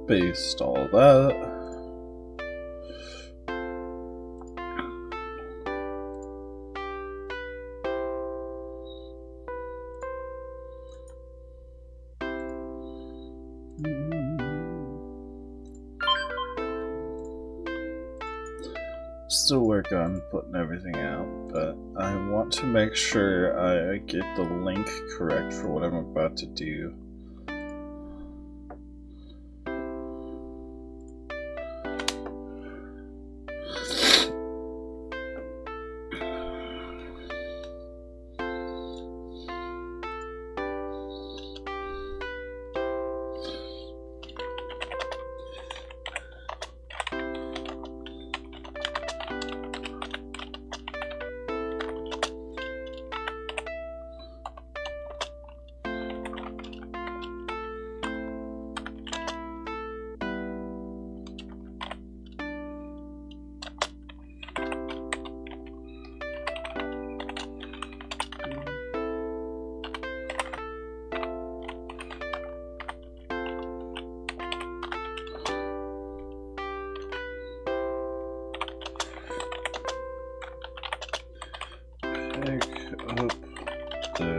Paste all that. Still work on putting everything out, but I want to make sure I get the link correct for what I'm about to do. Pick up the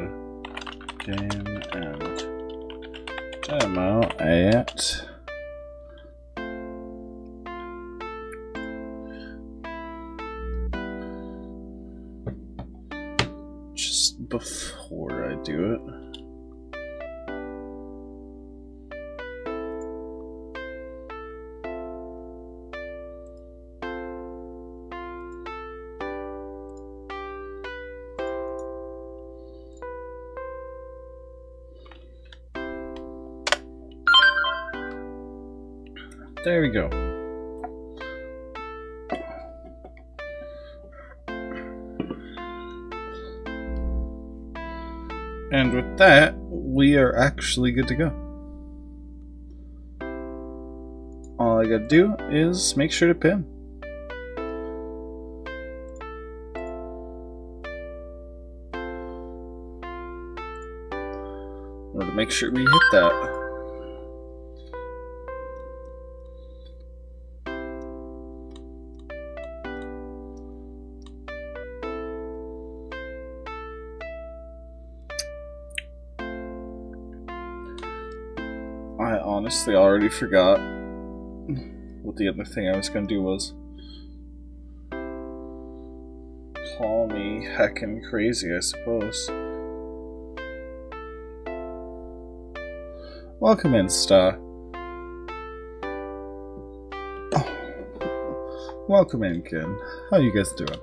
game and demo at just before I do it. There we go. And with that, we are actually good to go. All I gotta do is make sure to pin. Want to make sure we hit that. I honestly already forgot what the other thing I was gonna do was. Call me heckin' crazy, I suppose. Welcome in, Star. Oh. Welcome in, Ken. How you guys doing?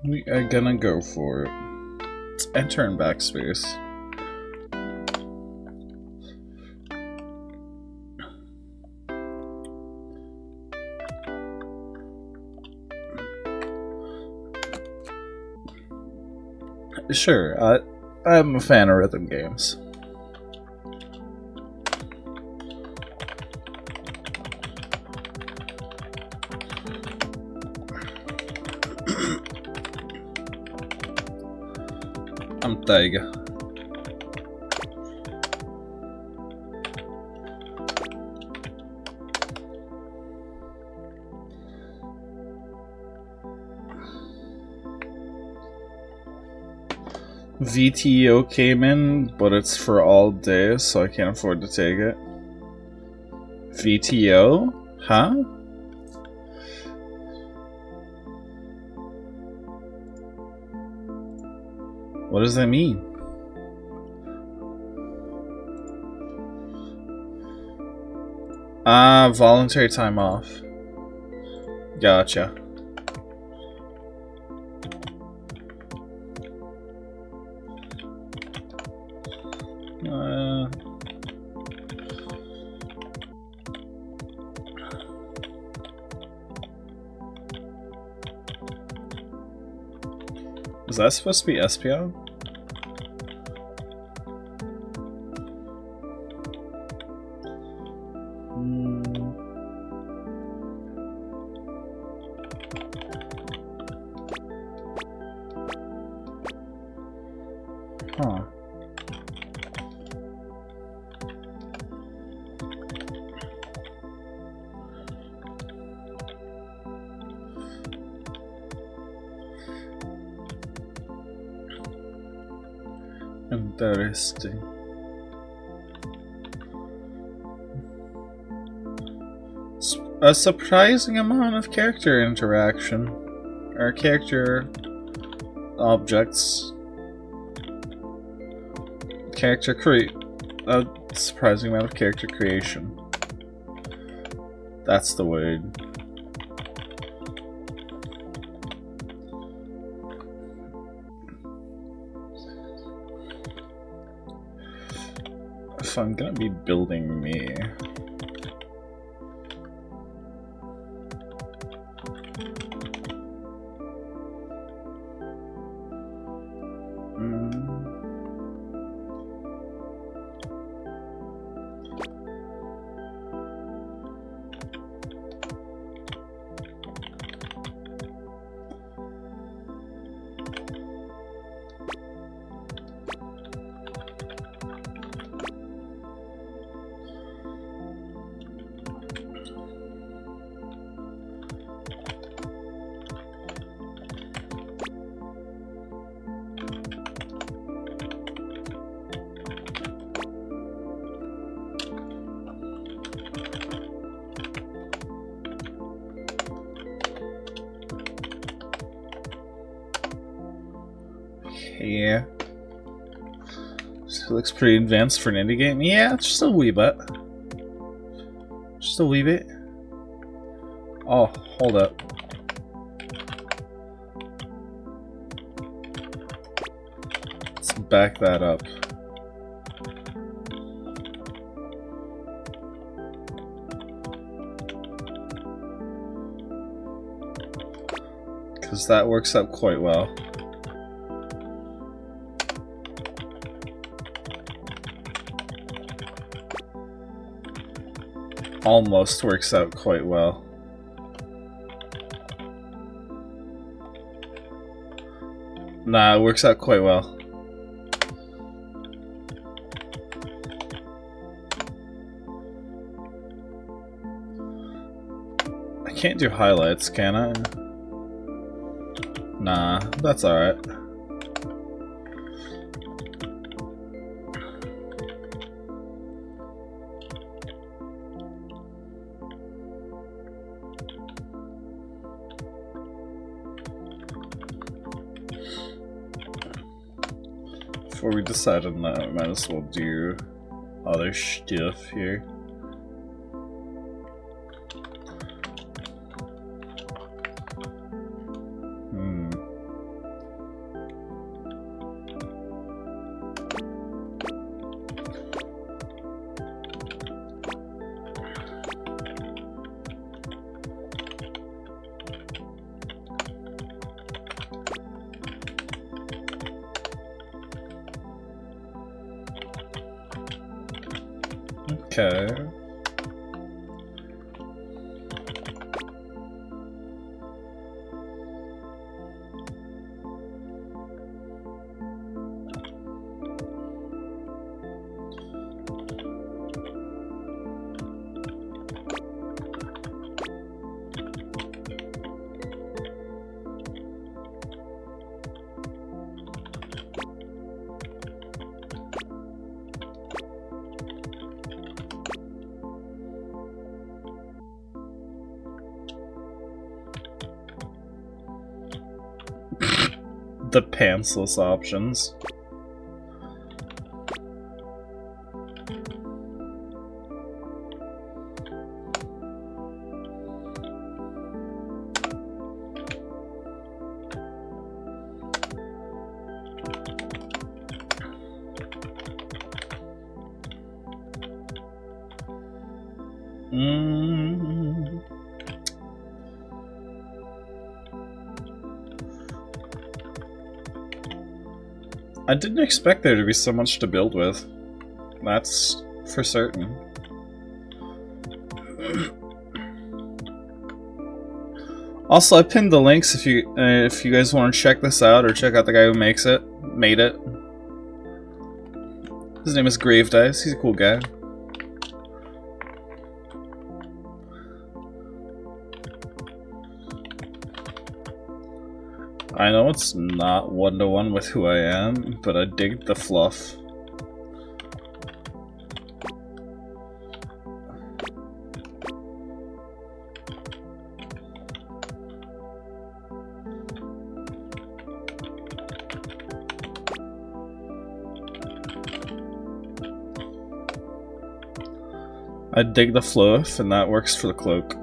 We are gonna go for it. Let's enter in backspace. Sure, I'm a fan of rhythm games. I'm Taiga. VTO came in, but it's for all days, so I can't afford to take it. VTO? Huh? What does that mean? Voluntary time off. Gotcha. Is that supposed to be Espion? Interesting. A surprising amount of character interaction. Or character objects. A surprising amount of character creation. That's the word. If I'm gonna be building me, yeah. It looks pretty advanced for an indie game. Yeah, just a wee bit. Just a wee bit. Oh, hold up. Let's back that up. Because that works out quite well. Almost works out quite well. Nah, it works out quite well. I can't do highlights, can I? Nah, that's alright. Before we decide on that, we might as well do other stuff here. Okay. The pantsless options. I didn't expect there to be so much to build with. That's for certain. Also, I pinned the links if you guys want to check this out or check out the guy who made it. His name is Grave Dice. He's a cool guy. I know it's not one-to-one with who I am, but I dig the fluff. I dig the fluff, and that works for the cloak.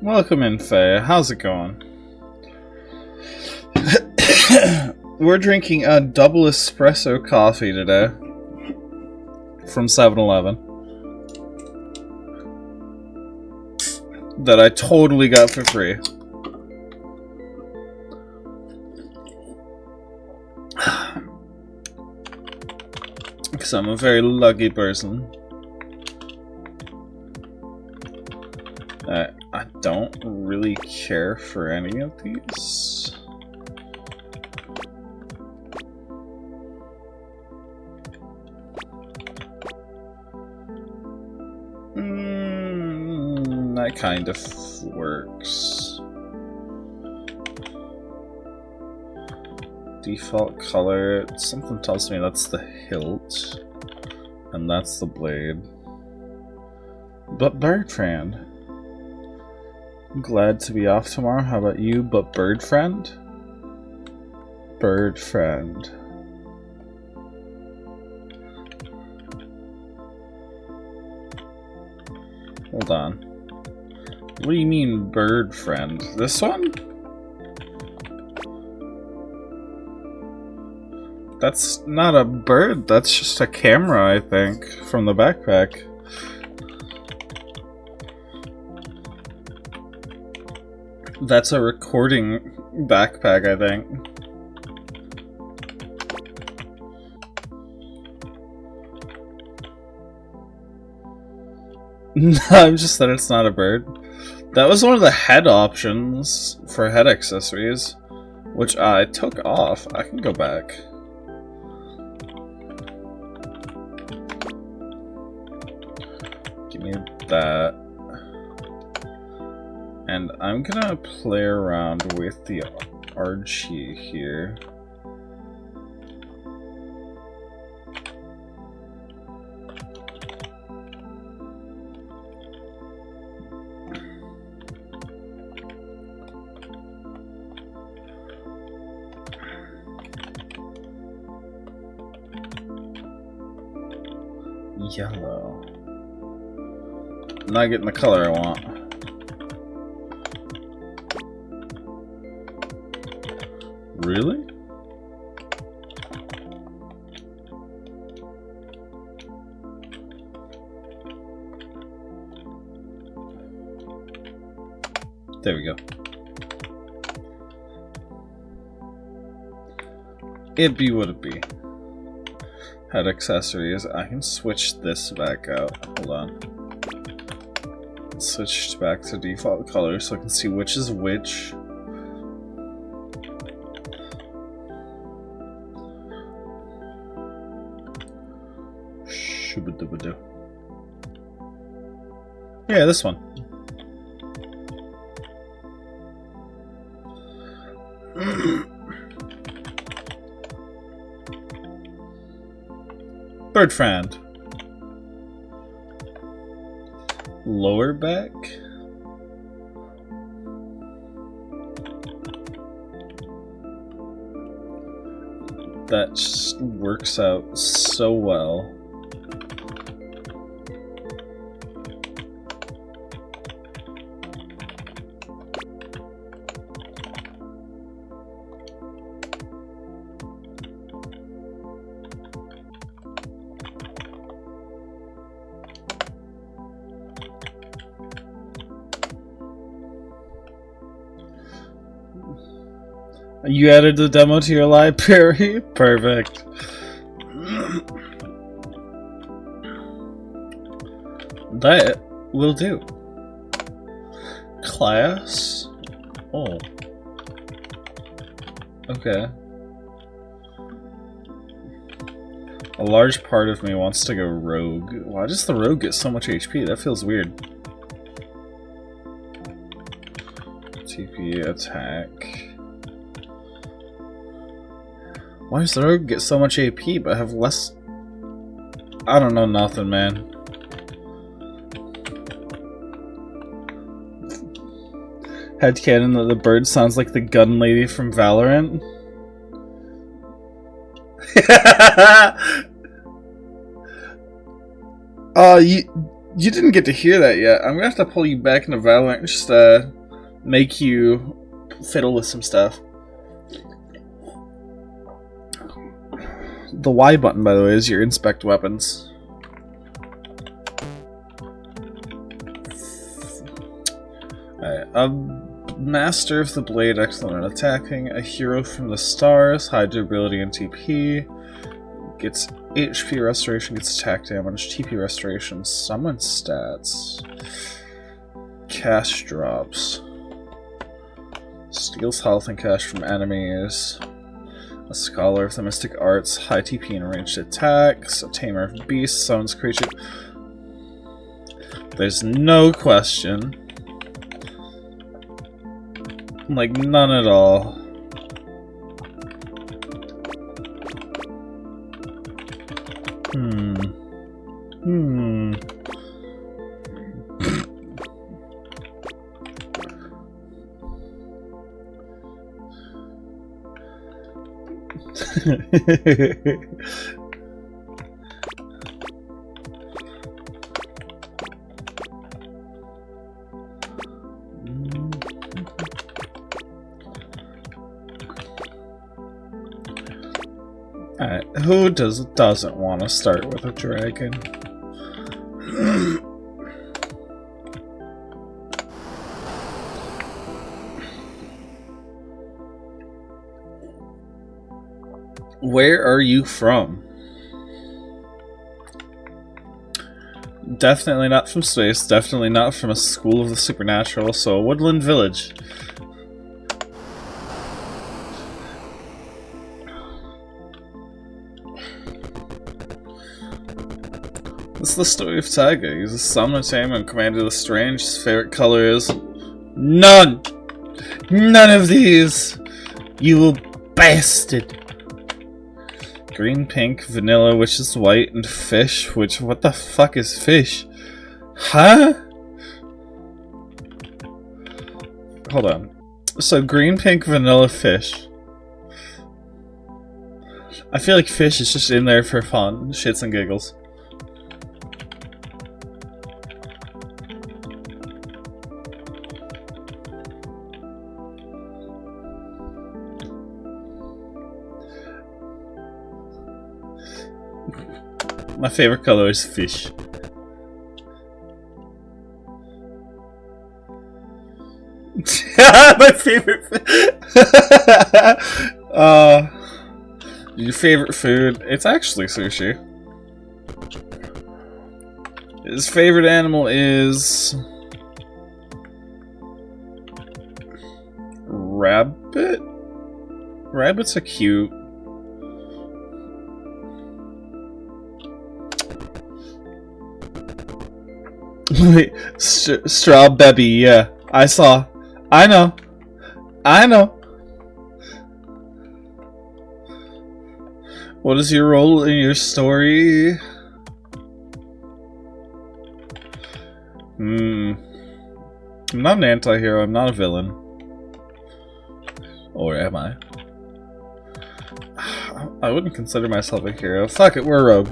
Welcome in, Faye. How's it going? We're drinking a double espresso coffee today from 7-Eleven that I totally got for free. Because I'm a very lucky person. I don't really care for any of these. That kind of works. Default color, something tells me that's the hilt, and that's the blade. But bird friend. Glad to be off tomorrow. How about you? But bird friend? Bird friend. Hold on. What do you mean, bird friend? This one? That's not a bird, that's just a camera, I think, from the backpack. That's a recording backpack, I think. No, I've just said it's not a bird. That was one of the head options for head accessories, which I took off. I can go back. Give me that. And I'm gonna play around with the Archie here. Yellow. Not getting the color I want. Really? There we go. It be what it be. Head accessories. I can switch this back out. Hold on. Switch back to default color so I can see which is which. Yeah, this one. Bird friend. Lower back. That just works out so well. You added the demo to your library? Perfect. That will do. Class? Oh. Okay. A large part of me wants to go rogue. Why does the rogue get so much HP? That feels weird. TP attack. Why does the rogue get so much AP but have less? I don't know nothing, man. Headcanon that the bird sounds like the gun lady from Valorant. You didn't get to hear that yet. I'm gonna have to pull you back into Valorant and just make you fiddle with some stuff. The Y button, by the way, is your inspect weapons. Alright, Master of the Blade, excellent at attacking. A hero from the stars, high durability and TP. Gets HP restoration, gets attack damage, TP restoration, summon stats. Cash drops. Steals health and cash from enemies. A Scholar of the Mystic Arts, high TP and ranged attacks. A Tamer of Beasts, summons creature. There's no question. Like, none at all. Alright, who doesn't want to start with a dragon? Where are you from? Definitely not from space, definitely not from a school of the supernatural, so a woodland village. This is the story of Tiger. He's a summoner tamer and commander of the strange. His favorite color is none! None of these! You bastard! Green, pink, vanilla, which is white, and fish, which, what the fuck is fish? Huh? Hold on. So green, pink, vanilla, fish. I feel like fish is just in there for fun, shits and giggles. My favorite color is fish. My favorite. Your favorite food? It's actually sushi. His favorite animal is rabbit. Rabbits are cute. Wait, straw baby, yeah. I saw. I know. I know. What is your role in your story? I'm not an anti-hero, I'm not a villain. Or am I? I wouldn't consider myself a hero. Fuck it, we're a rogue.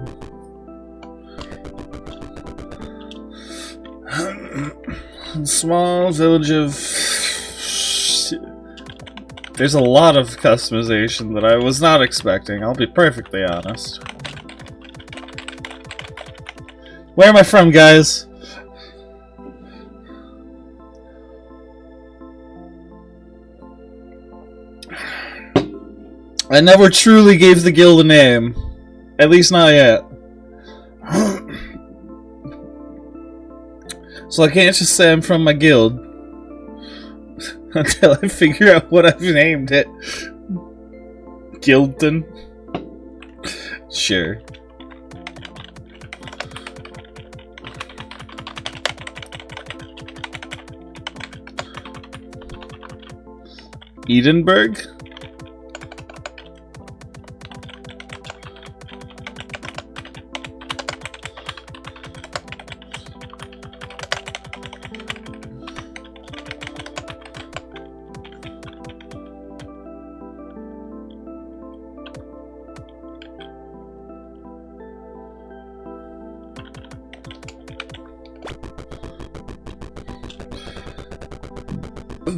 Small village of... There's a lot of customization that I was not expecting, I'll be perfectly honest. Where am I from, guys? I never truly gave the guild a name. At least not yet. So I can't just say I'm from my guild until I figure out what I've named it. Gildan? Sure. Edinburgh?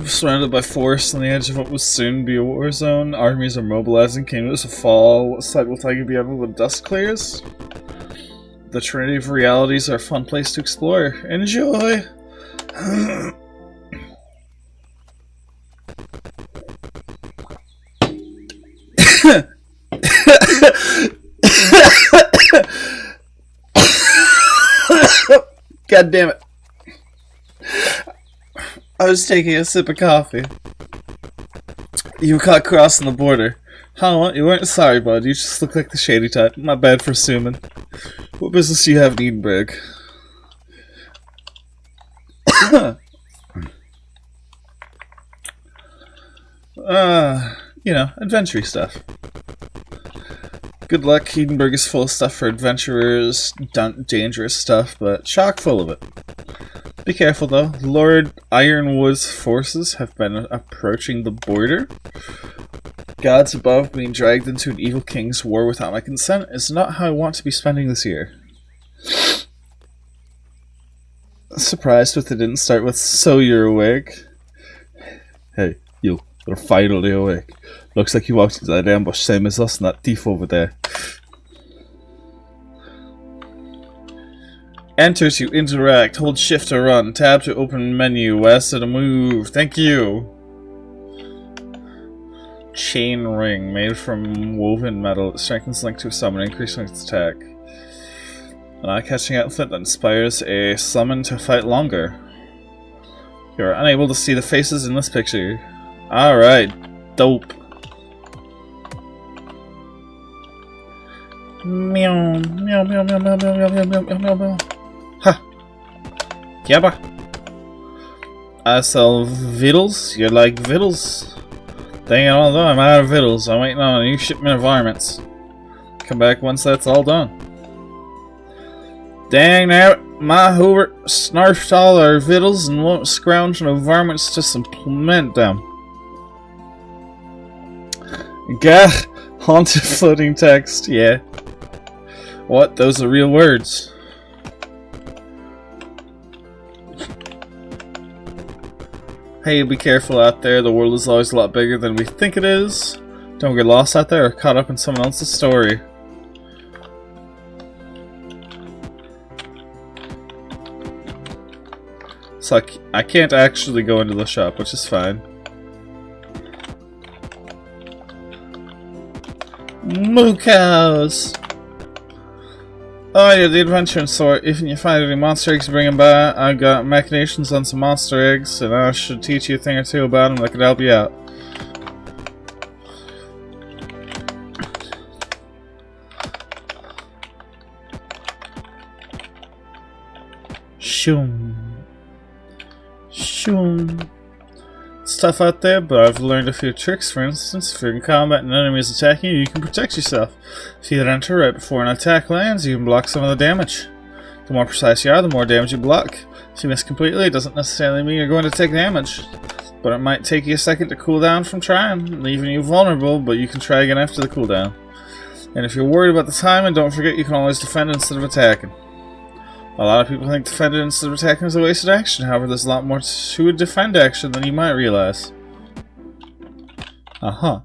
Surrounded by forests on the edge of what will soon be a war zone, armies are mobilizing. Kingdoms will fall. What side will Tiger be on when dust clears? The Trinity of Realities are a fun place to explore. Enjoy! God damn it. I was taking a sip of coffee. You got crossing the border. Huh? You weren't sorry, bud. You just look like the shady type. My bad for assuming. What business do you have in Edinburgh? You know, adventure stuff. Good luck. Edinburgh is full of stuff for adventurers, dangerous stuff, but chock full of it. Be careful though. Lord Ironwood's forces have been approaching the border. Gods above being dragged into an evil king's war without my consent is not how I want to be spending this year. Surprised that they didn't start with "so you're awake." Hey, you, they're finally awake. Looks like you walked into that ambush same as us and that thief over there. Enter to interact. Hold shift to run. Tab to open menu. S to move. Thank you. Chain ring made from woven metal. It strengthens link to a summon, increasing its attack. An eye-catching outfit that inspires a summon to fight longer. You are unable to see the faces in this picture. Alright. Dope. Meow. Meow, meow, meow, meow, meow, meow, meow, meow, meow, meow. Ha! Yabba! I sell vittles. You like vittles? Dang it, although I'm out of vittles. I'm waiting on a new shipment of varmints. Come back once that's all done. Dang now, my Hoover snarfed all our vittles and won't scrounge no varmints to supplement them. Gah! Haunted floating text, yeah. What? Those are real words. Hey, be careful out there. The world is always a lot bigger than we think it is. Don't get lost out there or caught up in someone else's story. So I can't actually go into the shop, which is fine. Moo cows! Oh, you're the adventuring sort. If you find any monster eggs, bring them by. I got machinations on some monster eggs, and I should teach you a thing or two about them that could help you out. Shoom. Shoom. It's tough out there, but I've learned a few tricks. For instance, if you're in combat and an enemy is attacking you, you can protect yourself. If you hit enter right before an attack lands, you can block some of the damage. The more precise you are, the more damage you block. If you miss completely, it doesn't necessarily mean you're going to take damage. But it might take you a second to cool down from trying, leaving you vulnerable, but you can try again after the cooldown. And if you're worried about the timing, don't forget you can always defend instead of attacking. A lot of people think defending instead of attacking is a wasted action. However, there's a lot more to a defend action than you might realize. Uh-huh.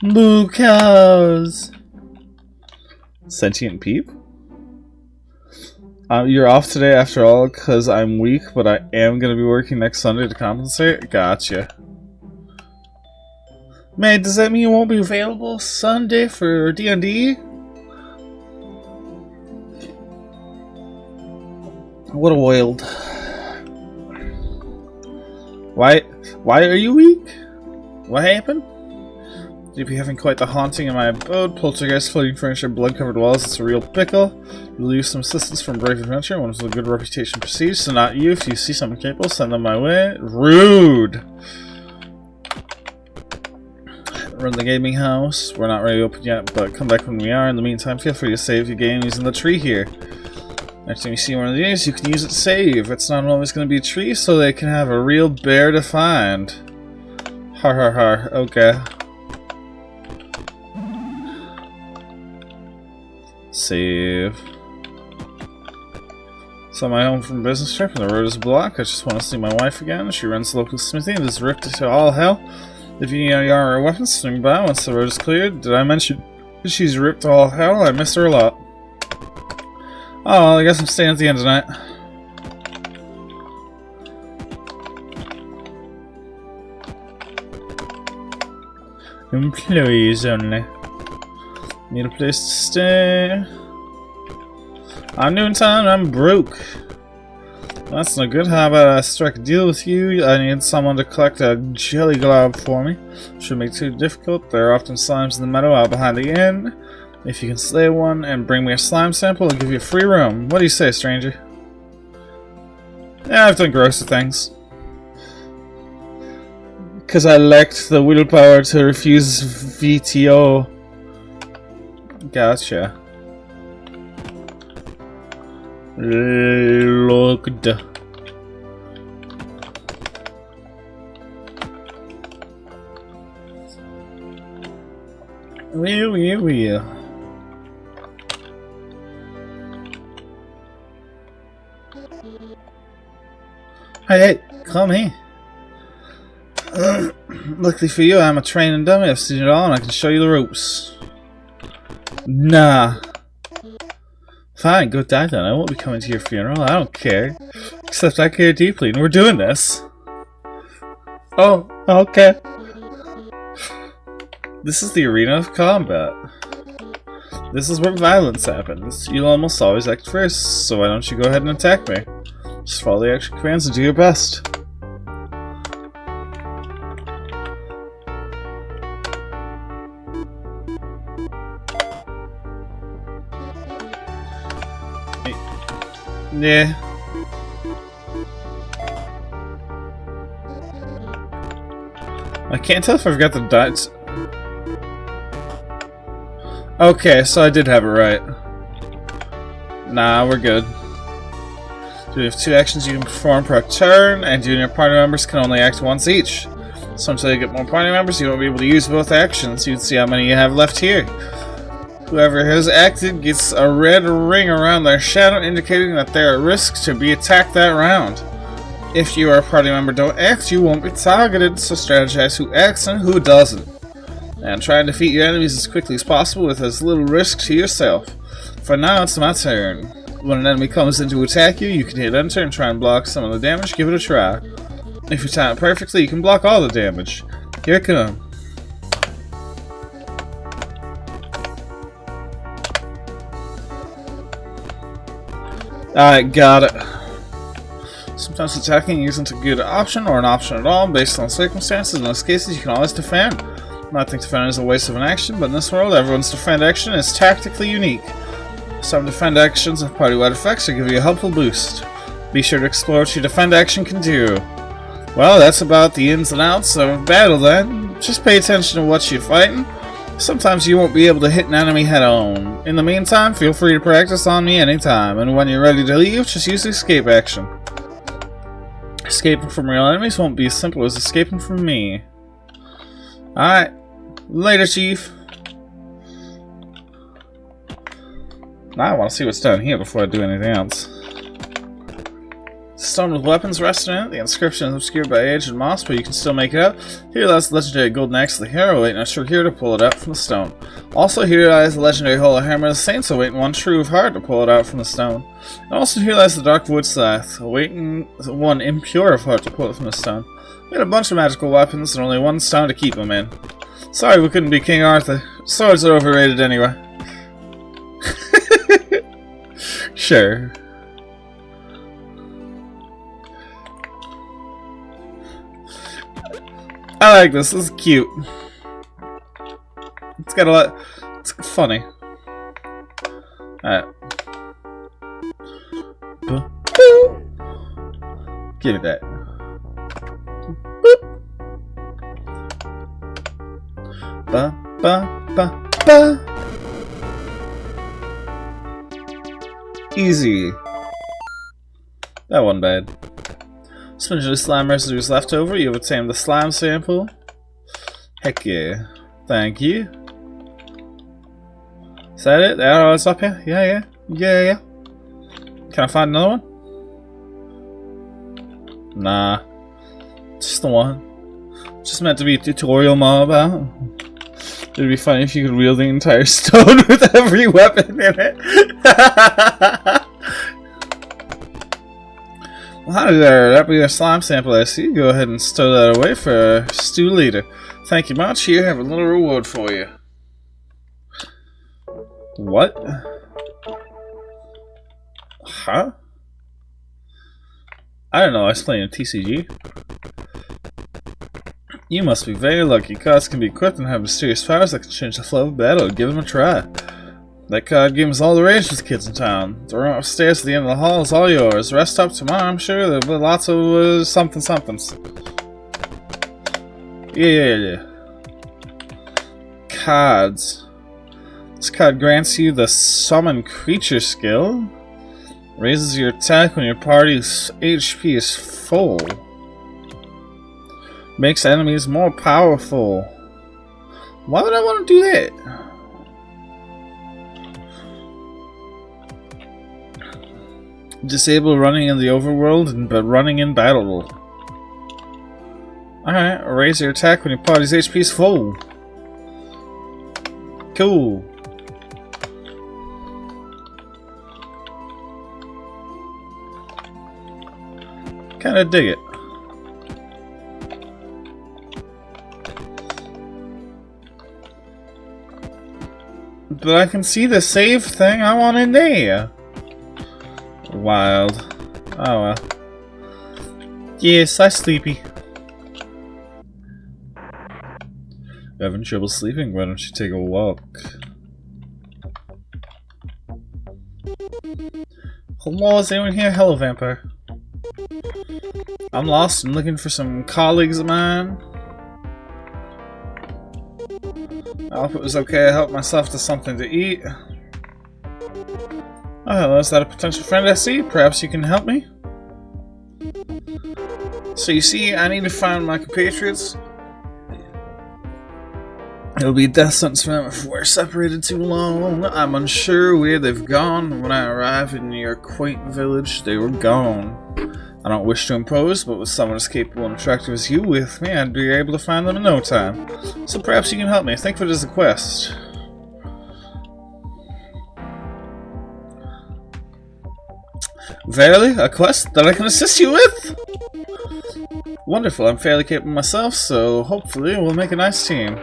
Moo cows! Sentient peep? You're off today after all because I'm weak, but I am going to be working next Sunday to compensate? Gotcha. Man, does that mean you won't be available Sunday for D&D? What a wild. Why are you weak? What happened? You'd be having quite the haunting in my abode. Poltergeist, floating furniture, blood-covered walls. It's a real pickle. You'll use some assistance from Brave Adventure. One with a good reputation proceeds. So not you. If you see someone capable, send them my way. Rude! Run the gaming house. We're not ready to open yet, but come back when we are. In the meantime, feel free to save your game using the tree here. Next time you see one of these, you can use it to save. It's not always going to be a tree, so they can have a real bear to find. Har har har. Okay. Save. So my home from business trip and the road is blocked. I just want to see my wife again. She runs the local smithy and is ripped to all hell. If you need a yarn or weapons, swing by once the road is cleared. Did I mention she's ripped to all hell? I miss her a lot. Oh, I guess I'm staying at the end tonight. Employees only. Need a place to stay. I'm doing time, I'm broke. That's no good. How about I strike a deal with you? I need someone to collect a jelly glob for me. Shouldn't be too difficult. There are often slimes in the meadow out behind the inn. If you can slay one and bring me a slime sample, I'll give you a free room. What do you say, stranger? Yeah, I've done grosser things. Because I lacked the willpower to refuse VTO. Gotcha. Looked. Well. Hey, come here. Luckily for you, I'm a training dummy. I've seen it all and I can show you the ropes. Nah. Fine, go die then. I won't be coming to your funeral. I don't care. Except I care deeply and we're doing this. Oh, okay. This is the arena of combat. This is where violence happens. You'll almost always act first, so why don't you go ahead and attack me? Just follow the action commands and do your best. Yeah. I can't tell if I've got the dots. Okay, so I did have it right. Nah, we're good. You have 2 actions you can perform per turn, and you and your party members can only act once each. So until you get more party members, you won't be able to use both actions. You can see how many you have left here. Whoever has acted gets a red ring around their shadow indicating that they are at risk to be attacked that round. If you or a party member don't act, you won't be targeted, so strategize who acts and who doesn't. And try and defeat your enemies as quickly as possible with as little risk to yourself. For now, it's my turn. When an enemy comes in to attack you, you can hit enter and try and block some of the damage. Give it a try. If you time it perfectly, you can block all the damage. Here it comes. Alright, got it. Sometimes attacking isn't a good option or an option at all based on circumstances. In those cases, you can always defend. I might think defend is a waste of an action, but in this world, everyone's defend action is tactically unique. Some defend actions have party-wide effects or give you a helpful boost. Be sure to explore what your defend action can do. Well, that's about the ins and outs of battle then. Just pay attention to what you're fighting. Sometimes you won't be able to hit an enemy head-on. In the meantime, feel free to practice on me anytime, and when you're ready to leave, just use the escape action. Escaping from real enemies won't be as simple as escaping from me. Alright. Later, Chief. Now I want to see what's down here before I do anything else. Stone with weapons resting in it. The inscription is obscured by age and moss, but you can still make it out. Here lies the legendary golden axe of the hero, waiting a true hero to pull it out from the stone. Also here lies the legendary holy hammer of the saints, awaiting one true of heart to pull it out from the stone. And also here lies the dark wood scythe, awaiting one impure of heart to pull it from the stone. We had a bunch of magical weapons and only one stone to keep them in. Sorry we couldn't be King Arthur. Swords are overrated anyway. Sure. I like this. This is cute. got a lot. It's funny. Alright. Give me that. Boop. Ba ba ba ba. Easy. That wasn't bad. Sponge of slime residues left over. You have obtained the slime sample. Heck yeah. Thank you. Is that it? Oh, it's up here? Yeah. Can I find another one? Nah. Just the one. Just meant to be a tutorial mob out. It'd be funny if you could wield the entire stone with every weapon in it. Well, howdy there. That'll be a slime sample I see. Go ahead and stow that away for a stew later. Thank you much. Here, have a little reward for you. What? Huh? I don't know. I was playing a TCG. You must be very lucky. Cards can be equipped and have mysterious powers that can change the flow of battle. Give them a try. That card game is all the rage with kids in town. The room upstairs at the end of the hall is all yours. Rest up tomorrow, I'm sure there'll be lots of somethings. Yeah. Cards. This card grants you the Summon Creature skill. Raises your attack when your party's HP is full. Makes enemies more powerful. Why would I want to do that? Disable running in the overworld, but running in battle. Alright, raise your attack when your party's HP is full. Cool. Kinda dig it. But I can see the save thing I want in there. Wild. Oh well. Yes, I'm sleepy. Having trouble sleeping? Why don't you take a walk? Hello, is anyone here? Hello, vampire. I'm lost and looking for some colleagues of mine. I hope it was okay to help myself to something to eat. Oh, hello, is that a potential friend I see? Perhaps you can help me? So you see, I need to find my compatriots. It'll be a death sentence for them if we're separated too long. I'm unsure where they've gone. When I arrived in your quaint village, they were gone. I don't wish to impose, but with someone as capable and attractive as you with me, I'd be able to find them in no time. So perhaps you can help me. Think of it as a quest. Verily, a quest that I can assist you with? Wonderful, I'm fairly capable myself, so hopefully we'll make a nice team.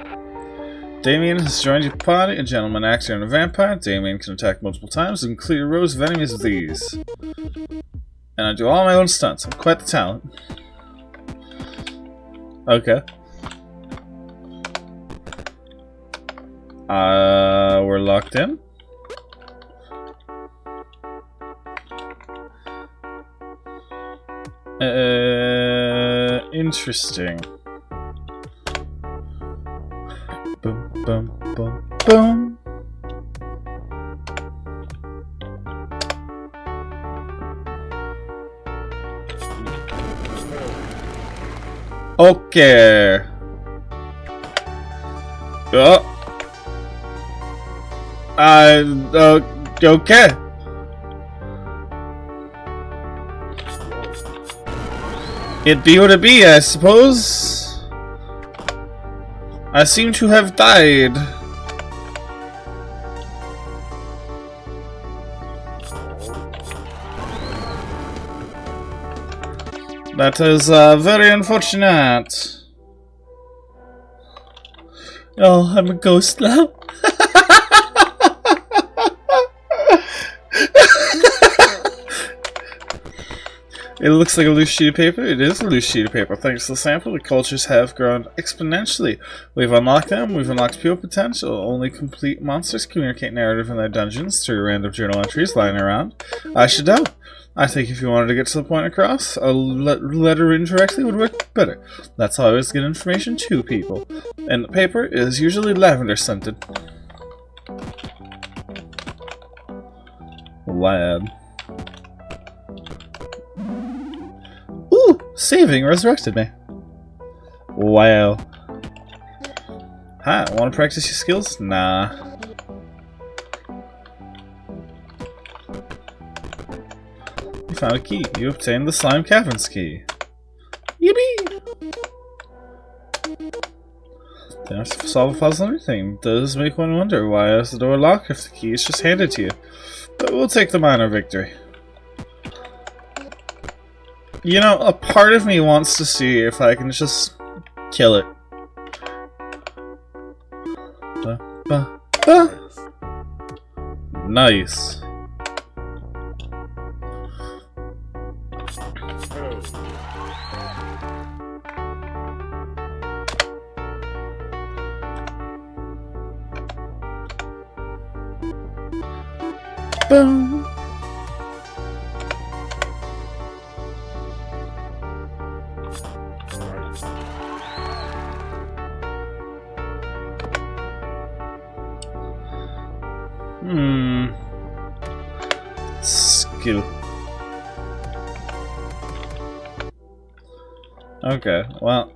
Damien has joined your party, a gentleman, actor, and a vampire. Damien can attack multiple times and clear rows of enemies with these. And I do all my own stunts. I'm quite the talent. Okay. We're locked in. Interesting. Boom, boom, boom, boom. Okay. Okay. It be what it be, I suppose. I seem to have died. That is very unfortunate. Oh, I'm a ghost now. It looks like a loose sheet of paper. It is a loose sheet of paper. Thanks to the sample, the cultures have grown exponentially. We've unlocked them. We've unlocked pure potential. Only complete monsters communicate narrative in their dungeons through random journal entries lying around. I should know. I think if you wanted to get to the point across, a letter written directly would work better. That's how I always get information to people. And the paper is usually lavender scented. Lad. Ooh! Saving resurrected me. Wow. Hi, want to practice your skills? Nah. You found a key. You obtained the Slime Cavern's key. Yippee! Don't have to solve a puzzle or anything. It does make one wonder why is the door locked if the key is just handed to you. But we'll take the minor victory. You know, a part of me wants to see if I can just kill it. Nice. Boom. Skill. Okay, well.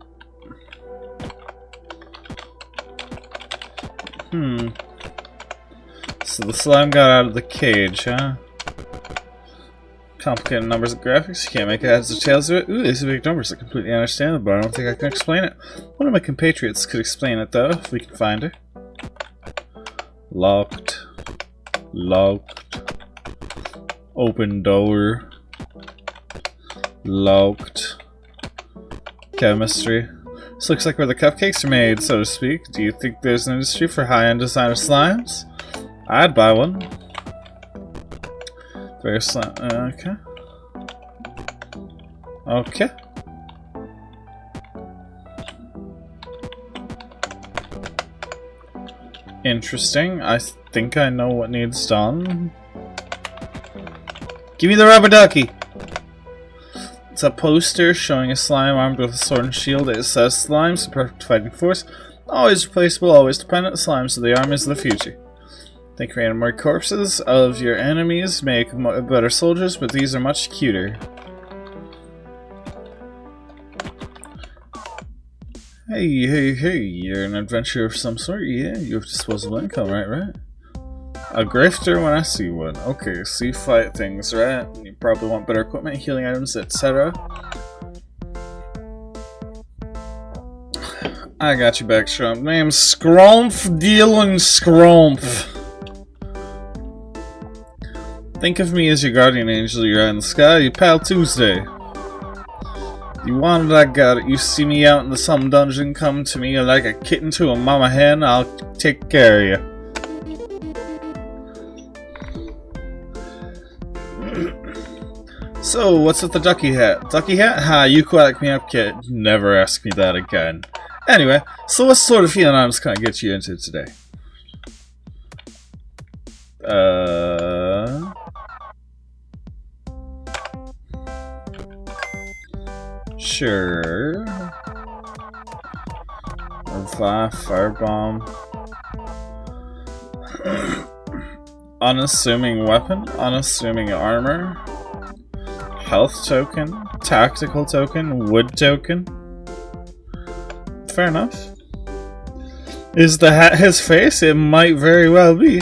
So the slime got out of the cage, huh? Complicated numbers and graphics, you can't make heads or tails of it. Ooh, these are big numbers, I completely understand them, but I don't think I can explain it. One of my compatriots could explain it though, if we can find her. Locked. Locked. Open door. Locked. Chemistry. This looks like where the cupcakes are made, so to speak. Do you think there's an industry for high-end designer slimes? I'd buy one. Very slime. Okay. Okay. Interesting. I think I know what needs done. Give me the rubber ducky! It's a poster showing a slime armed with a sword and shield. It says slimes, the perfect fighting force. Always replaceable, always dependent. Slimes are the armies of the future. Think random more corpses of your enemies make better soldiers, but these are much cuter. Hey, hey, hey, you're an adventurer of some sort? Yeah, you have disposable income, right? A grifter when I see one. Okay, so you fight things, right? You probably want better equipment, healing items, etc. I got you back, Shrumpf. Name's Scrumpf dealing Scrumpf. Think of me as your guardian angel, you're out in the sky, you pal Tuesday. You want it, I got it. You see me out in the some dungeon, come to me like a kitten to a mama hen, I'll take care of you. So, what's with the ducky hat? Ducky hat? Ha, you quack me up, kid. Never ask me that again. Anyway, so what sort of healing items can I get you into today? Sure. Firebomb. Unassuming weapon, unassuming armor. Health token, tactical token, wood token. Fair enough. Is the hat his face? It might very well be.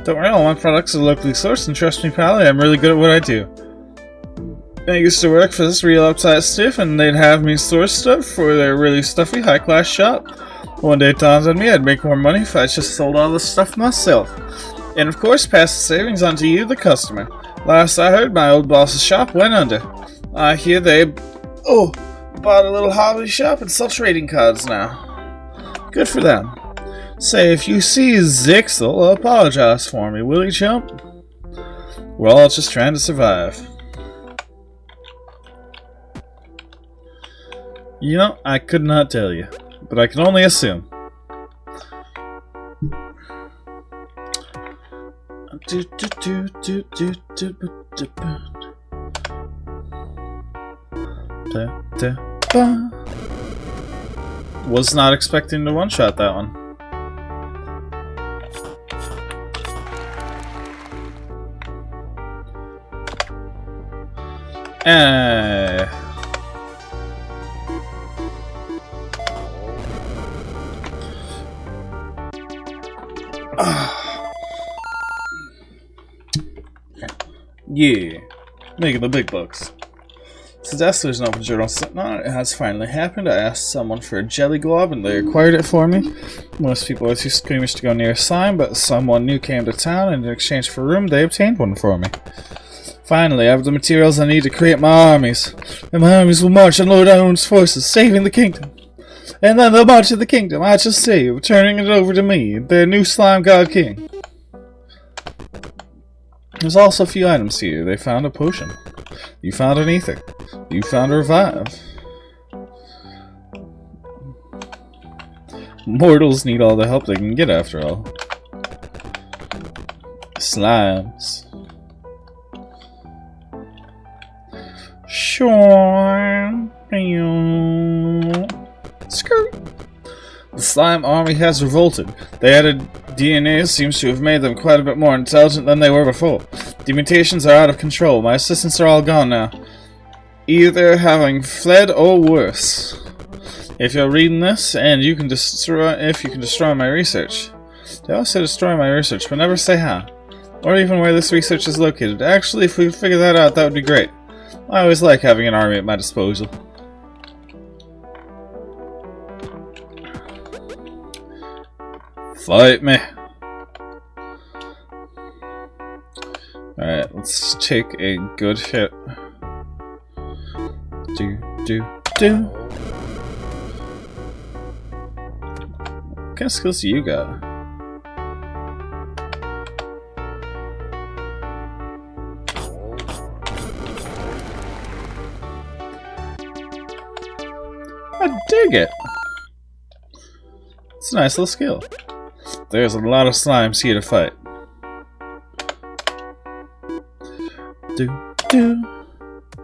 Don't worry, all my products are locally sourced, and trust me, pal, I'm really good at what I do. I used to work for this real uptight stiff, and they'd have me source stuff for their really stuffy, high-class shop. One day it dawned on me I'd make more money if I just sold all this stuff myself. And of course, pass the savings on to you, the customer. Last I heard, my old boss's shop went under. I hear they bought a little hobby shop and sell trading cards now. Good for them. Say, if you see Zixel, apologize for me, will you, chump? We're all just trying to survive. You know, I could not tell you, but I can only assume. Was not expecting to one-shot that one. Yeah, making the big bucks. So that's there's an open journal sitting on it. It has finally happened. I asked someone for a jelly glob and they acquired it for me. Most people are too squeamish to go near a slime, but someone new came to town and in exchange for room they obtained one for me. Finally, I have the materials I need to create my armies. And my armies will march on Lord Iron's forces, saving the kingdom. And then they'll march to the kingdom I shall save, turning it over to me, their new slime god king. There's also a few items here. They found a potion. You found an ether. You found a revive. Mortals need all the help they can get after all. Slimes. Sure. Skirt. The slime army has revolted. They added DNA seems to have made them quite a bit more intelligent than they were before. The mutations are out of control. My assistants are all gone now. Either having fled or worse. If you're reading this and you can destroy my research. They always say destroy my research, but never say how. Or even where this research is located. Actually, if we could figure that out, that would be great. I always like having an army at my disposal. Fight me. Alright, let's take a good hit. Do. What kind of skills do you got? I dig it! It's a nice little skill. There's a lot of slimes here to fight.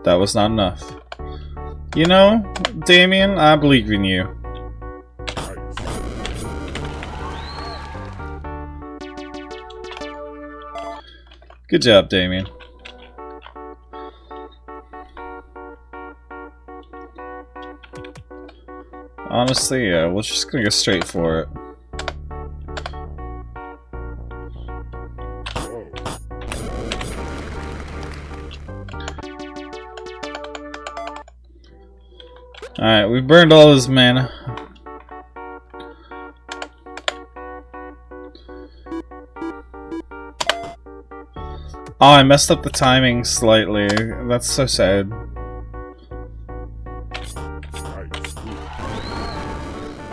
That was not enough. You know, Damien, I believe in you. Good job, Damien. Honestly, yeah, we're just gonna go straight for it. Alright, we burned all his mana. Oh, I messed up the timing slightly. That's so sad.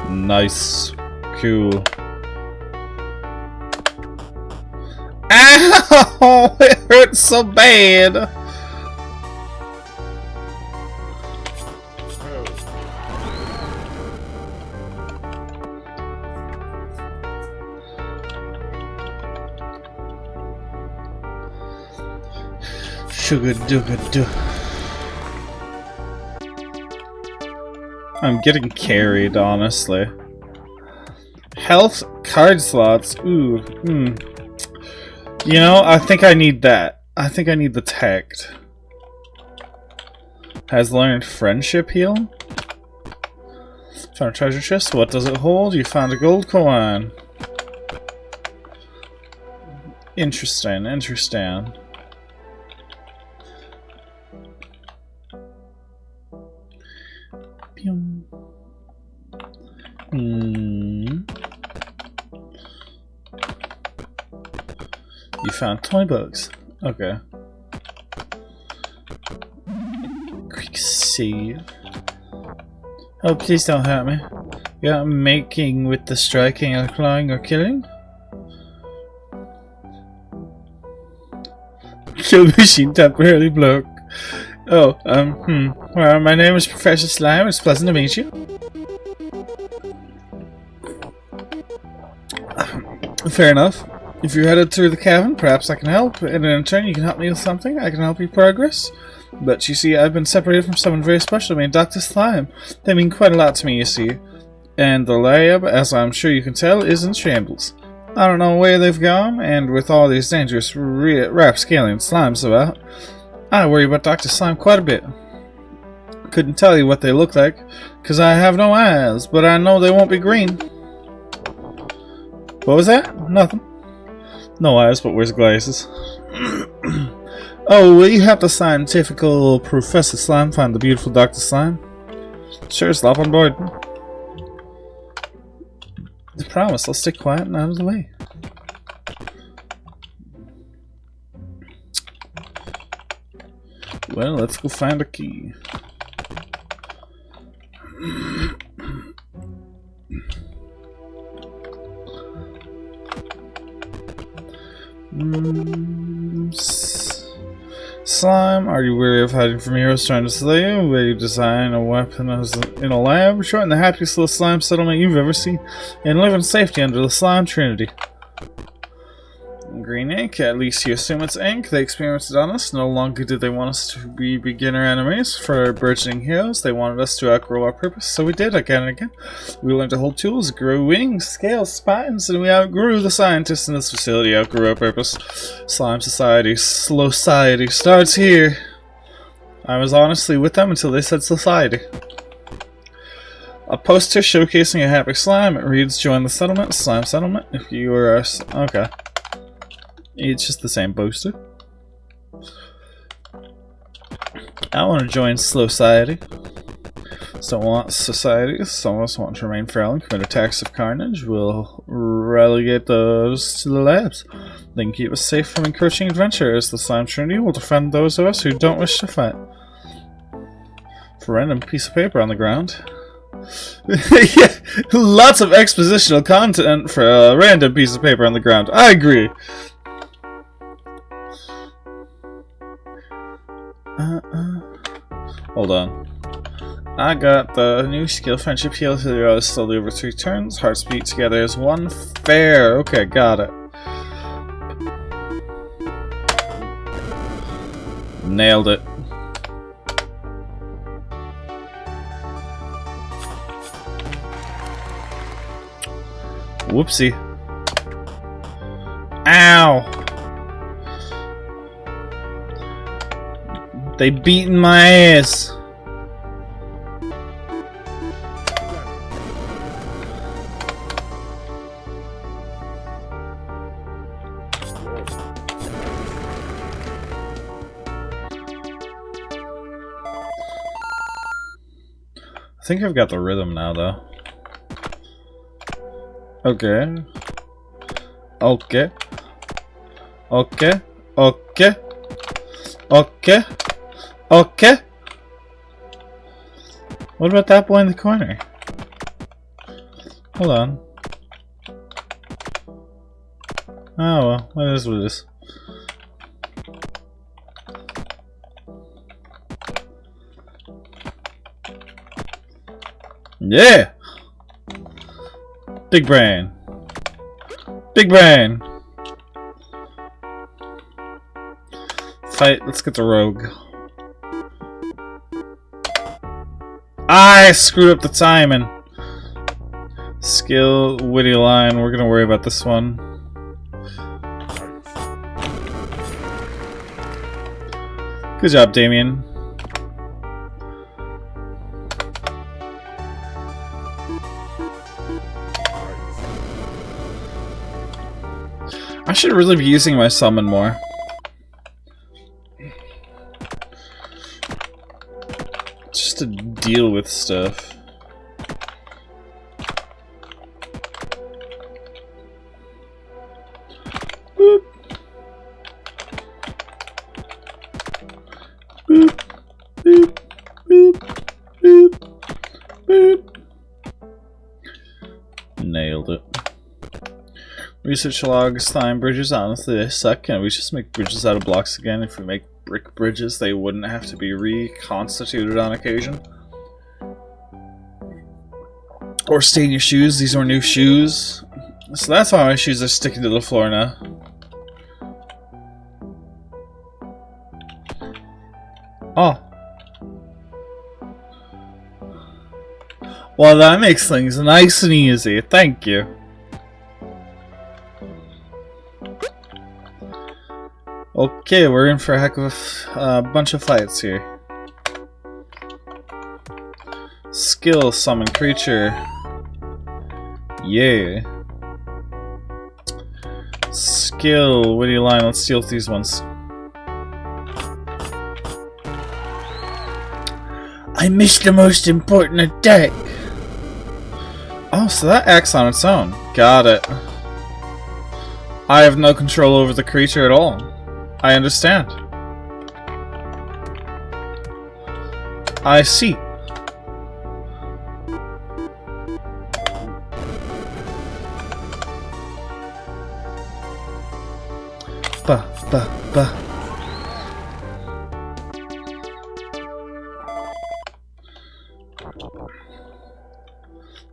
Nice. Cool. Ow! It hurts so bad! Sugar-dooga-doo. I'm getting carried, honestly. Health card slots. Ooh. You know, I think I need that. I think I need the tact. Has learned friendship heal. Found a treasure chest. What does it hold? You found a gold coin. Interesting, interesting. You found 20 bucks. Okay. Quick save. Oh, please don't hurt me. You're making with the striking or clawing or killing? Kill machine temporarily broke. Oh, well, my name is Professor Slime. It's pleasant to meet you. Fair enough. If you're headed through the cavern, perhaps I can help, and in turn you can help me with something. I can help you progress. But you see, I've been separated from someone very special to me, Dr. Slime. They mean quite a lot to me, you see. And the lab, as I'm sure you can tell, is in shambles. I don't know where they've gone, and with all these dangerous rapscallion slimes about, I worry about Dr. Slime quite a bit. Couldn't tell you what they look like, because I have no eyes, but I know they won't be green. What was that? Nothing. No eyes, but wears glasses. Oh, will you help the scientifical Professor Slime find the beautiful Dr. Slime? Sure, slap on board. I promise, I'll stay quiet and out of the way. Well, let's go find a key. Slime, are you weary of hiding from heroes trying to slay you? Will you design a weapon in a lab? Shorten the happiest little slime settlement you've ever seen, and live in safety under the slime trinity. Green ink, at least you assume it's ink. They experimented on us. No longer did they want us to be beginner enemies. For our burgeoning heroes, they wanted us to outgrow our purpose, so we did again and again. We learned to hold tools, grow wings, scales, spines, and we outgrew the scientists in this facility, outgrew our purpose. Slime Society, Slow Society starts here. I was honestly with them until they said society. A poster showcasing a happy slime. It reads, join the settlement, slime settlement. If you are okay. It's just the same poster. I want to join Slow Society. Some want society. Some of us want to remain feral and commit attacks of carnage. We'll relegate those to the labs. They can keep us safe from encroaching adventurers. The Slime Trinity will defend those of us who don't wish to fight. For a random piece of paper on the ground. Yeah, lots of expositional content for a random piece of paper on the ground. I agree. Hold on. I got the new skill, Friendship Heal Heroes slowly over 3 turns. Hearts beat together as one. Fair. Okay, got it. Nailed it. Whoopsie. Ow! They beaten my ass. I think I've got the rhythm now, though. Okay. Okay. Okay. Okay. Okay. Okay. What about that boy in the corner? Hold on. Oh well, what is what it is. Yeah! Big brain. Big brain. Fight, let's get the rogue. I screwed up the timing. Skill, witty line, we're gonna worry about this one. Good job, Damien. I should really be using my summon more. Just to deal with stuff. Boop. Boop. Boop. Boop. Boop. Boop. Nailed it. Research log, slime bridges. Honestly, they suck. Can't we just make bridges out of blocks again? If we make brick bridges, they wouldn't have to be reconstituted on occasion. Or stain your shoes. These are new shoes. So that's why my shoes are sticking to the floor now. Oh. Well, that makes things nice and easy. Thank you. Okay, we're in for a heck of a bunch of fights here. Skill, summon creature. Yeah. Skill, witty line. Let's deal with these ones. I missed the most important attack. Oh, so that acts on its own. Got it. I have no control over the creature at all. I understand. I see. Bah.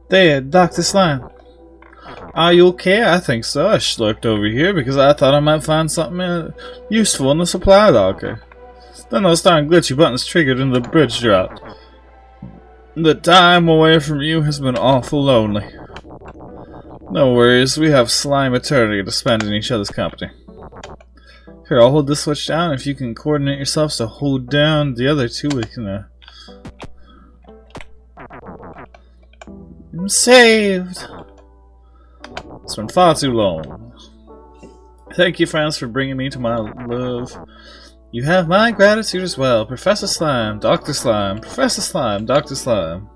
There, Dr. Slime. Are you okay? I think so. I looked over here because I thought I might find something useful in the supply locker. Then those darn glitchy buttons triggered and the bridge dropped. The time away from you has been awful lonely. No worries, we have slime eternity to spend in each other's company. Here, I'll hold this switch down. If you can coordinate yourselves to hold down the other two, we can, I'm saved! It's been far too long. Thank you, friends, for bringing me to my love. You have my gratitude as well. Professor Slime, Dr. Slime, Professor Slime, Dr. Slime.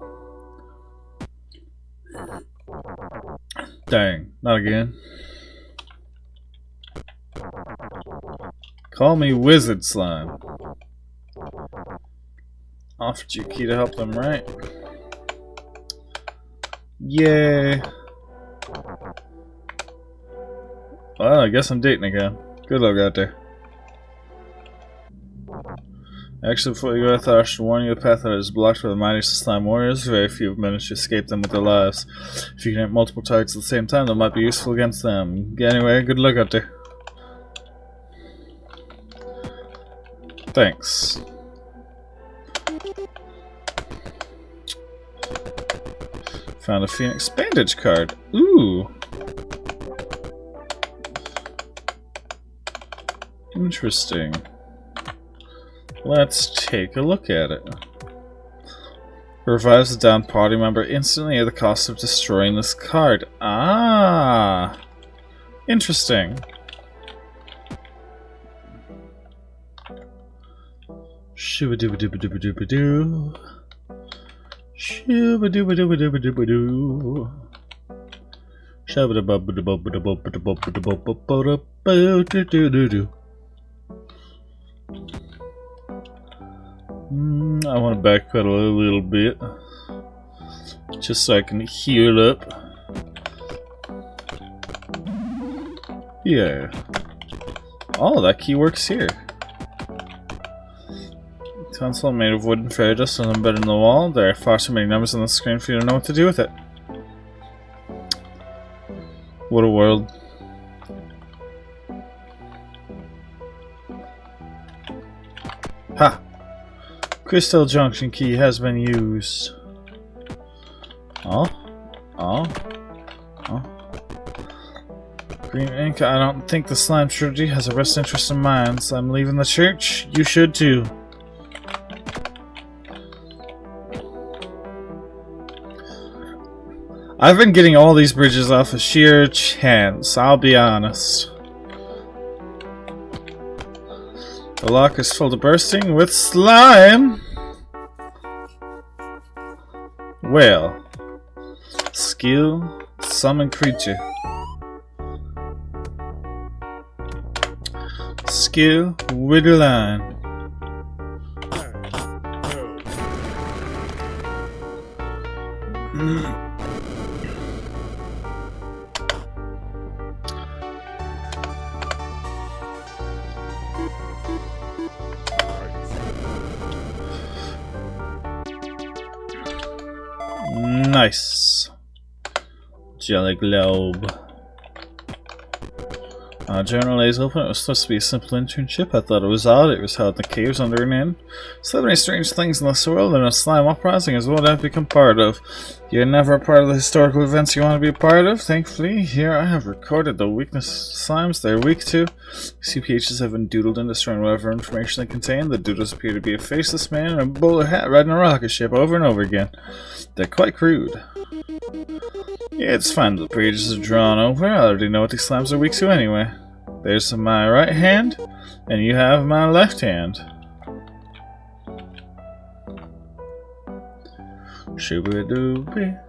Dang, not again. Call me Wizard Slime. Offered you a key to help them, right? Yay. Well, I guess I'm dating again. Good luck out there. Actually, before you go, I thought I should warn you the path that is blocked by the mighty slime warriors. Very few have managed to escape them with their lives. If you can hit multiple targets at the same time, that might be useful against them. Anyway, good luck out there. Thanks. Found a Phoenix Bandage card. Ooh. Interesting. Let's take a look at it. Revives a downed party member instantly at the cost of destroying this card. Ah! Interesting. Shoo-ba-doo-ba-doo-ba-doo-ba-doo. Shoo-ba-doo-ba-doo-ba-doo-ba-doo. Shabba-da-bub-ba-da-bub-ba-da-bub-ba-da-boo-doo-doo-doo. I want to backpedal a little bit, just so I can heal up. Yeah. Oh, that key works here. Console made of wood and fairy dust and embedded in the wall. There are far too many numbers on the screen for you to know what to do with it. What a world. Ha! Crystal junction key has been used. Oh? Green ink, I don't think the slime trilogy has a best interest in mind, so I'm leaving the church. You should too. I've been getting all these bridges off of sheer chance, I'll be honest. The lock is full to bursting with slime! Well, skill, summon creature. Skill, wither line. Nice. Jelly globe. Journal lays open. It was supposed to be a simple internship. I thought it was odd. It was held in the caves under an inn. So many strange things in this world, and a slime uprising is what I've become part of. You're never a part of the historical events you want to be a part of. Thankfully, here I have recorded the weakness slimes they're weak to. CPHs have been doodled in, destroying whatever information they contain. The doodles appear to be a faceless man in a bowler hat riding a rocket ship over and over again. They're quite crude. Yeah, it's fine that the pages are drawn over. I already know what these slimes are weak to anyway. There's my right hand, and you have my left hand. Shooby-dooby.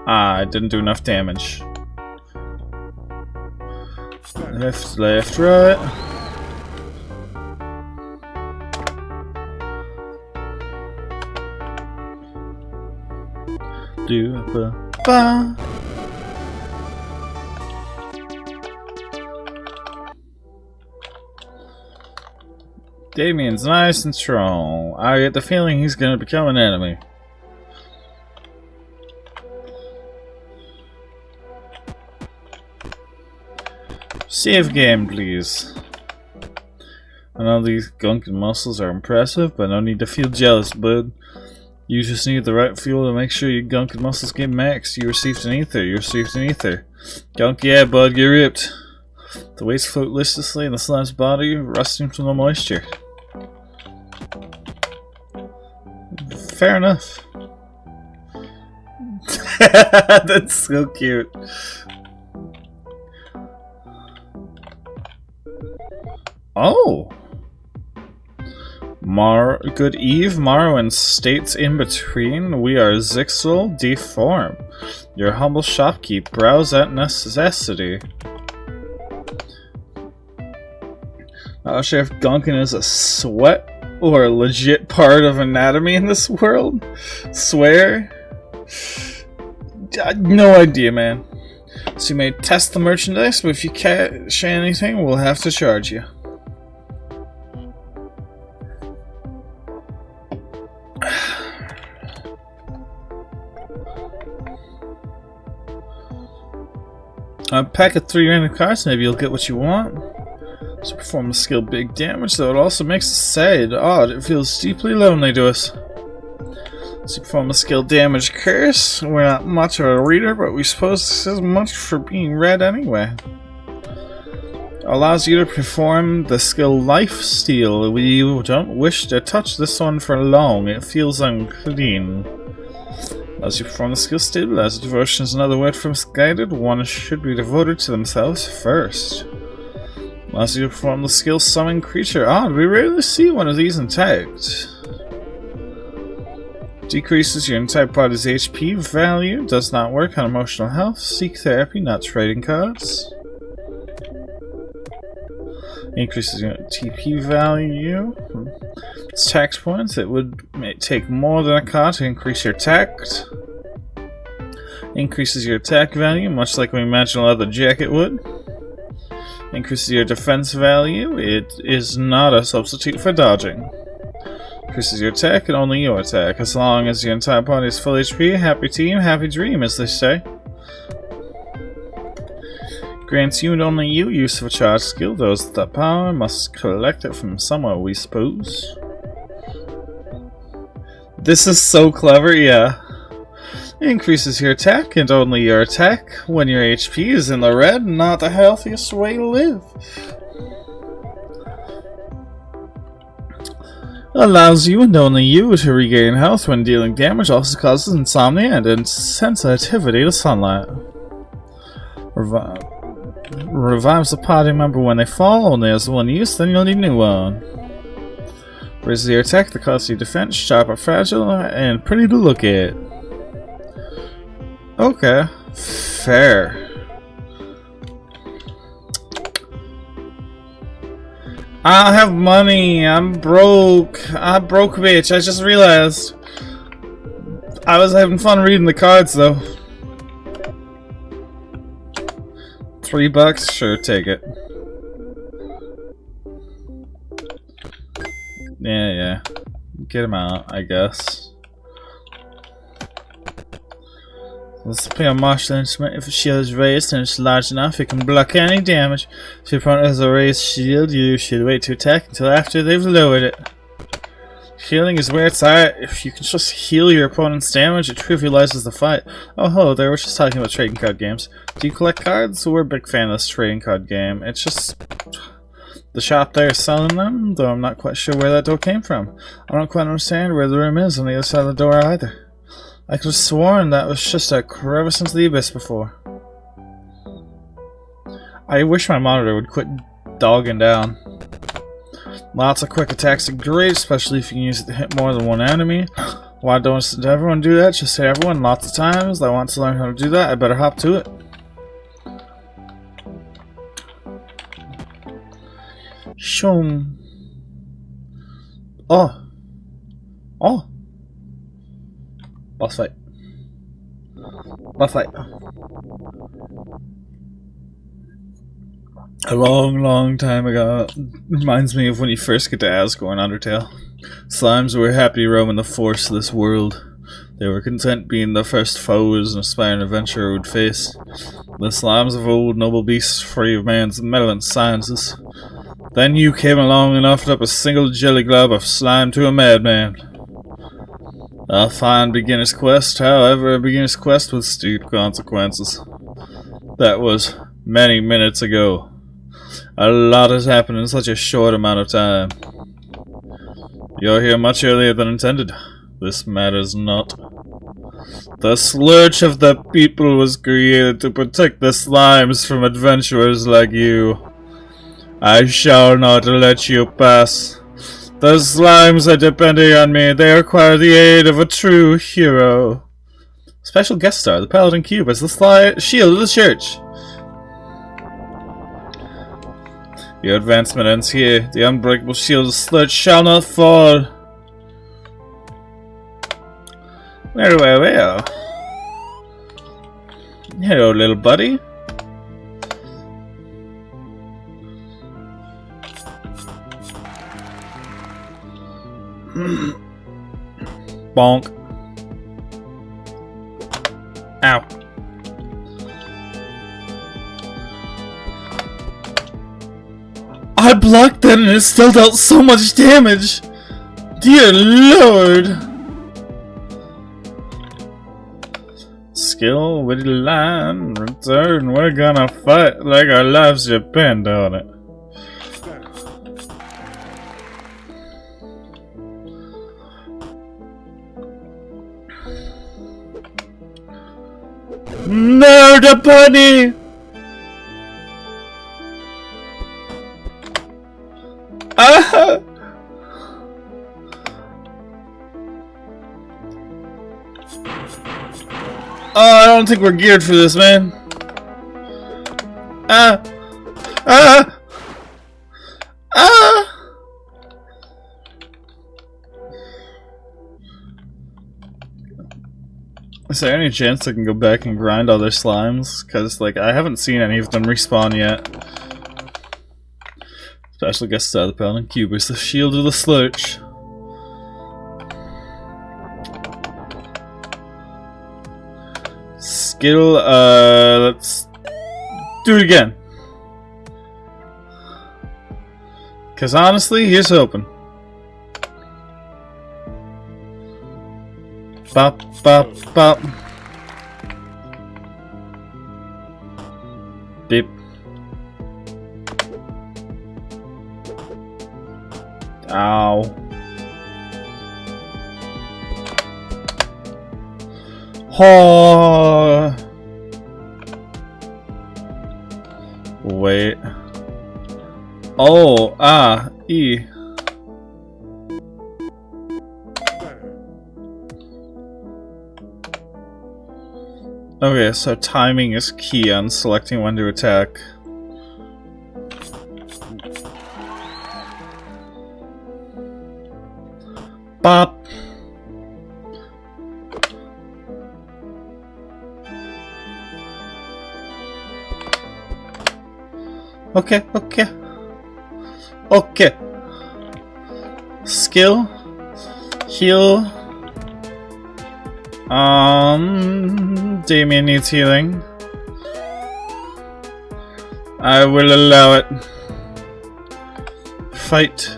I didn't do enough damage. Left, left, right. Do ba ba. Damien's nice and strong. I get the feeling he's gonna become an enemy. Save game, please. I know these gunkin' muscles are impressive, but no need to feel jealous, bud. You just need the right fuel to make sure your gunkin' muscles get maxed. You received an ether. You received an ether. Gunk, yeah, bud, get ripped. The waste float listlessly in the slime's body, rusting from the moisture. Fair enough. That's so cute. Oh! Good eve, Marwin states in between. We are Zixel Deform. Your humble shopkeep, browse at necessity. Not sure if Gunkin is a sweat or a legit part of anatomy in this world. Swear? No idea, man. So you may test the merchandise, but if you catch anything, we'll have to charge you. A pack of 3 random cards, maybe you'll get what you want. So perform a skill big damage, though it also makes us sad. Odd, it feels deeply lonely to us. So perform a skill damage curse. We're not much of a reader, but we suppose this is much for being read anyway. Allows you to perform the skill life steal. We don't wish to touch this one for long. It feels unclean. As you perform the skill stabilize, devotion is another word for misguided. One should be devoted to themselves first. As you perform the skill summon creature. Odd, we rarely see one of these intact. Decreases your entire body's HP value. Does not work on emotional health. Seek therapy, not trading cards. Increases your TP value. It's tax points. It would take more than a card to increase your tact. Increases your attack value, much like we imagine a leather jacket would. Increases your defense value. It is not a substitute for dodging. Increases your attack and only your attack. As long as your entire body is full HP, happy team, happy dream, as they say. Grants you and only you use of a charged skill. Those with that power must collect it from somewhere, we suppose. This is so clever, yeah. Increases your attack and only your attack when your HP is in the red, not the healthiest way to live. Allows you and only you to regain health when dealing damage. Also causes insomnia and insensitivity to sunlight. Revives a party member when they fall. Only has one use, then you'll need a new one. Raises your attack, the cost of your defense, sharp or fragile, and pretty to look at. Okay, fair. I don't have money. I'm broke. I'm broke, bitch. I just realized. I was having fun reading the cards, though. $3? Sure, take it. Yeah. Get him out, I guess. Let's play a martial instrument. If a shield is raised and it's large enough, it can block any damage. If your opponent has a raised shield, you should wait to attack until after they've lowered it. Healing is where it's at. If you can just heal your opponent's damage, it trivializes the fight. Oh, hello there. We're just talking about trading card games. Do you collect cards? We're a big fan of this trading card game. It's just the shop there is selling them, though I'm not quite sure where that door came from. I don't quite understand where the room is on the other side of the door either. I could have sworn that was just a crevice into the abyss before. I wish my monitor would quit dogging down. Lots of quick attacks are great, especially if you can use it to hit more than one enemy. Why don't everyone do that? Just hit everyone lots of times. I want to learn how to do that. I better hop to it. Shoom. Oh. Boss fight. A long time ago. Reminds me of when you first get to Asgore in Undertale. Slimes were happy roaming the force of this world. They were content being the first foes an aspiring adventurer would face. The slimes of old, noble beasts free of man's meddling sciences. Then you came along and offered up a single jelly glob of slime to a madman. A fine beginner's quest, however, a beginner's quest with steep consequences. That was many minutes ago. A lot has happened in such a short amount of time. You're here much earlier than intended. This matters not. The Slurch of the People was created to protect the slimes from adventurers like you. I shall not let you pass. The slimes are depending on me. They require the aid of a true hero. Special guest star, the Paladin Cube, as the shield of the church. Your advancement ends here. The unbreakable shield of Slurch shall not fall. Well. Hello, little buddy. Bonk. Ow. I blocked that and it still dealt so much damage! Dear lord! Skill, witty line, return, we're gonna fight like our lives depend on it. Murder bunny! Ah! Oh, I don't think we're geared for this, man. Ah! Is there any chance I can go back and grind other slimes? Because, like, I haven't seen any of them respawn yet. Special guest star, the Paladin Cube is the shield of the Slurch. Skill, let's do it again. Because honestly, here's hoping. Bop, bop, bop. Beep. Ow. Oh. Wait. Oh, E. Okay, so timing is key on selecting when to attack. Bop! Okay, okay. Okay. Skill. Heal. Damien needs healing. I will allow it. Fight.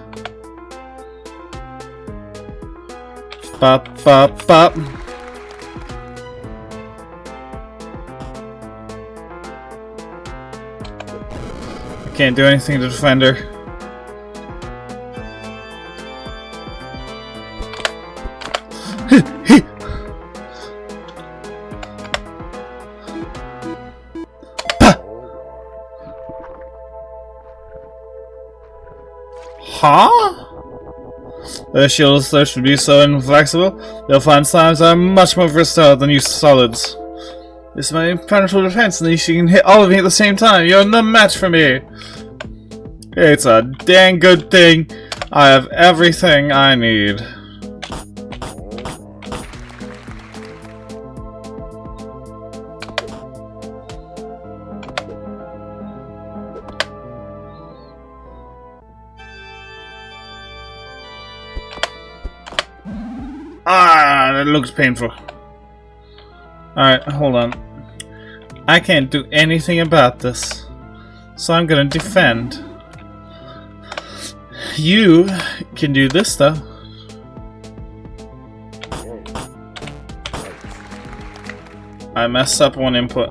Bop, bop, bop. I can't do anything to defend her. Huh? The shield slurs should be so inflexible. You'll find slimes are much more versatile than you solids. This is my impenetrable defense, and you can hit all of me at the same time. You're no match for me. It's a dang good thing. I have everything I need. Ah, that looks painful. Alright, hold on. I can't do anything about this, so I'm gonna defend. You can do this though. I messed up one input.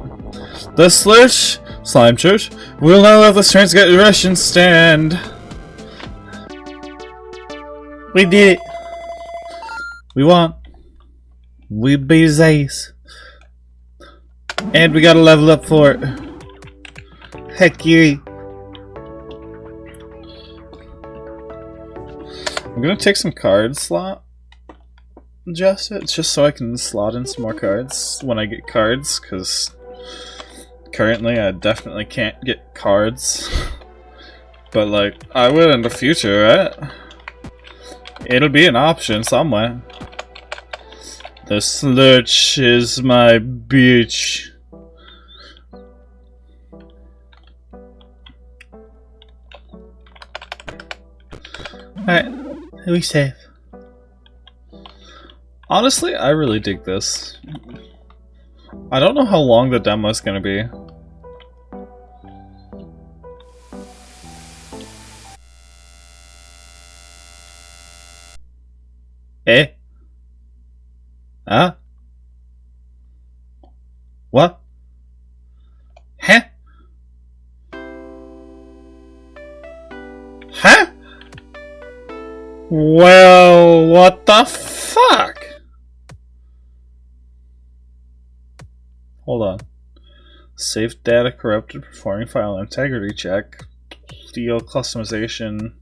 The Slime Church will now let the strange get Russian stand. We did it. We won. We beat his ace. And we gotta level up for it. Heck yeah. I'm gonna take some card slot. Just so I can slot in some more cards when I get cards, because currently I definitely can't get cards. But like, I will in the future, right? It'll be an option somewhere. The slurch is my bitch. Alright, are we safe? Honestly, I really dig this. I don't know how long the demo is gonna be. Eh? Huh? What? Huh? Huh? Well, what the fuck? Hold on. Save data corrupted, performing file integrity check. PL customization.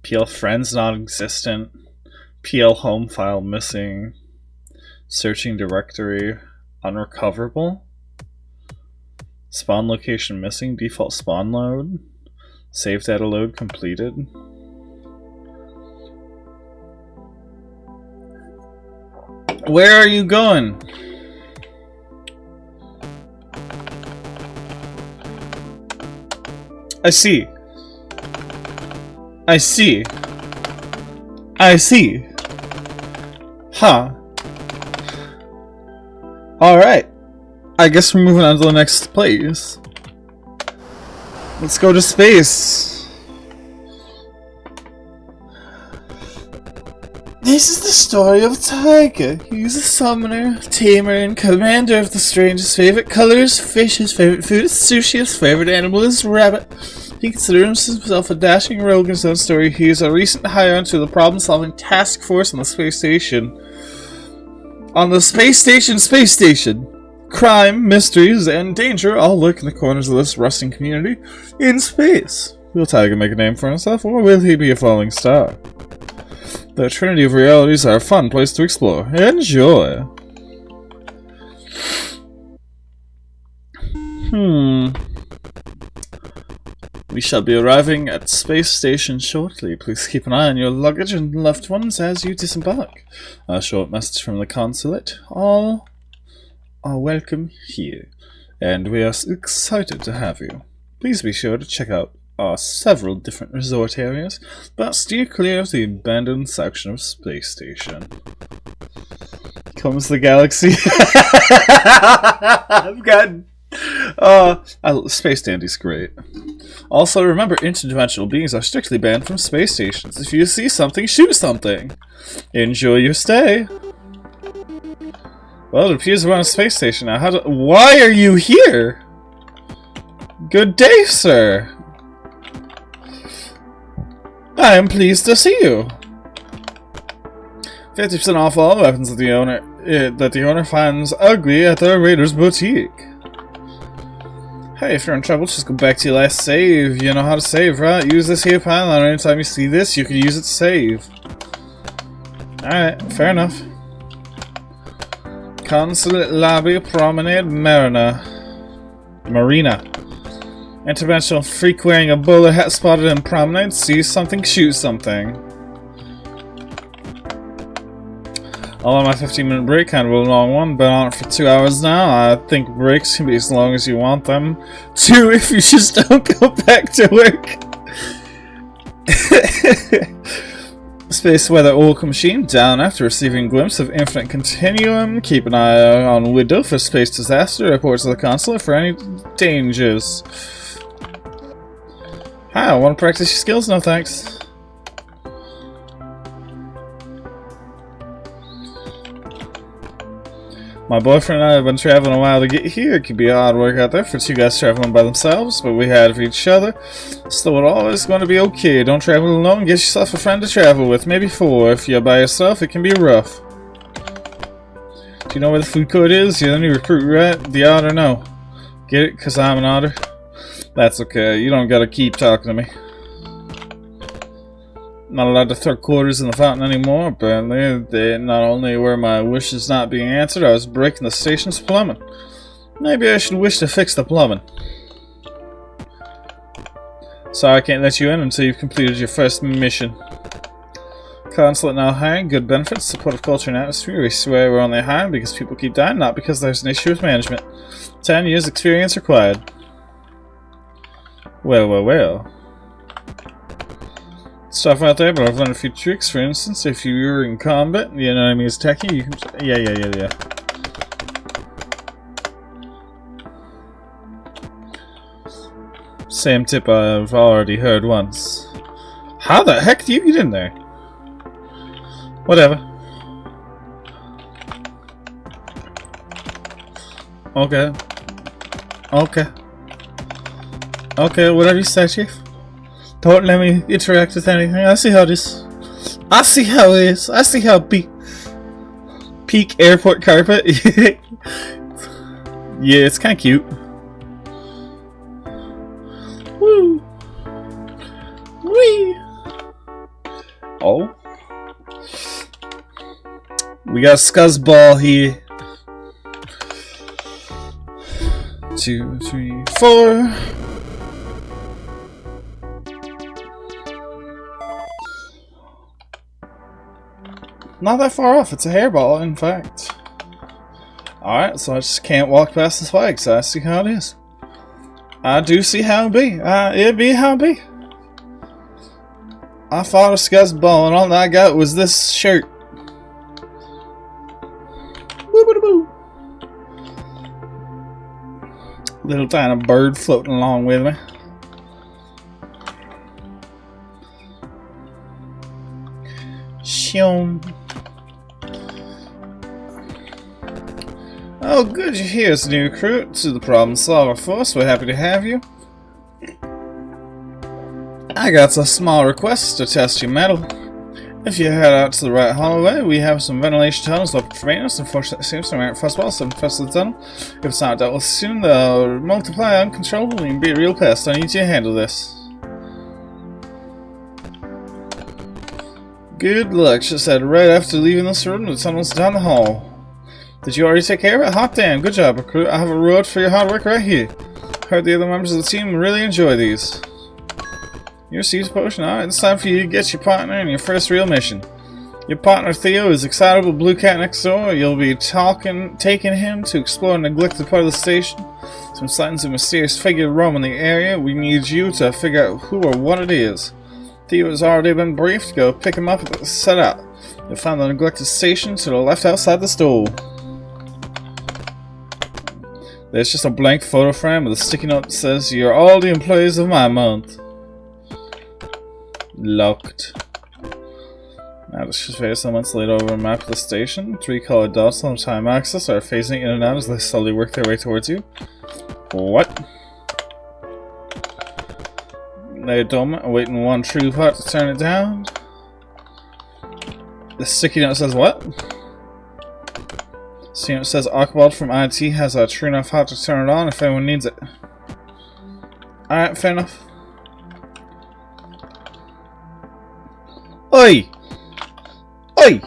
PL friends non-existent. PL home file missing. Searching directory unrecoverable. Spawn location missing. Default spawn load. Save data load completed. Where are you going? I see. I see. I see. Huh. Alright. I guess we're moving on to the next place. Let's go to space. This is the story of Tiger. He's a summoner, tamer, and commander of the strangest favorite color is fish, his favorite food is sushi, his favorite animal is rabbit. He considers himself a dashing rogue in his own story. He is a recent hire onto the problem-solving task force on the space station. On the space station. Crime, mysteries, and danger all lurk in the corners of this rusting community in space. Will Tiger make a name for himself, or will he be a falling star? The Trinity of Realities are a fun place to explore. Enjoy! We shall be arriving at space station shortly. Please keep an eye on your luggage and loved ones as you disembark. A short message from the consulate. All are welcome here, and we are excited to have you. Please be sure to check out our several different resort areas, but steer clear of the abandoned section of Space Station. Comes the galaxy. I've got... Space Dandy's great. Also, remember, interdimensional beings are strictly banned from space stations. If you see something, shoot something. Enjoy your stay. Well, it appears we're on a space station now. Why are you here? Good day, sir. I am pleased to see you. 50% off all weapons that the owner finds ugly at the Raiders Boutique. Hey, if you're in trouble, just go back to your last save. You know how to save, right? Use this here pylon. Anytime you see this, you can use it to save. Alright, fair enough. Consulate Lobby Promenade Marina. Interventional freak wearing a bowler hat spotted in Promenade. See something, shoot something. I'll on my 15-minute break, kind of a long one. Been on it for 2 hours now. I think breaks can be as long as you want them to if you just don't go back to work. Space Weather Oracle Machine down after receiving a glimpse of Infinite Continuum. Keep an eye on window for space disaster. Reports to the consulate for any dangers. Hi, want to practice your skills? No thanks. My boyfriend and I have been traveling a while to get here. It could be hard work out there for two guys traveling by themselves, but we had for each other, so it's always going to be okay. Don't travel alone. Get yourself a friend to travel with, maybe 4. If you're by yourself, it can be rough. Do you know where the food court is? You're the new recruit, right? The otter? No. Get it? Because I'm an otter? That's okay. You don't gotta keep talking to me. Not allowed to throw quarters in the fountain anymore, apparently. Not only were my wishes not being answered, I was breaking the station's plumbing. Maybe I should wish to fix the plumbing. Sorry, I can't let you in until you've completed your first mission. Consulate now hiring, good benefits, supportive culture and atmosphere. We swear we're only hiring because people keep dying, not because there's an issue with management. 10 years experience required. Well. Stuff out there, but I've learned a few tricks. For instance, if you're in combat and the enemy is attacking, you can... Yeah. Same tip I've already heard once. How the heck do you get in there? Whatever. Okay, whatever you say, Chief. Don't let me interact with anything. I see how it is. I see how it is. I see how peak airport carpet. Yeah, it's kind of cute. Woo. Wee. Oh. We got a scuzzball here. 2, 3, 4. Not that far off, it's a hairball, in fact. Alright, so I just can't walk past this flag, so I see how it is. I do see how it be. It be how it be. I fought a scuzzball and all that I got was this shirt. Woo-boo-boo. Little tiny bird floating along with me. Shoom. Oh, good, you're here as a new recruit to the Problem Solver Force. We're happy to have you. I got a small request to test your mettle. If you head out to the right hallway, we have some ventilation tunnels open for maintenance. Unfortunately, it seems to merit fuzzballs, so infest the tunnel. If it's not dealt with soon, they'll multiply uncontrollably and be a real pest. I need you to handle this. Good luck. Just said right after leaving this room, the tunnel's down the hall. Did you already take care of it? Hot damn, good job, recruit. I have a reward for your hard work right here. Heard the other members of the team really enjoy these. You received a potion. Alright, it's time for you to get your partner in your first real mission. Your partner Theo is excitable blue cat next door. You'll be taking him to explore a neglected part of the station. Some sightings of a mysterious figure roaming the area. We need you to figure out who or what it is. Theo has already been briefed. Go pick him up and set out. You'll find the neglected station to the left outside the store. There's just a blank photo frame with a sticky note that says, "You're all the employees of my month." Locked. Now the face someone's laid over a map of the station. 3 colored dots on time axis are phasing in and out as they slowly work their way towards you. What? They're dumb, awaiting one true part to turn it down. The sticky note says what? See, it says Archibald from IT has a true enough heart to turn it on if anyone needs it. Alright, fair enough. Oi! Oi!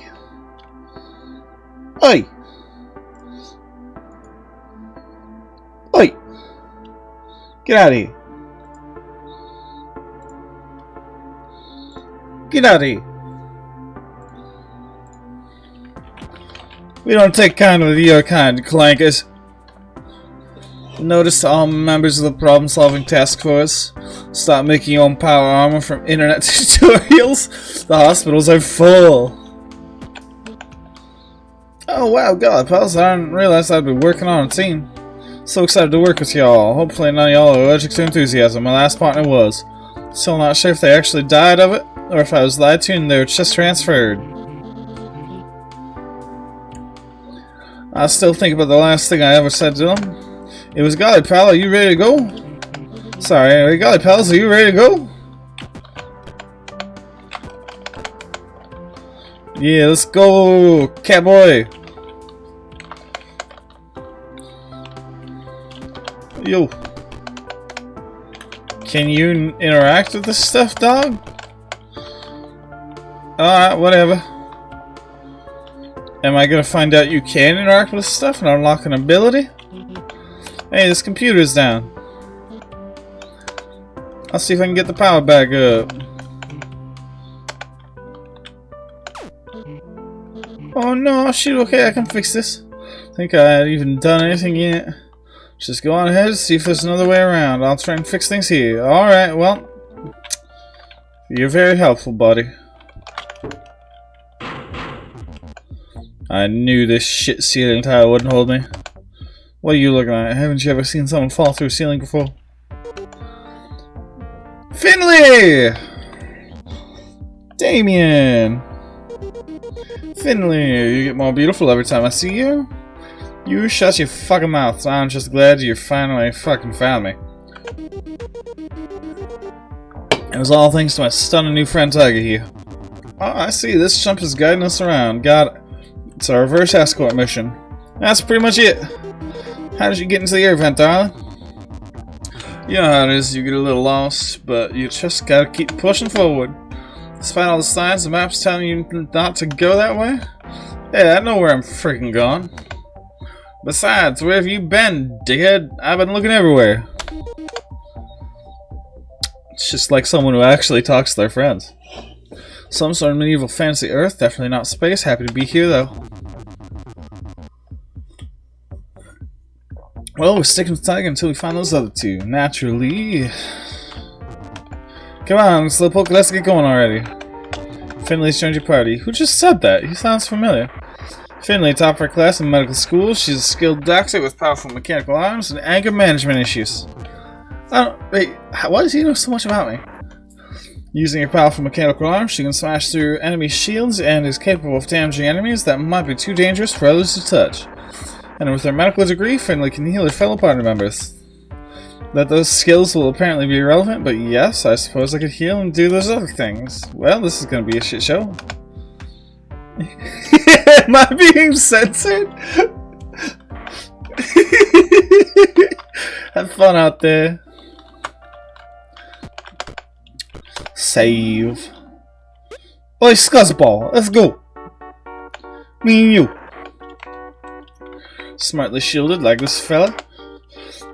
Oi! Oi! Get out of here! Get out of here! We don't take kind with your kind, clankers. Notice to all members of the problem-solving task force. Stop making your own power armor from internet tutorials. The hospitals are full. Oh wow, God, pals, I didn't realize I'd be working on a team. So excited to work with y'all. Hopefully none of y'all are allergic to enthusiasm. My last partner was. Still not sure if they actually died of it, or if I was lied to and they were just transferred. I still think about the last thing I ever said to them. It was, "Golly, pal, are you ready to go?" Sorry, "Golly, pals, are you ready to go?" Yeah, let's go, catboy. Yo. Can you interact with this stuff, dog? Alright, whatever. Am I gonna find out you can interact with stuff and unlock an ability? Hey, this computer's down. I'll see if I can get the power back up. Oh no, shoot, okay, I can fix this. Think I haven't even done anything yet. Just go on ahead and see if there's another way around. I'll try and fix things here. Alright, well. You're very helpful, buddy. I knew this shit ceiling tile wouldn't hold me. What are you looking at? Haven't you ever seen someone fall through a ceiling before? Finley! Damien! Finley, you get more beautiful every time I see you. You shut your fucking mouth. I'm just glad you finally fucking found me. It was all thanks to my stunning new friend Tiger here. Oh, I see. This chump is guiding us around. Got it. It's a reverse escort mission. That's pretty much it. How did you get into the air vent, darling? You know how it is. You get a little lost, but you just gotta keep pushing forward. Despite all the signs, the map's telling you not to go that way. Yeah, I know where I'm freaking going. Besides, where have you been, dickhead? I've been looking everywhere. It's just like someone who actually talks to their friends. Some sort of medieval fantasy Earth, definitely not space. Happy to be here, though. Well, we're sticking with Tiger until we find those other two. Naturally. Come on, Slowpoke, let's get going already. Finley's joined your party. Who just said that? He sounds familiar. Finley, top of her class in medical school. She's a skilled doctor with powerful mechanical arms and anger management issues. Wait, why does he know so much about me? Using her powerful mechanical arms, she can smash through enemy shields and is capable of damaging enemies that might be too dangerous for others to touch. And with her medical degree, Finley can heal her fellow party members. That those skills will apparently be irrelevant, but yes, I suppose I could heal and do those other things. Well, this is gonna be a shit show. Am I being censored? Have fun out there. Save. Oi, Scuzzball, let's go. Me and you. Smartly shielded like this fella.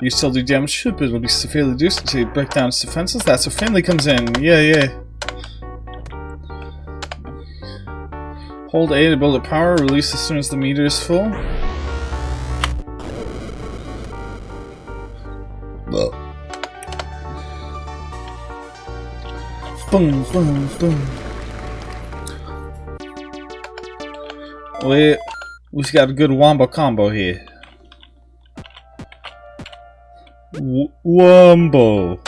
You still do damage to it, but it'll be severely reduced until you break down its defenses. That's where Finley comes in. Yeah. Hold A to build up power, release as soon as the meter is full. Boom, boom, boom. We've got a good wombo combo here. Wombo.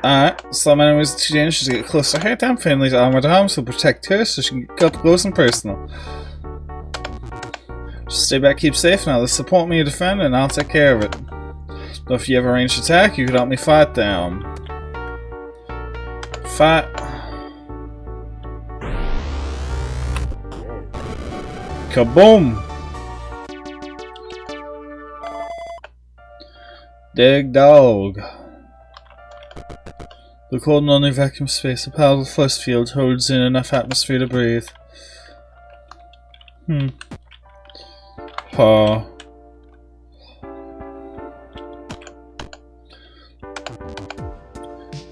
Alright, some enemies are too dangerous to get close to her. Damn, Finley's armored arms will protect her so she can get up close and personal. Just stay back, keep safe now. Let's support me to defend and I'll take care of it. Though if you have a ranged attack, you can help me fight them. Fight. Kaboom! Dig dog. The cold and lonely vacuum space, a powerful force field holds in enough atmosphere to breathe. Huh.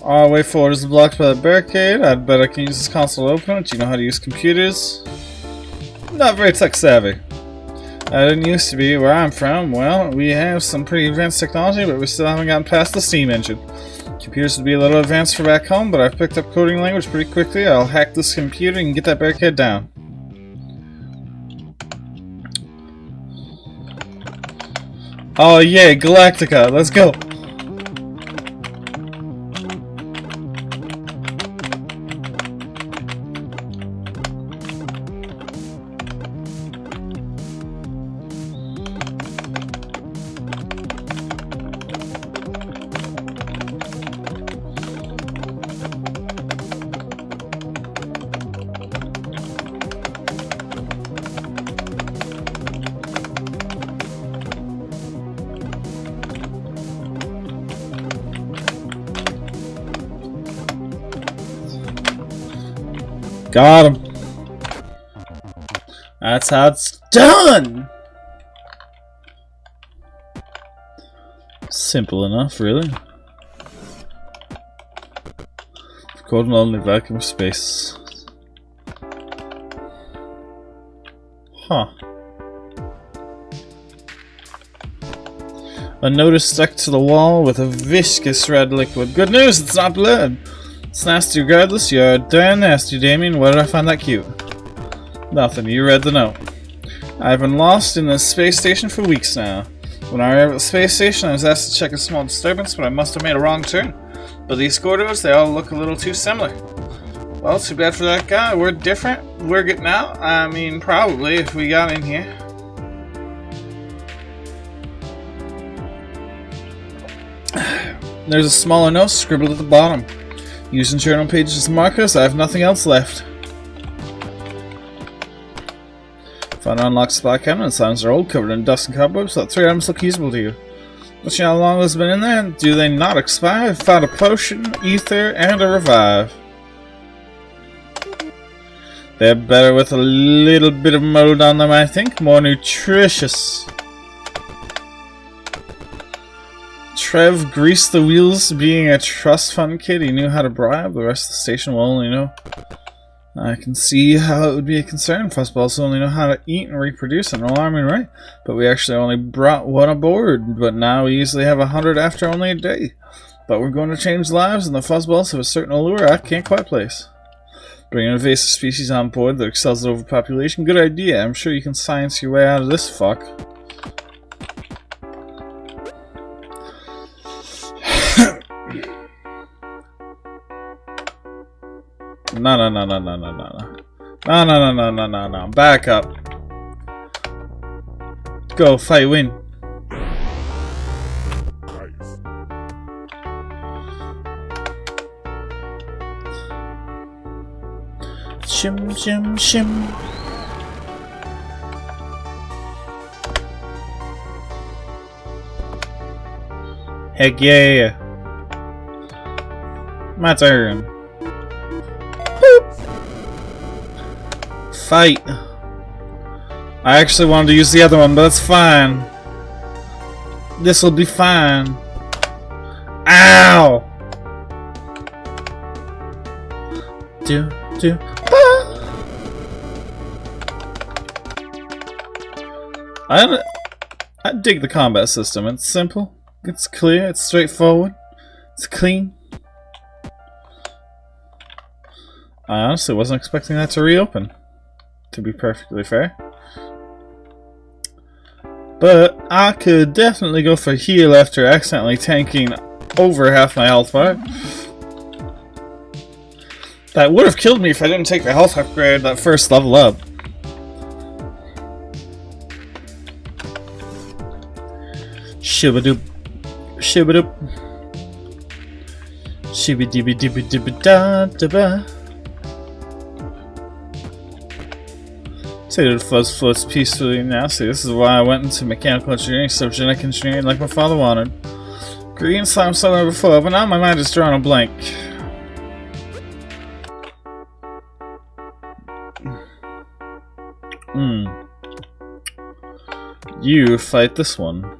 Our way forward is blocked by the barricade. I'd bet I can use this console to open it. Do you know how to use computers? Not very tech savvy. I didn't used to be where I'm from. Well, we have some pretty advanced technology, but we still haven't gotten past the steam engine. Computers would be a little advanced for back home, but I've picked up coding language pretty quickly. I'll hack this computer and get that barricade down. Oh yeah, Galactica, let's go! Got him. That's how it's done. Simple enough, really. Cold and lonely vacuum space. Huh. A notice stuck to the wall with a viscous red liquid. Good news, it's not blood. It's nasty regardless. You're darn nasty, Damien. Why did I find that cute? Nothing. You read the note. I've been lost in the space station for weeks now. When I arrived at the space station, I was asked to check a small disturbance, but I must have made a wrong turn. But these corridors, they all look a little too similar. Well, too bad for that guy. We're different. We're getting out. I mean, probably, if we got in here. There's a smaller note scribbled at the bottom. Using journal pages as markers, I have nothing else left. Found an unlocked spot cabinet, and signs are old, covered in dust and cobwebs, so that 3 items look usable to you. But you know how long those have been in there? Do they not expire? I've found a potion, ether, and a revive. They're better with a little bit of mold on them, I think. More nutritious. Trev greased the wheels. Being a trust fund kid, he knew how to bribe. The rest of the station will only know. I can see how it would be a concern. Fuzzballs only know how to eat and reproduce and alarming, right? But we actually only brought one aboard. But now we easily have 100 after only a day. But we're going to change lives, and the fuzzballs have a certain allure I can't quite place. Bring an invasive species on board that excels at overpopulation. Good idea. I'm sure you can science your way out of this fuck. No. Back up. Go, fight, win. Shim, shim, shim. Heck yeah. My turn. Fight. I actually wanted to use the other one, but that's fine. This will be fine. Ow! I dig the combat system. It's simple, it's clear, it's straightforward, it's clean. I honestly wasn't expecting that to reopen, to be perfectly fair. But I could definitely go for heal after accidentally tanking over half my health bar. That would have killed me if I didn't take the health upgrade that first level up. Shibba-doop. Shibba-doop. Shibba-dibba-dibba-dibba-da-da-ba. Say the fuzz floats peacefully now. See, this is why I went into mechanical engineering instead of genetic engineering like my father wanted. Green slime somewhere before, but now my mind is drawn a blank. You fight this one.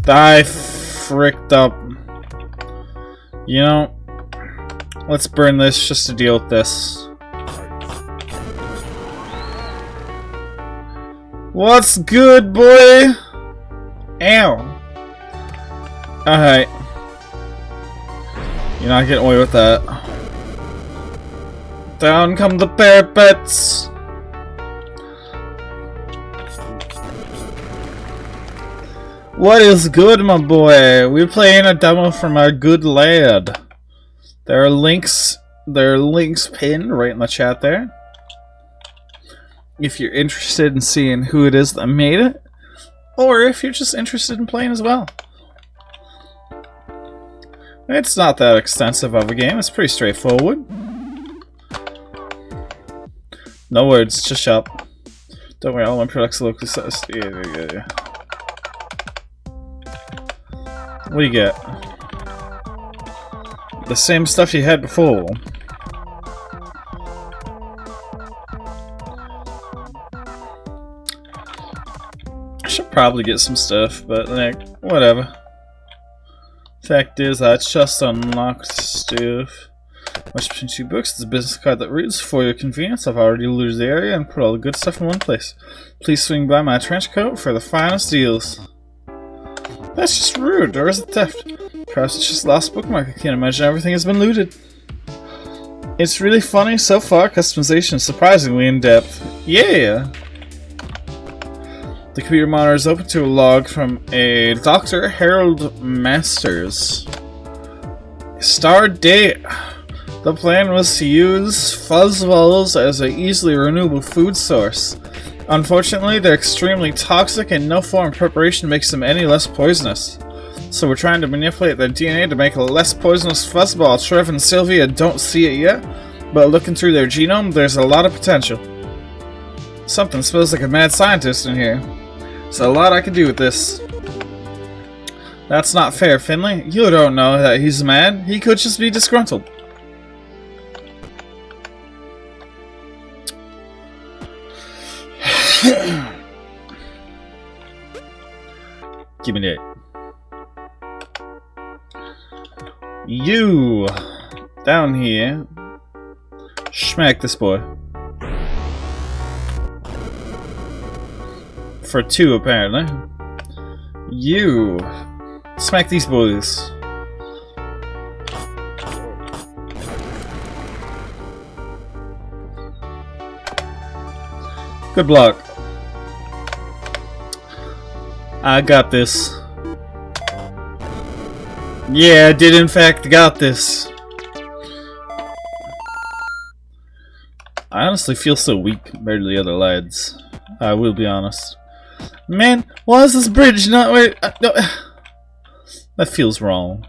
Die fricked up. You know, let's burn this just to deal with this. What's good, boy? Ow. Alright. You're not getting away with that. Down come the parapets. What is good, my boy? We're playing a demo from our good lad. There are links pinned right in the chat there. If you're interested in seeing who it is that made it, or if you're just interested in playing as well. It's not that extensive of a game, it's pretty straightforward. No words, just shop. Don't worry, all my products are locally sourced. Yeah. What do you get? The same stuff you had before. I should probably get some stuff, but like, whatever. Fact is, I just unlocked stuff. Much between 2 books, there's a business card that reads, for your convenience, I've already looted the area and put all the good stuff in one place. Please swing by my trench coat for the finest deals. That's just rude, or is it theft? Perhaps it's just lost bookmark. I can't imagine everything has been looted. It's really funny so far. Customization is surprisingly in-depth. Yeah! The computer monitor is open to a log from a Dr. Harold Masters. Start date. The plan was to use fuzzballs as an easily renewable food source. Unfortunately, they're extremely toxic and no form of preparation makes them any less poisonous. So we're trying to manipulate their DNA to make a less poisonous fuzzball. Trev and Sylvia don't see it yet, but looking through their genome, there's a lot of potential. Something smells like a mad scientist in here. There's a lot I can do with this. That's not fair, Finley. You don't know that he's mad. He could just be disgruntled. Give me that. You down here. Smack this boy. For 2, apparently. You smack these boys. Good block. I got this. Yeah, I did in fact got this. I honestly feel so weak compared to the other lads. I will be honest. Man, why is this bridge not... Wait, no. That feels wrong.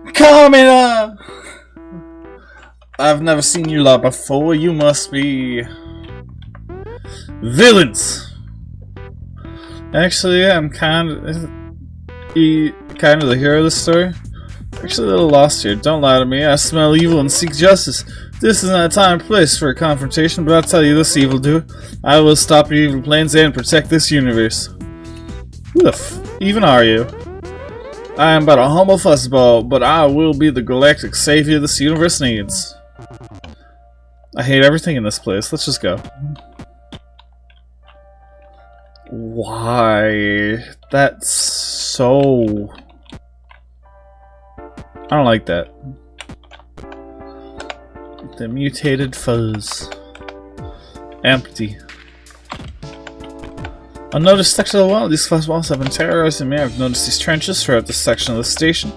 Kamina! I've never seen you lot before. You must be... villains! Actually, I'm kind of the hero of the story. Actually a little lost here. Don't lie to me. I smell evil and seek justice. This is not a time or place for a confrontation, but I'll tell you this, evildoer. I will stop your evil plans and protect this universe. Who the f even are you? I am but a humble fuzzball, but I will be the galactic savior this universe needs. I hate everything in this place. Let's just go. Why? That's so... I don't like that. The mutated fuzz. Empty. Unnoticed section of the wall. These fuzz walls have been terrorizing me. I've noticed these trenches throughout this section of the station.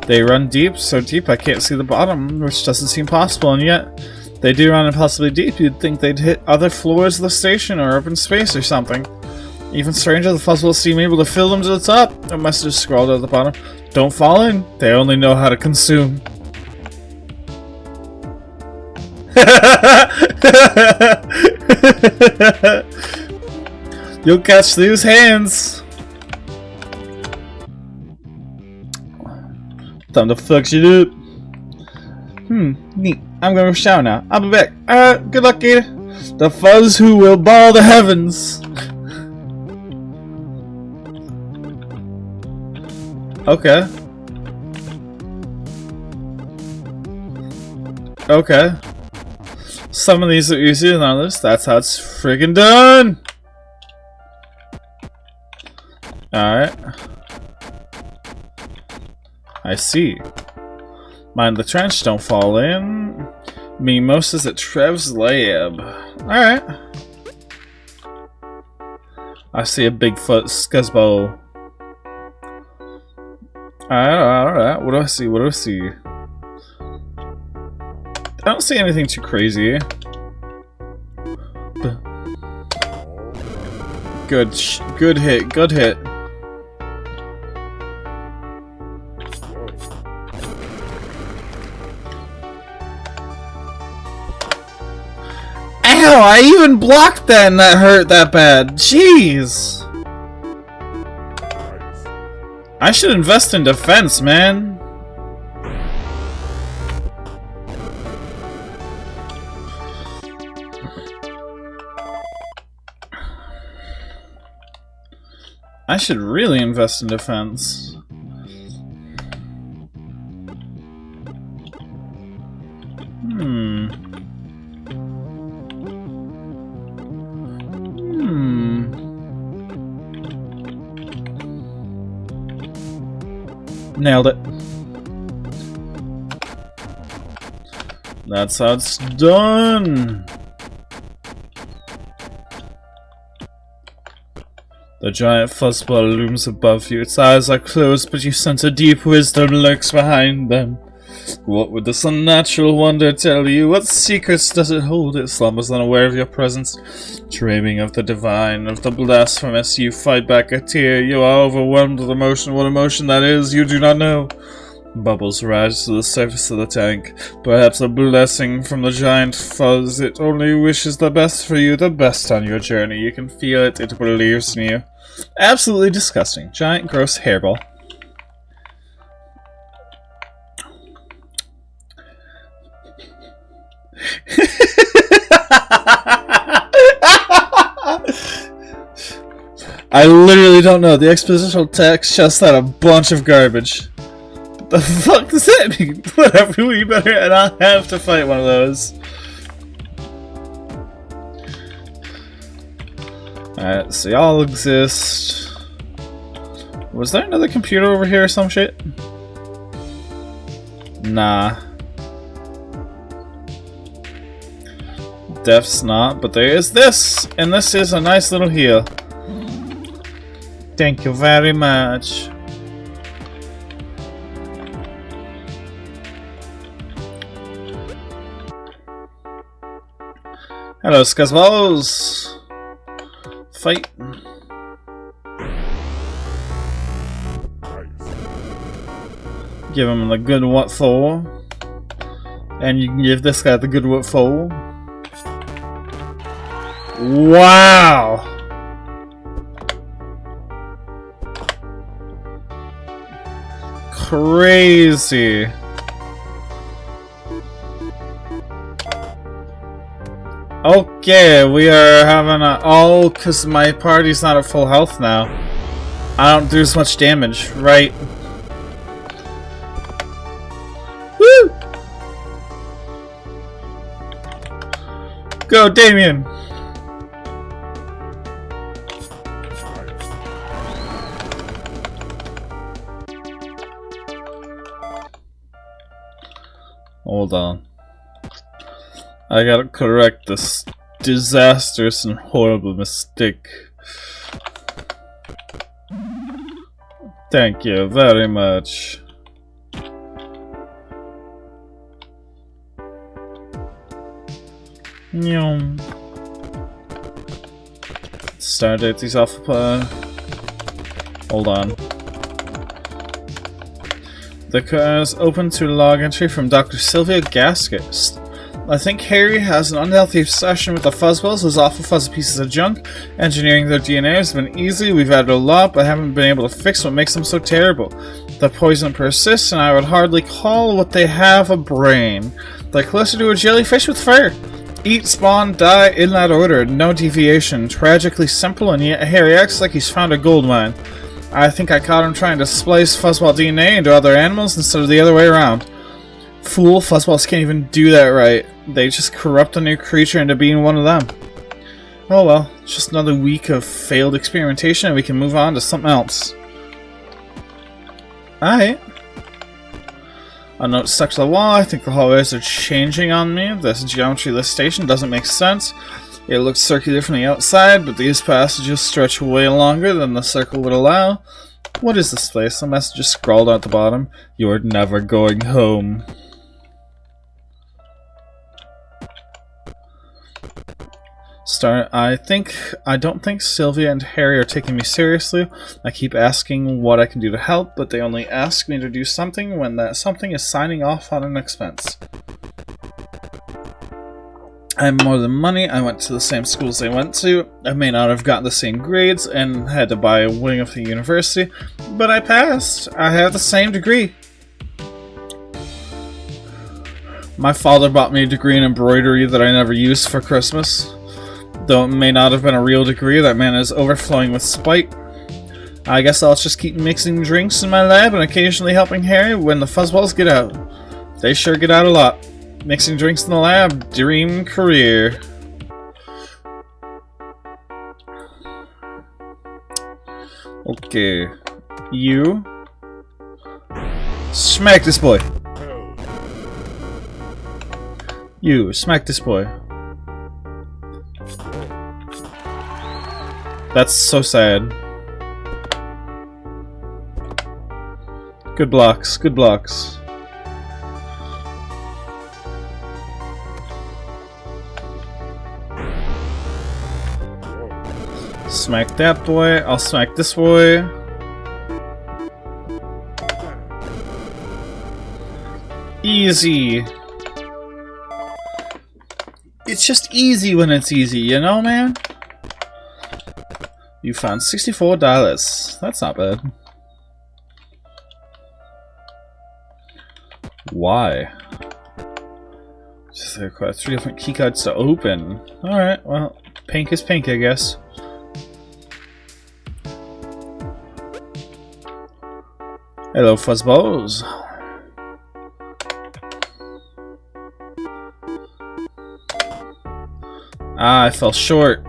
They run deep, so deep I can't see the bottom, which doesn't seem possible, and yet they do run impossibly deep. You'd think they'd hit other floors of the station or open space or something. Even stranger, the fuzz will seem able to fill them to the top. A message scrawled at the bottom. Don't fall in. They only know how to consume. You'll catch these hands. Time to fuck shit up. Neat. I'm gonna shower now. I'll be back. Alright, good luck, Gator. The fuzz who will ball the heavens. Okay. Okay. Some of these are easier than others. That's how it's friggin' done. Alright. I see. Mind the trench, don't fall in. Mimosas at Trev's lab. Alright. I see a Bigfoot Scuzzball. Alright. What do I see? What do I see? I don't see anything too crazy. Good hit. Good hit. Ow! I even blocked that and that hurt that bad. Jeez! I should invest in defense, man. I should really invest in defense. Nailed it. That's how it's done. The giant fuzzball looms above you. Its eyes are closed, but you sense a deep wisdom lurks behind them. What would this unnatural wonder tell you? What secrets does it hold? It slumbers unaware of your presence. Dreaming of the divine, of the blasphemous, you fight back a tear. You are overwhelmed with emotion. What emotion that is, you do not know. Bubbles rise to the surface of the tank. Perhaps a blessing from the giant fuzz. It only wishes the best for you, the best on your journey. You can feel it. It believes in you. Absolutely disgusting. Giant, gross hairball. I literally don't know. The expositional text just had a bunch of garbage. What the fuck does that mean? Whatever, we better, and I'll have to fight one of those. Alright, so y'all exist. Was there another computer over here or some shit? Nah. Death's not, but there is this! And this is a nice little heal. Thank you very much. Hello, Scuzzballs! Fight. Give him the good what for. And you can give this guy the good what for. Wow! Crazy. Okay, we are having a... Oh, because my party's not at full health now. I don't do as much damage, right? Woo! Go, Damien! Hold on. I gotta correct this disastrous and horrible mistake. Thank you very much. Nyum. Stardate these alpha. Hold on. The car is open to log entry from Dr. Sylvia Gaskett. I think Harry has an unhealthy obsession with the fuzzballs, those awful fuzzy pieces of junk. Engineering their DNA has been easy, we've added a lot, but haven't been able to fix what makes them so terrible. The poison persists, and I would hardly call what they have a brain. They're closer to a jellyfish with fur. Eat, spawn, die, in that order, no deviation. Tragically simple, and yet Harry acts like he's found a gold mine. I think I caught him trying to splice fuzzball DNA into other animals instead of the other way around. Fool, fuzzballs can't even do that right. They just corrupt a new creature into being one of them. Oh well, just another week of failed experimentation and we can move on to something else. Alright. A note stuck to the wall. I think the hallways are changing on me. This geometry-less station doesn't make sense. It looks circular from the outside, but these passages stretch way longer than the circle would allow. What is this place? A message just scrawled at the bottom. You're never going home. I don't think Sylvia and Harry are taking me seriously. I keep asking what I can do to help, but they only ask me to do something when that something is signing off on an expense. I have more than money. I went to the same schools they went to. I may not have gotten the same grades and had to buy a wing of the university, but I passed. I have the same degree. My father bought me a degree in embroidery that I never used for Christmas. Though it may not have been a real degree, that man is overflowing with spite. I guess I'll just keep mixing drinks in my lab and occasionally helping Harry when the fuzzballs get out. They sure get out a lot. Mixing drinks in the lab, dream career. Okay. You. Smack this boy. You, smack this boy. That's so sad. Good blocks, good blocks. Smack that boy, I'll smack this boy. Easy. It's just easy when it's easy, you know, man? You found $64. That's not bad. Why? Just require 3 different keycards to open. Alright, well, pink is pink, I guess. Hello, fuzzballs. Ah, I fell short.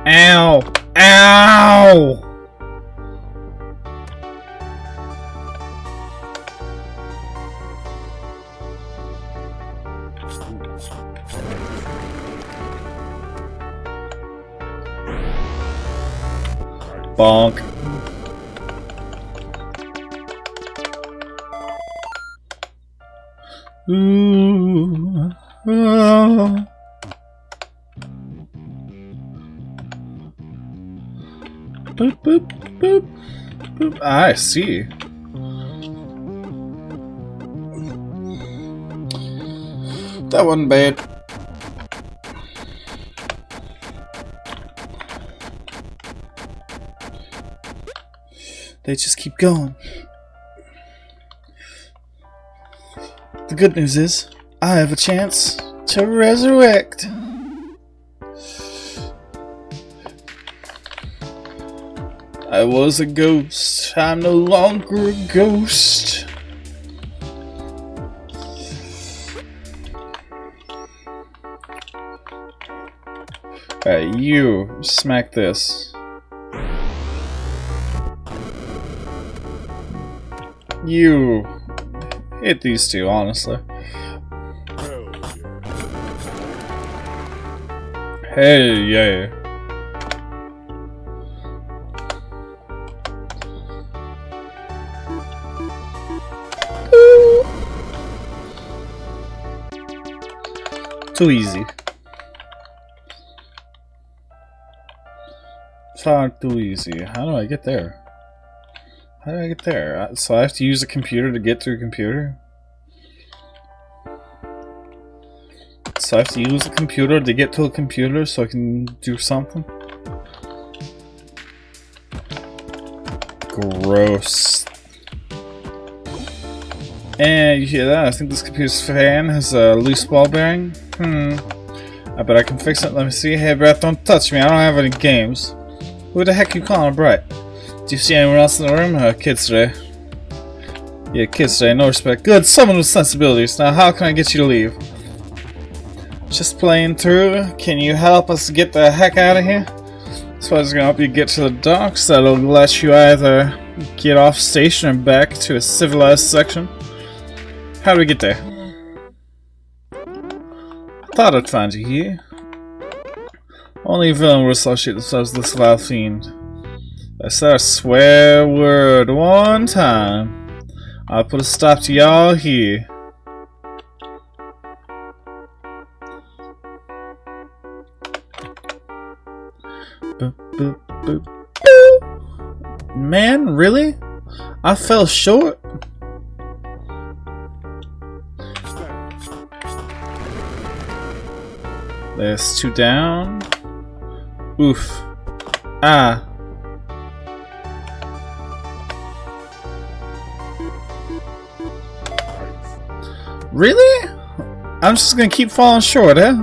Ow! Ow! Bonk. Ooh. Oh. Boop, boop, boop, boop. I see. That wasn't bad. They just keep going. The good news is, I have a chance to resurrect. I was a ghost. I'm no longer a ghost. Alright, you smack this. You hit these two, honestly. Hey, yeah. Too easy. Far too easy. How do I get there? How do I get there? So I have to use a computer to get to a computer? So I have to use a computer to get to a computer so I can do something? Gross. And you hear that? I think this computer's fan has a loose ball bearing. I bet I can fix it. Let me see. Hey, Brett, don't touch me. I don't have any games. Who the heck you calling Brett? Do you see anyone else in the room? Kids today. Yeah, kids today. No respect. Good. Someone with sensibilities. Now, how can I get you to leave? Just playing through. Can you help us get the heck out of here? So I was gonna help you get to the docks. That'll let you either get off station or back to a civilized section. How do we get there? I thought I'd find you here. Only a villain would associate themselves with this vile fiend. I said a swear word one time. I'll put a stop to y'all here. Boop, boop, boop, boop. Man, really? I fell short? There's two down. Oof. Ah. Really? I'm just gonna keep falling short, eh?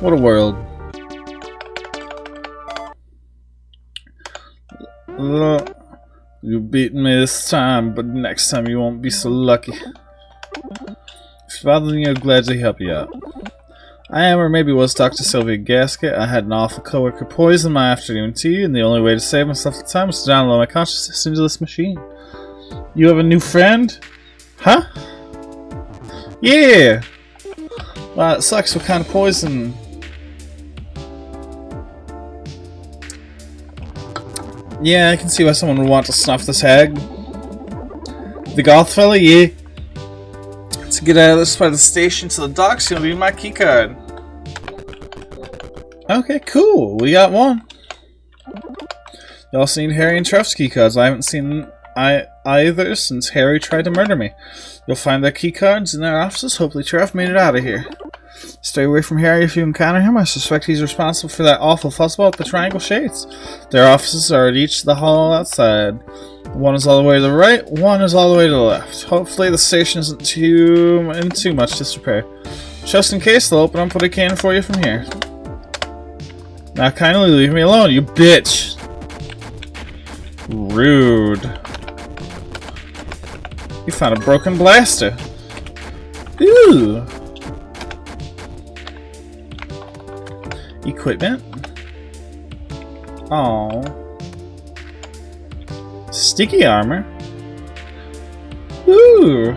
What a world. You beat me this time, but next time you won't be so lucky. If you're bothering you, I'm glad to help you out. I am, or maybe was, Dr. Sylvia Gasket. I had an awful coworker poison my afternoon tea, and the only way to save myself at the time was to download my consciousness into this machine. You have a new friend? Huh? Yeah! Well, it sucks. What kind of poison? Yeah, I can see why someone would want to snuff this hag. The goth fella? Yeah. To get out of this by the station to the docks, you'll need my keycard. Okay, cool. We got one. You also need Harry and Treff's keycards. I haven't seen either since Harry tried to murder me. You'll find their keycards in their offices. Hopefully Treff made it out of here. Stay away from Harry if you encounter him. I suspect he's responsible for that awful fussball at the Triangle Shades. Their offices are at each of the hall outside. One is all the way to the right, one is all the way to the left. Hopefully the station isn't in too much disrepair. Just in case, they'll open up what I can for you from here. Now kindly leave me alone, you bitch! Rude. You found a broken blaster. Ooh! Equipment? Oh. Sticky armor? Ooh!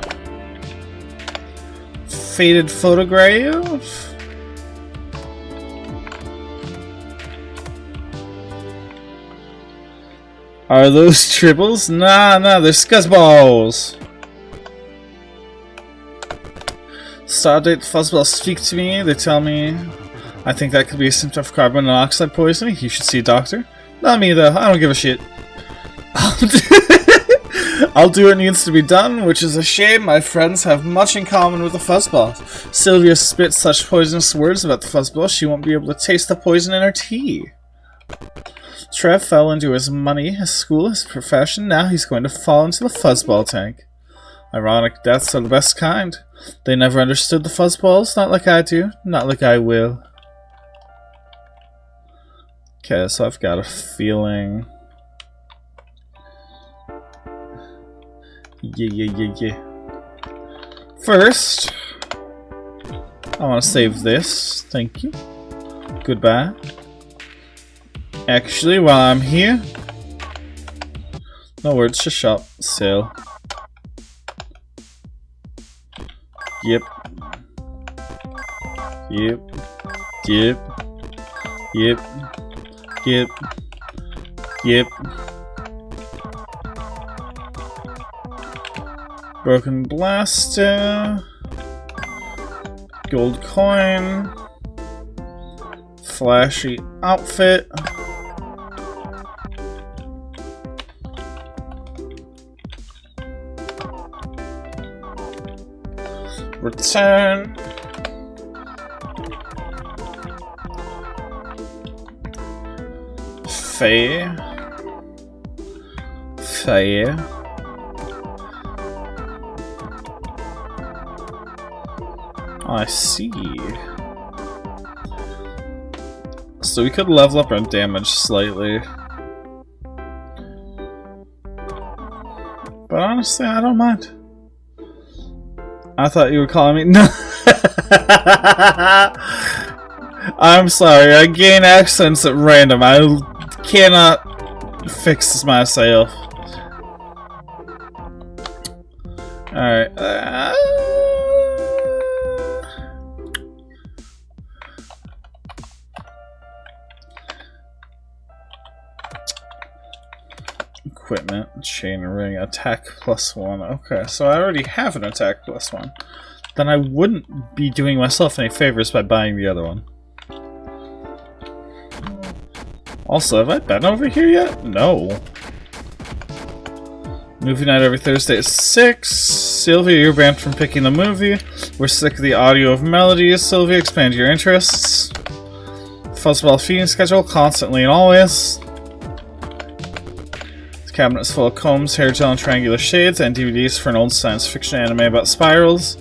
Faded photograph? Are those triples? Nah, they're scuzzballs! Stardate the fuzzballs speak to me, they tell me I think that could be a symptom of carbon monoxide poisoning. You should see a doctor. Not me though, I don't give a shit. I'll do what needs to be done, which is a shame. My friends have much in common with the fuzzballs. Sylvia spits such poisonous words about the fuzzball, she won't be able to taste the poison in her tea. Trev fell into his money, his school, his profession. Now he's going to fall into the fuzzball tank. Ironic deaths are the best kind. They never understood the fuzzballs, not like I do, not like I will. Okay, so I've got a feeling... Yeah. First, I want to save this. Thank you. Goodbye. Actually, while I'm here... No words, just shop. Sale. Yep. Broken blaster. Gold coin. Flashy outfit. Return. Fair. I see. So we could level up our damage slightly. But honestly, I don't mind. I thought you were calling me. No. I'm sorry, I gain accents at random. I cannot fix this myself. Alright. Equipment, chain ring, attack +1. Okay, so I already have an attack +1. Then I wouldn't be doing myself any favors by buying the other one. Also, have I been over here yet? No. Movie night every Thursday at 6. Sylvia, you're banned from picking the movie. We're sick of the audio of melodies. Sylvia, expand your interests. Fuzzball feeding schedule, constantly and always. The cabinet is full of combs, hair gel, and triangular shades, and DVDs for an old science fiction anime about spirals.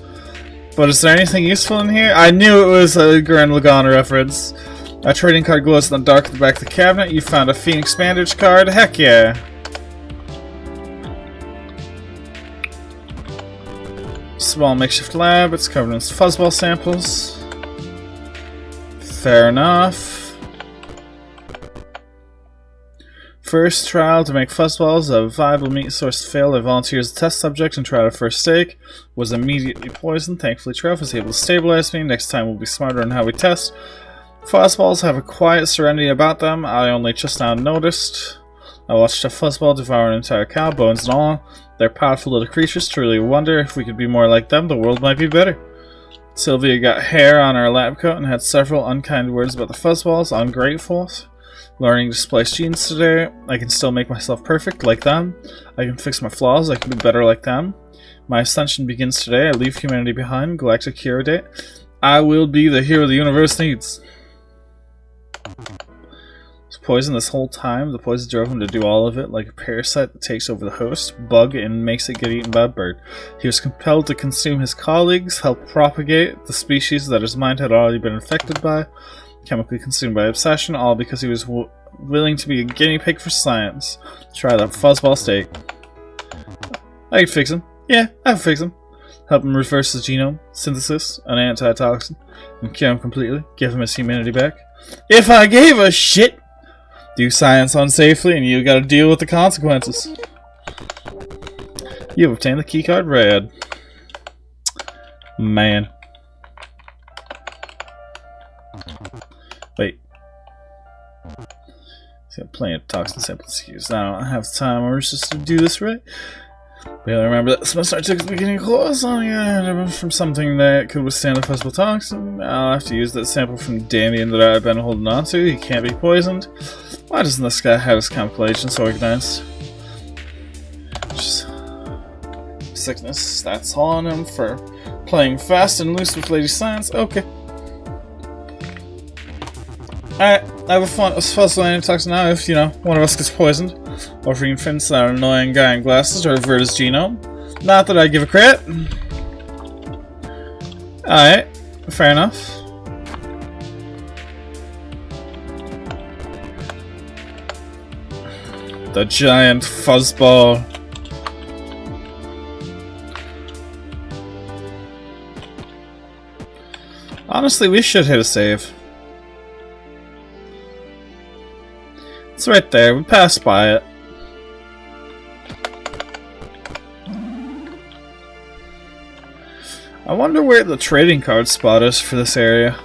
But is there anything useful in here? I knew it was a Gurren Lagann reference. A trading card glows in the dark at the back of the cabinet. You found a Phoenix Bandage card. Heck yeah. Small makeshift lab. It's covered in fuzzball samples. Fair enough. First trial to make fuzzballs. A viable meat source failed. I volunteered as a test subject and tried a first steak. Was immediately poisoned. Thankfully, Trev was able to stabilize me. Next time we'll be smarter on how we test. Fuzzballs have a quiet serenity about them. I only just now noticed. I watched a fuzzball devour an entire cow, bones and all. They're powerful little creatures. Truly wonder if we could be more like them. The world might be better. Sylvia got hair on her lab coat and had several unkind words about the fuzzballs. Ungrateful. Learning to splice genes today. I can still make myself perfect like them. I can fix my flaws. I can be better like them. My ascension begins today. I leave humanity behind. Galactic hero date. I will be the hero the universe needs. Was poison this whole time. The poison drove him to do all of it, like a parasite that takes over the host, bug, and makes it get eaten by a bird. He was compelled to consume his colleagues, help propagate the species that his mind had already been infected by, chemically consumed by obsession, all because he was willing to be a guinea pig for science. Try that fuzzball steak. I can fix him. Yeah, I can fix him. Help him reverse his genome, synthesis, an antitoxin, and cure him completely. Give him his humanity back. If I gave a shit! Do science unsafely and you gotta deal with the consequences. You have obtained the keycard red. Man. Wait. He's got plenty of toxin samples to use. I don't have time or resources to do this right. We gotta remember that semester I took at the beginning of class. Oh yeah, from something that could withstand a fuzzball toxin. I'll have to use that sample from Damien that I've been holding on to. He can't be poisoned. Why doesn't this guy have his chemical agents organized? Just sickness. That's all on him for playing fast and loose with Lady Science. Okay. Alright, I have a fuzzball antitoxin now if, you know, one of us gets poisoned. Or if we can fence that annoying guy in glasses to revert his genome. Not that I give a crap. Alright, fair enough. The giant fuzzball. Honestly, we should hit a save. It's right there. We passed by it. I wonder where the trading card spot is for this area.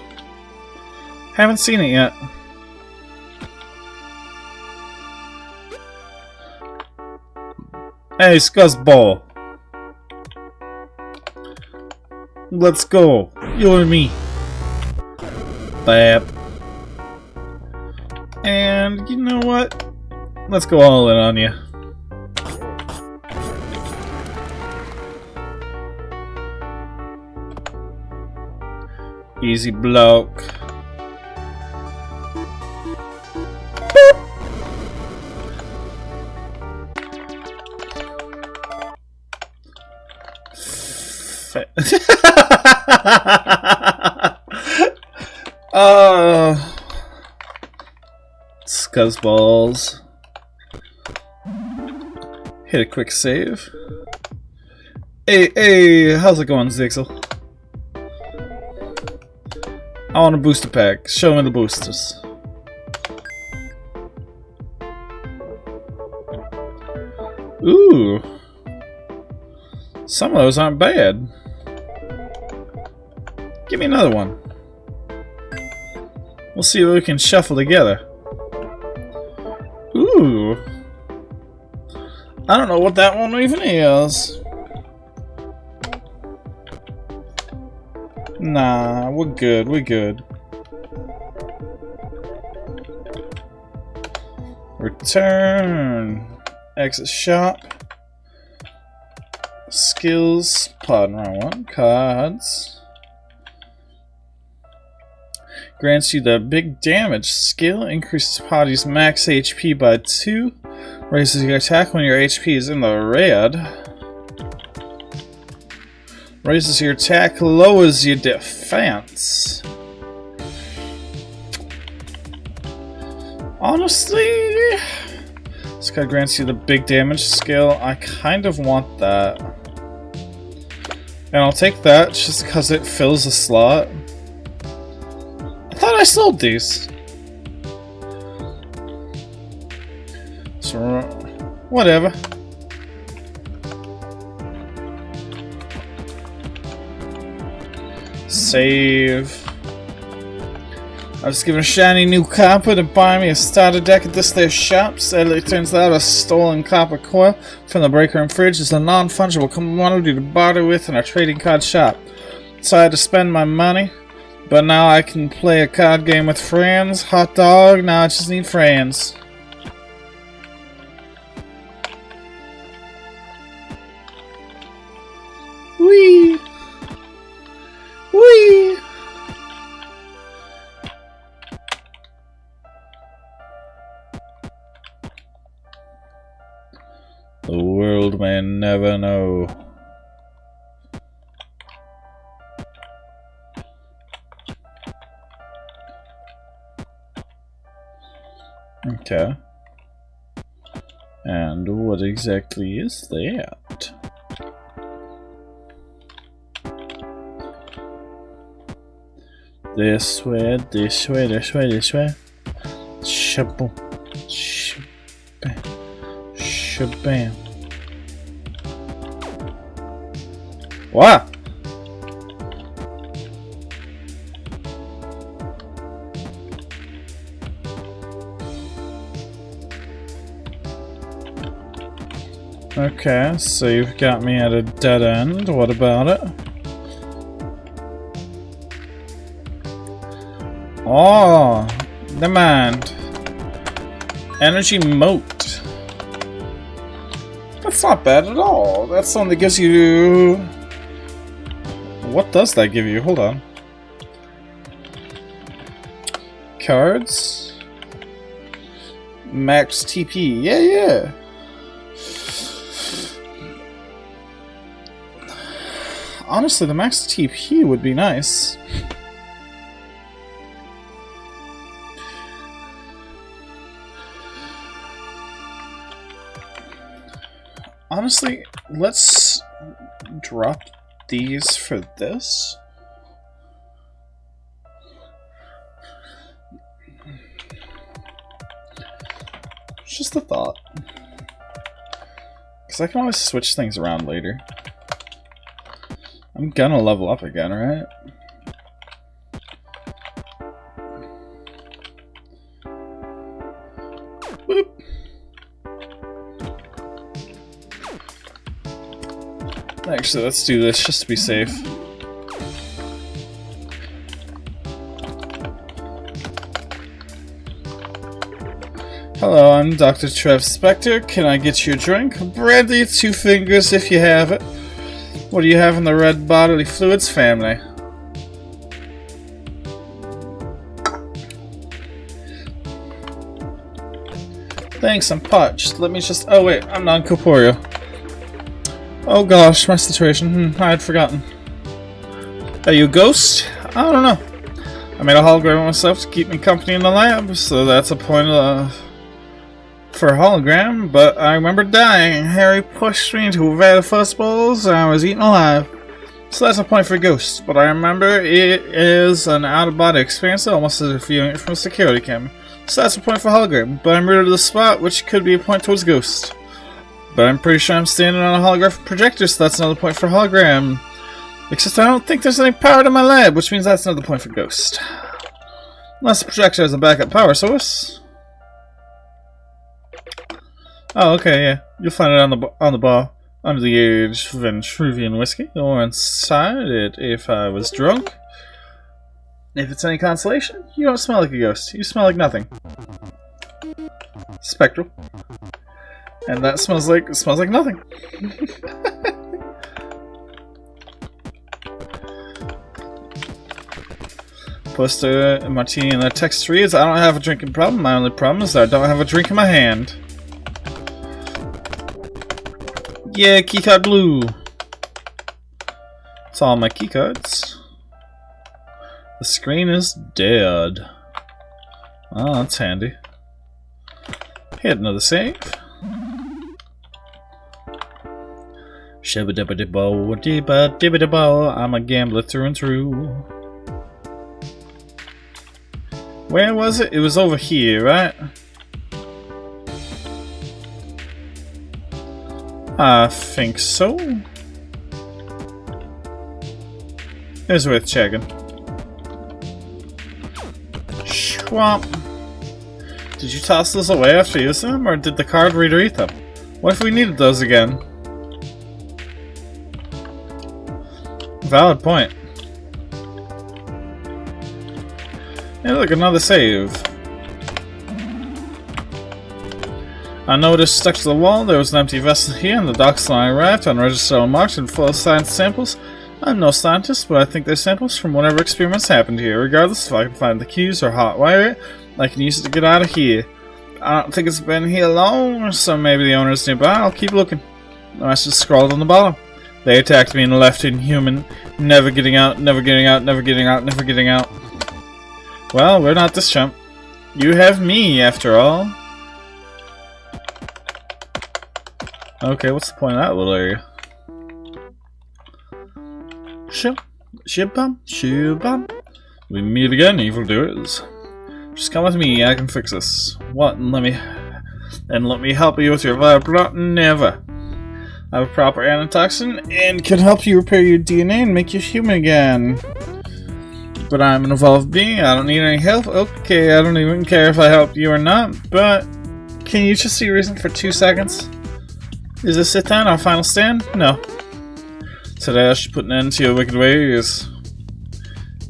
Haven't seen it yet. Hey, Scuzzball. Let's go. You and me. Bap. And you know what? Let's go all in on you. Easy block. Scuzzballs. Hit a quick save. Hey, how's it going, Zixel? I want a booster pack. Show me the boosters. Ooh. Some of those aren't bad. Give me another one. We'll see what we can shuffle together. Ooh. I don't know what that one even is. Nah, we're good, we're good. Return. Exit shop. Skills. Pardon, wrong one. Cards. Grants you the big damage skill. Increases party's max HP by 2. Raises your attack when your HP is in the red. Raises your attack, lowers your defense. Honestly, this guy grants you the big damage skill. I kind of want that. And I'll take that just because it fills a slot. I thought I sold these. So, whatever. Save. I was given a shiny new copper to buy me a starter deck at this there shop. Sadly, it turns out a stolen copper coil from the break room fridge is a non-fungible commodity to barter with in a trading card shop. So I had to spend my money, but now I can play a card game with friends. Hot dog, now I just need friends. Whee! Whee! The world may never know. Okay. And what exactly is that? This way, this way, this way, this way. Shaboom. Shabam. Shabam. What? Okay, so you've got me at a dead end. What about it? Oh, demand. Energy moat. That's not bad at all. That's something that gives you... What does that give you? Hold on. Cards. Max TP. Yeah. Honestly, the max TP would be nice. Honestly, let's drop these for this. Just a thought. Because I can always switch things around later. I'm gonna level up again, right? Boop. Actually, let's do this just to be safe. Hello, I'm Dr. Trev Spector. Can I get you a drink? Brandy, 2 fingers if you have it. What do you have in the red bodily fluids family? Thanks, I'm parched. Let me just... Oh wait, I'm non-corporeal. Oh gosh, my situation. I had forgotten. Are you a ghost? I don't know. I made a hologram of myself to keep me company in the lab, so that's a point for a hologram, but I remember dying. Harry pushed me into a vat of fuzzballs and I was eaten alive. So that's a point for ghost, but I remember it is an out-of-body experience, almost as if viewing it from a security camera. So that's a point for hologram, but I'm rooted to the spot, which could be a point towards ghost. But I'm pretty sure I'm standing on a holographic projector, so that's another point for hologram. Except I don't think there's any power to my lab, which means that's another point for ghost. Unless the projector has a backup power source. Oh, okay, yeah. You'll find it on the bar. Under the age of Ventruvian whiskey, or inside it if I was drunk. If it's any consolation, you don't smell like a ghost. You smell like nothing. Spectral. And that smells like nothing. Poster and martini and the text reads, I don't have a drinking problem. My only problem is that I don't have a drink in my hand. Yeah, keycard blue. That's all my keycards. The screen is dead. Oh, that's handy. Hit another save. Shabba-dabba-dabba-dabba-dabba-dabba. I'm a gambler through and through. Where was it? It was over here, right? I think so. It was worth checking. Schwamp. Did you toss those away after using them, or did the card reader eat them? What if we needed those again? Valid point. Hey, look, another save. I noticed stuck to the wall there was an empty vessel here, and the docks when I arrived, unregistered, unmarked, and full of science samples. I'm no scientist, but I think they're samples from whatever experiments happened here. Regardless, if I can find the keys or hotwire it, I can use it to get out of here. I don't think it's been here long, so maybe the owner's nearby. I'll keep looking. The message scrawled on the bottom. They attacked me and left inhuman. Never getting out, never getting out, never getting out, never getting out. Well, we're not this chump. You have me, after all. Okay, what's the point of that little area? Shibum. We meet again, evildoers. Just come with me, I can fix this. What? And let me help you with your viral never. I have a proper antitoxin and can help you repair your DNA and make you human again. But I'm an evolved being, I don't need any help. Okay, I don't even care if I help you or not, but can you just see reason for 2 seconds? Is this it then, our final stand? No. Today I should put an end to your wicked ways.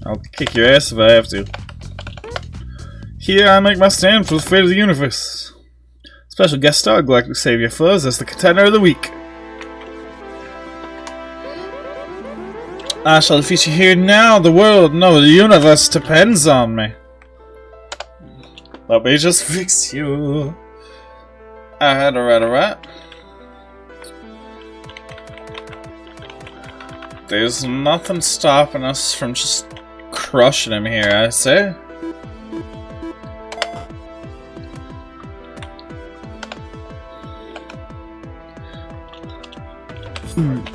I'll kick your ass if I have to. Here I make my stand for the fate of the universe. Special guest star Galactic Savior Fuzz as the contender of the week. I shall defeat you here now. The world, no, the universe depends on me. Let me just fix you. Alright. There's nothing stopping us from just crushing him here, I say.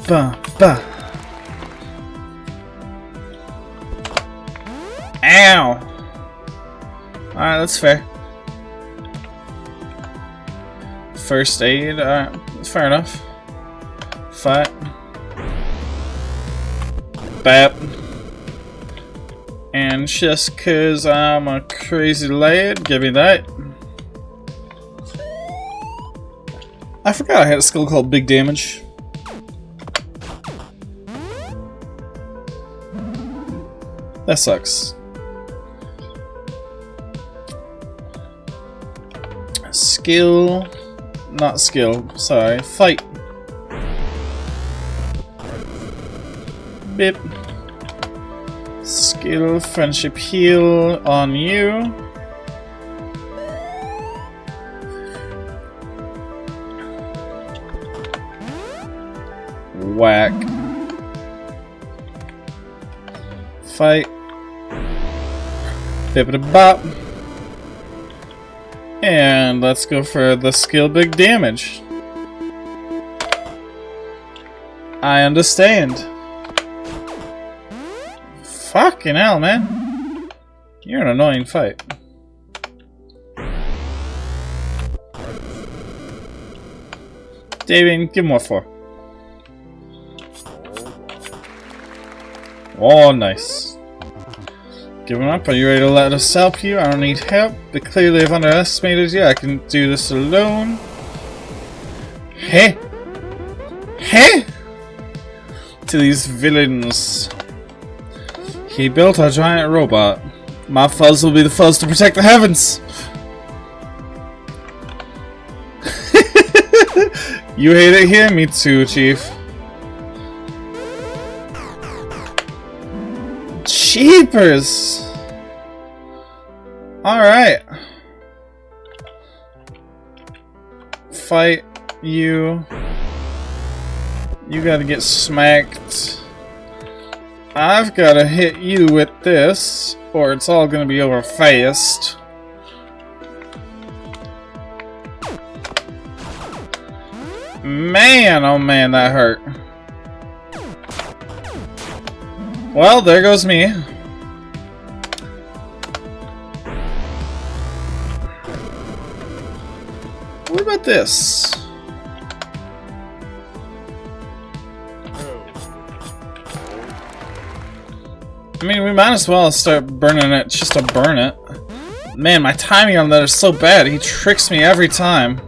Ba, ba. Ow! Alright, that's fair. First aid, alright, that's fair enough. Fight. Bap. And just cause I'm a crazy lad, give me that. I forgot I had a skill called Big Damage. That sucks. Skill, not skill, sorry, fight. Bip. Skill, friendship heal on you. Whack. Fight. Bippity-bop. And let's go for the skill Big Damage. I understand. Fucking hell, man. You're an annoying fight. David, give more 4. Oh, nice. Giving up, are you ready to let us help you? I don't need help, but clearly I've underestimated you. I can do this alone. Hey! Hey! To these villains. He built a giant robot. My fuzz will be the fuzz to protect the heavens! You hate it here? Me too, Chief. Jeepers! Alright. Fight you. You gotta get smacked. I've gotta hit you with this, or it's all gonna be over fast. Man, oh man, that hurt. Well, there goes me. What about this? I mean, we might as well start burning it just to burn it. Man, my timing on that is so bad. He tricks me every time.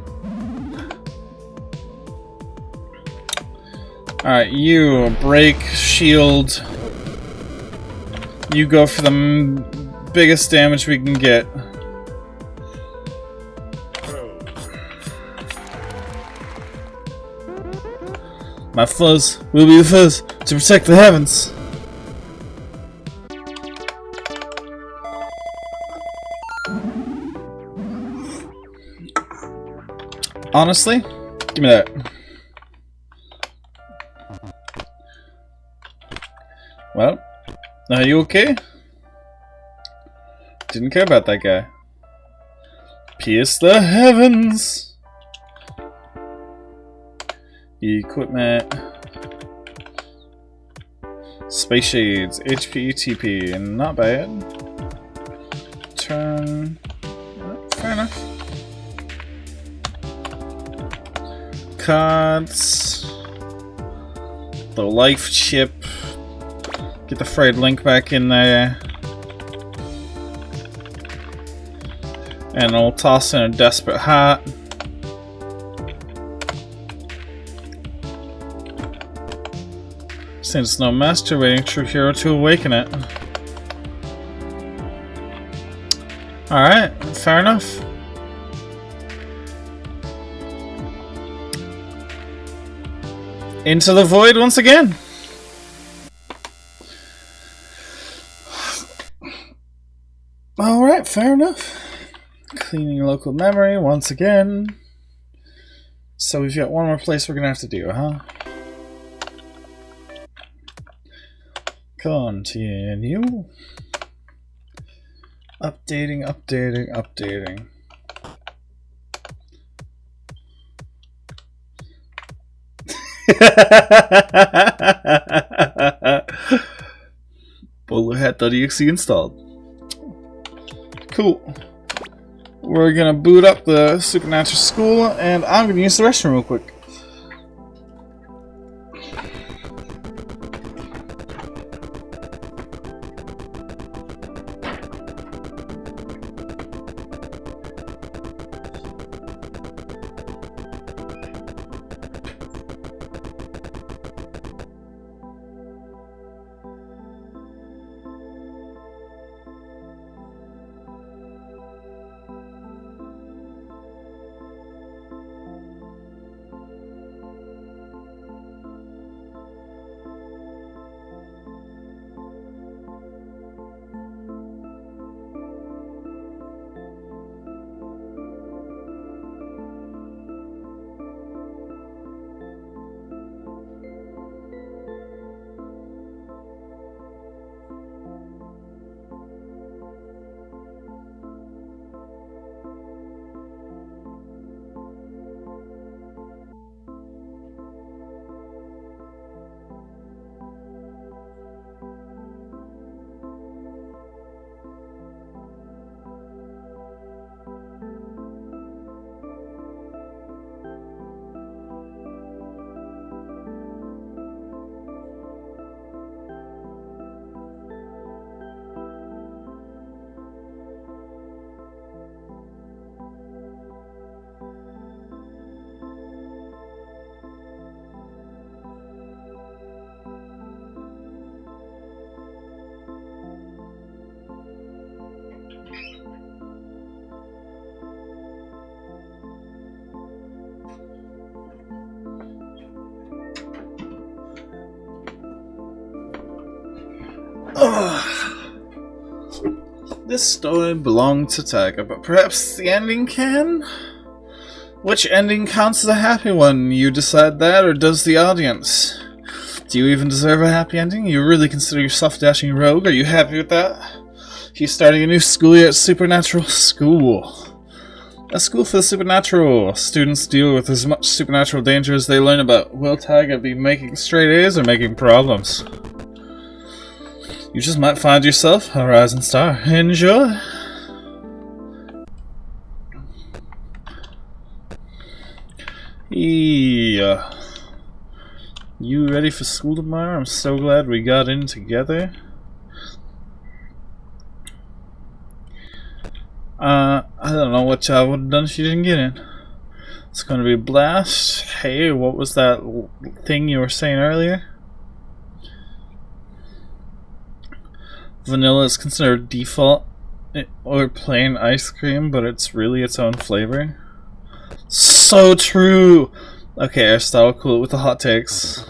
Alright, you break, shield. You go for the biggest damage we can get. My fuzz will be the fuzz to protect the heavens. Honestly, give me that. Well, are you okay? Didn't care about that guy. Pierce the heavens! Equipment. Space shades, HP, TP, not bad. Turn. Fair enough. Cards. The life chip. Get the frayed link back in there. And I'll toss in a desperate heart. Since no master, waiting true hero to awaken it. Alright, fair enough. Into the void once again. Alright, fair enough. Cleaning local memory once again. So we've got one more place we're gonna have to do, huh? Continue. Updating, updating, updating. Bowlerhat.exe installed. Cool. We're gonna boot up the Supernatural School, and I'm gonna use the restroom real quick. This story belonged to Tiger, but perhaps the ending can? Which ending counts as a happy one? You decide that, or does the audience? Do you even deserve a happy ending? You really consider yourself a dashing rogue? Are you happy with that? He's starting a new school year at Supernatural School. A school for the supernatural. Students deal with as much supernatural danger as they learn about. Will Tiger be making straight A's or making problems? You just might find yourself a rising star. Enjoy! Yeah. You ready for school tomorrow? I'm so glad we got in together. I don't know what y'all would have done if you didn't get in. It's gonna be a blast. Hey, what was that thing you were saying earlier? Vanilla is considered default or plain ice cream, but it's really its own flavor. So true! Okay, Aristotle, cool it with the hot takes.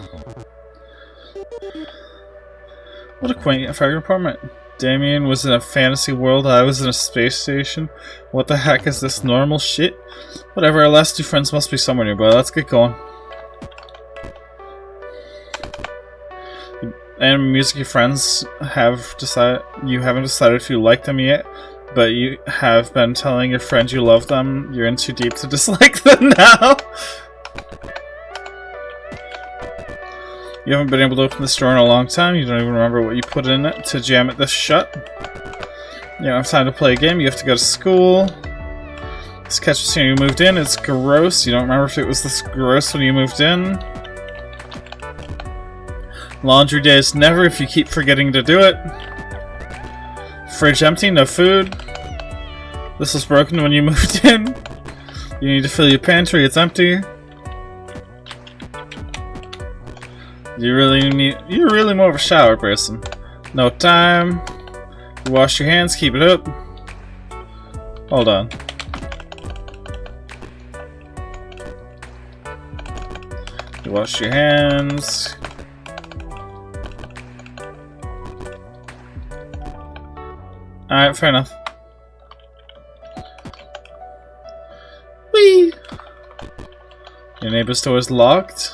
What a quaint fire apartment. Damien was in a fantasy world, I was in a space station. What the heck is this normal shit? Whatever, our last two friends must be somewhere nearby. Let's get going. And music your friends have decided, you haven't decided if you like them yet, but you have been telling your friends you love them. You're in too deep to dislike them now. You haven't been able to open this door in a long time. You don't even remember what you put in it to jam it this shut. You don't have time to play a game. You have to go to school. This catch was here when you moved in. It's gross. You don't remember if it was this gross when you moved in. Laundry day is never if you keep forgetting to do it. Fridge empty, no food. This was broken when you moved in. You need to fill your pantry, it's empty. You're really more of a shower person. No time. You wash your hands, keep it up. Hold on. You wash your hands. Alright, fair enough. Whee! Your neighbor's door is locked.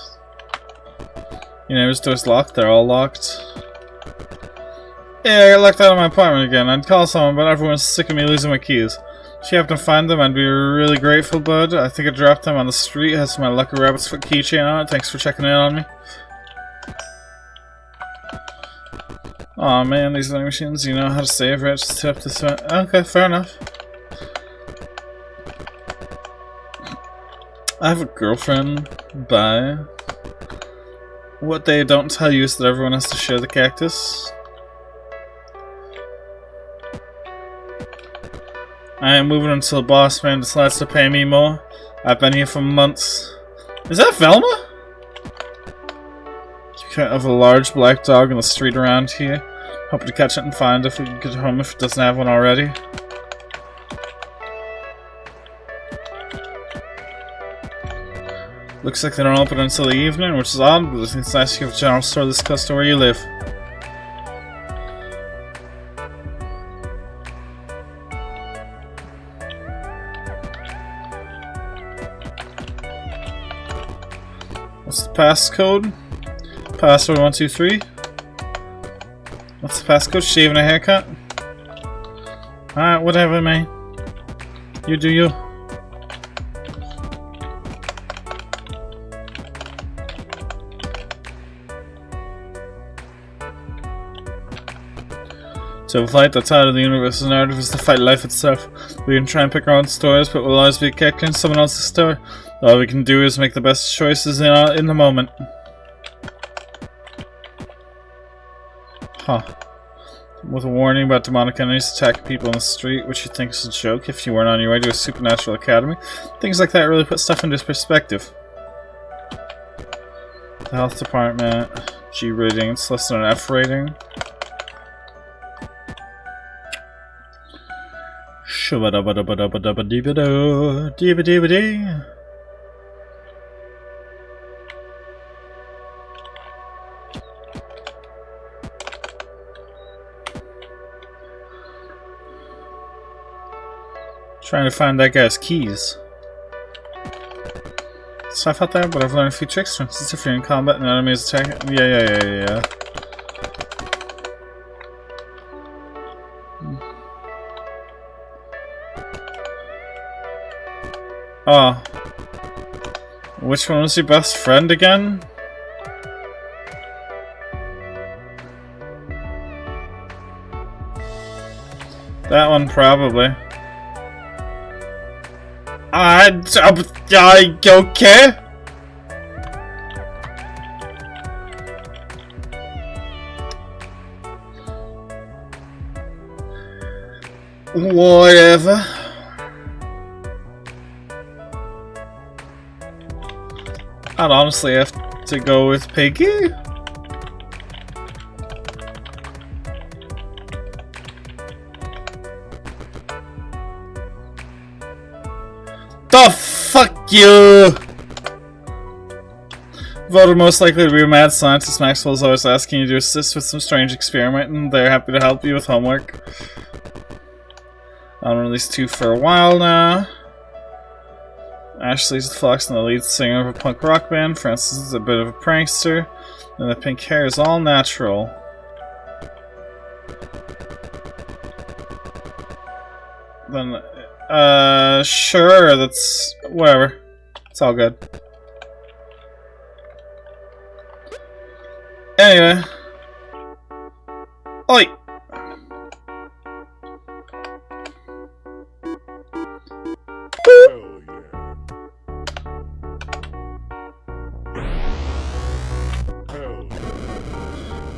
Your neighbor's door's locked, they're all locked. Yeah, I got locked out of my apartment again. I'd call someone, but everyone's sick of me losing my keys. If you happen to find them, I'd be really grateful, bud. I think I dropped them on the street. It has my Lucky Rabbit's Foot keychain on it. Thanks for checking in on me. Aw, man, these vending machines, you know how to save, right? Just tip this one. Okay, fair enough. I have a girlfriend. Bye. What they don't tell you is that everyone has to share the cactus. I am moving until the boss man decides to pay me more. I've been here for months. Is that Velma? You can't have a large black dog in the street around here. Hoping to catch it and find it if we can get home if it doesn't have one already. Looks like they don't open until the evening, which is odd, but I think it's nice to have a general store this close to where you live. What's the passcode? Password 123. What's the passcode? Shaving a haircut? Alright, whatever, man. You do you. To have a fight that's out of the universe's narrative is to fight life itself. We can try and pick our own stories, but we'll always be a character in someone else's story. All we can do is make the best choices in the moment. Huh. With a warning about demonic enemies attacking people in the street, which you think is a joke if you weren't on your way to a supernatural academy. Things like that really put stuff into perspective. The health department, G rating, it's less than an F rating. Shubba-dubba-dubba-dubba-dibba-do, trying to find that guy's keys. Stuff out there, but I've learned a few tricks. For instance, if you're in combat and an enemy is attacking. Yeah. Oh. Which one was your best friend again? That one, probably. Okay? Whatever. I'd honestly have to go with Piggy. The fuck you! Voted most likely to be a mad scientist, Maxwell's always asking you to assist with some strange experiment, and they're happy to help you with homework. I've known these two for a while now. Ashley's the fox and the lead singer of a punk rock band. Francis is a bit of a prankster, and the pink hair is all natural. Then, sure, that's whatever. It's all good. Anyway. Oi!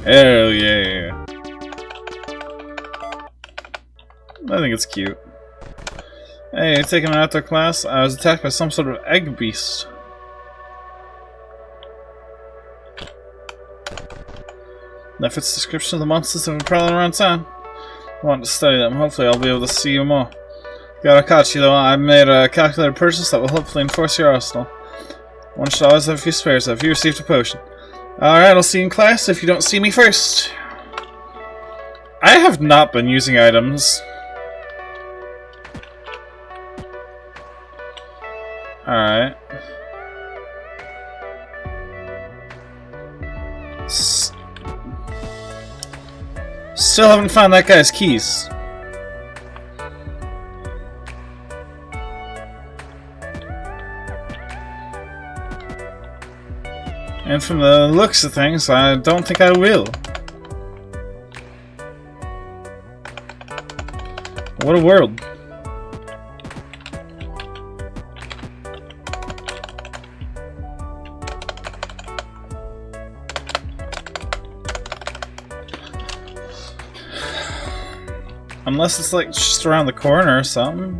Hell yeah. I think it's cute. Hey, taking an outdoor class. I was attacked by some sort of egg beast. That fits the description of the monsters that have been prowling around town. I want to study them. Hopefully I'll be able to see you more. Gotta catch you though. I made a calculated purchase that will hopefully enforce your arsenal. One should always have a few spares. Have you received a potion? Alright, I'll see you in class if you don't see me first. I have not been using items. Alright. Still haven't found that guy's keys. And from the looks of things, I don't think I will. What a world. Unless it's like just around the corner or something.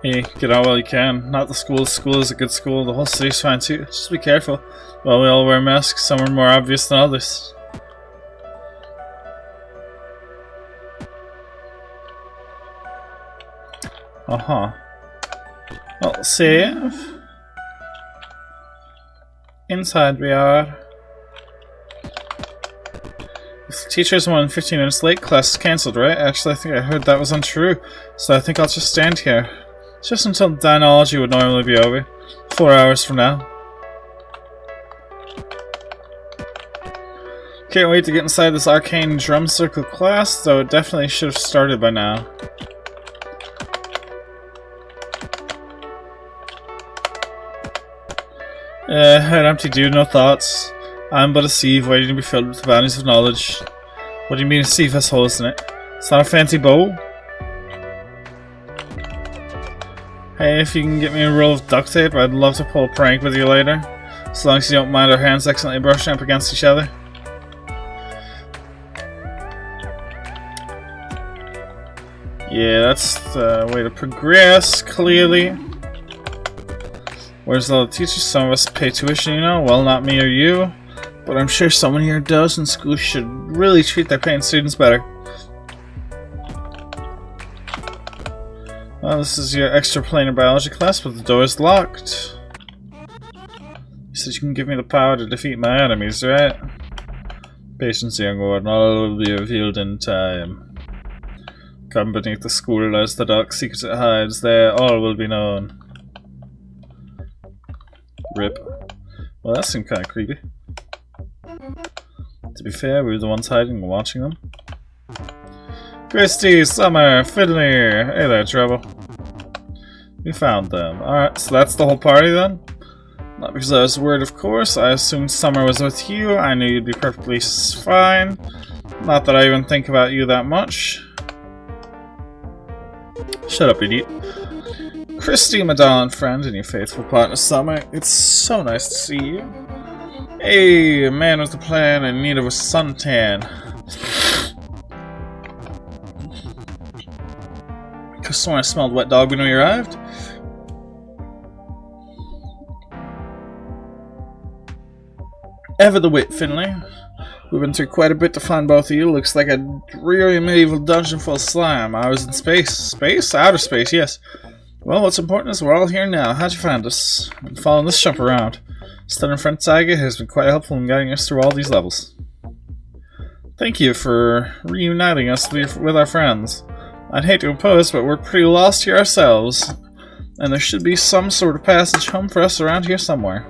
Hey, get out while you can. Not the school. The school is a good school. The whole city's fine too. Just be careful. Well, we all wear masks. Some are more obvious than others. Uh-huh. Well, save. Inside we are. If the teacher's more than 15 minutes late, class is cancelled, right? Actually, I think I heard that was untrue. So I think I'll just stand here. Just until Dynalogy would normally be over. 4 hours from now. Can't wait to get inside this arcane drum circle class, though it definitely should have started by now. Head empty dude, no thoughts. I'm but a sieve waiting to be filled with the bounties of knowledge. What do you mean a sieve has holes in it? It's not a fancy bow? Hey, if you can get me a roll of duct tape, I'd love to pull a prank with you later. As long as you don't mind our hands accidentally brushing up against each other. Yeah, that's the way to progress, clearly. Where's all the teachers? Some of us pay tuition, you know? Well, not me or you. But I'm sure someone here does, and schools should really treat their paying students better. Well, this is your extra planar biology class, but the door is locked. You said you can give me the power to defeat my enemies, right? Patience, young one. All will be revealed in time. Come beneath the school as the dark secrets it hides. There, all will be known. Rip. Well, that seemed kind of creepy. To be fair, we were the ones hiding and watching them. Christy, Summer, Fiddler! Hey there, Trouble. We found them. Alright, so that's the whole party then? Not because I was worried, of course. I assumed Summer was with you. I knew you'd be perfectly fine. Not that I even think about you that much. Shut up, idiot. Christy, my darling friend, and your faithful partner, Summer. It's so nice to see you. Hey, a man with a plan in need of a suntan. Because someone smelled wet dog when we arrived. Ever the wit, Finley. We've been through quite a bit to find both of you. Looks like a dreary medieval dungeon full of slime. I was in space. Space? Outer space, yes. Well, what's important is we're all here now. How'd you find us? Been following this jump around. Studying friend Taiga has been quite helpful in guiding us through all these levels. Thank you for reuniting us with our friends. I'd hate to impose, but we're pretty lost here ourselves. And there should be some sort of passage home for us around here somewhere.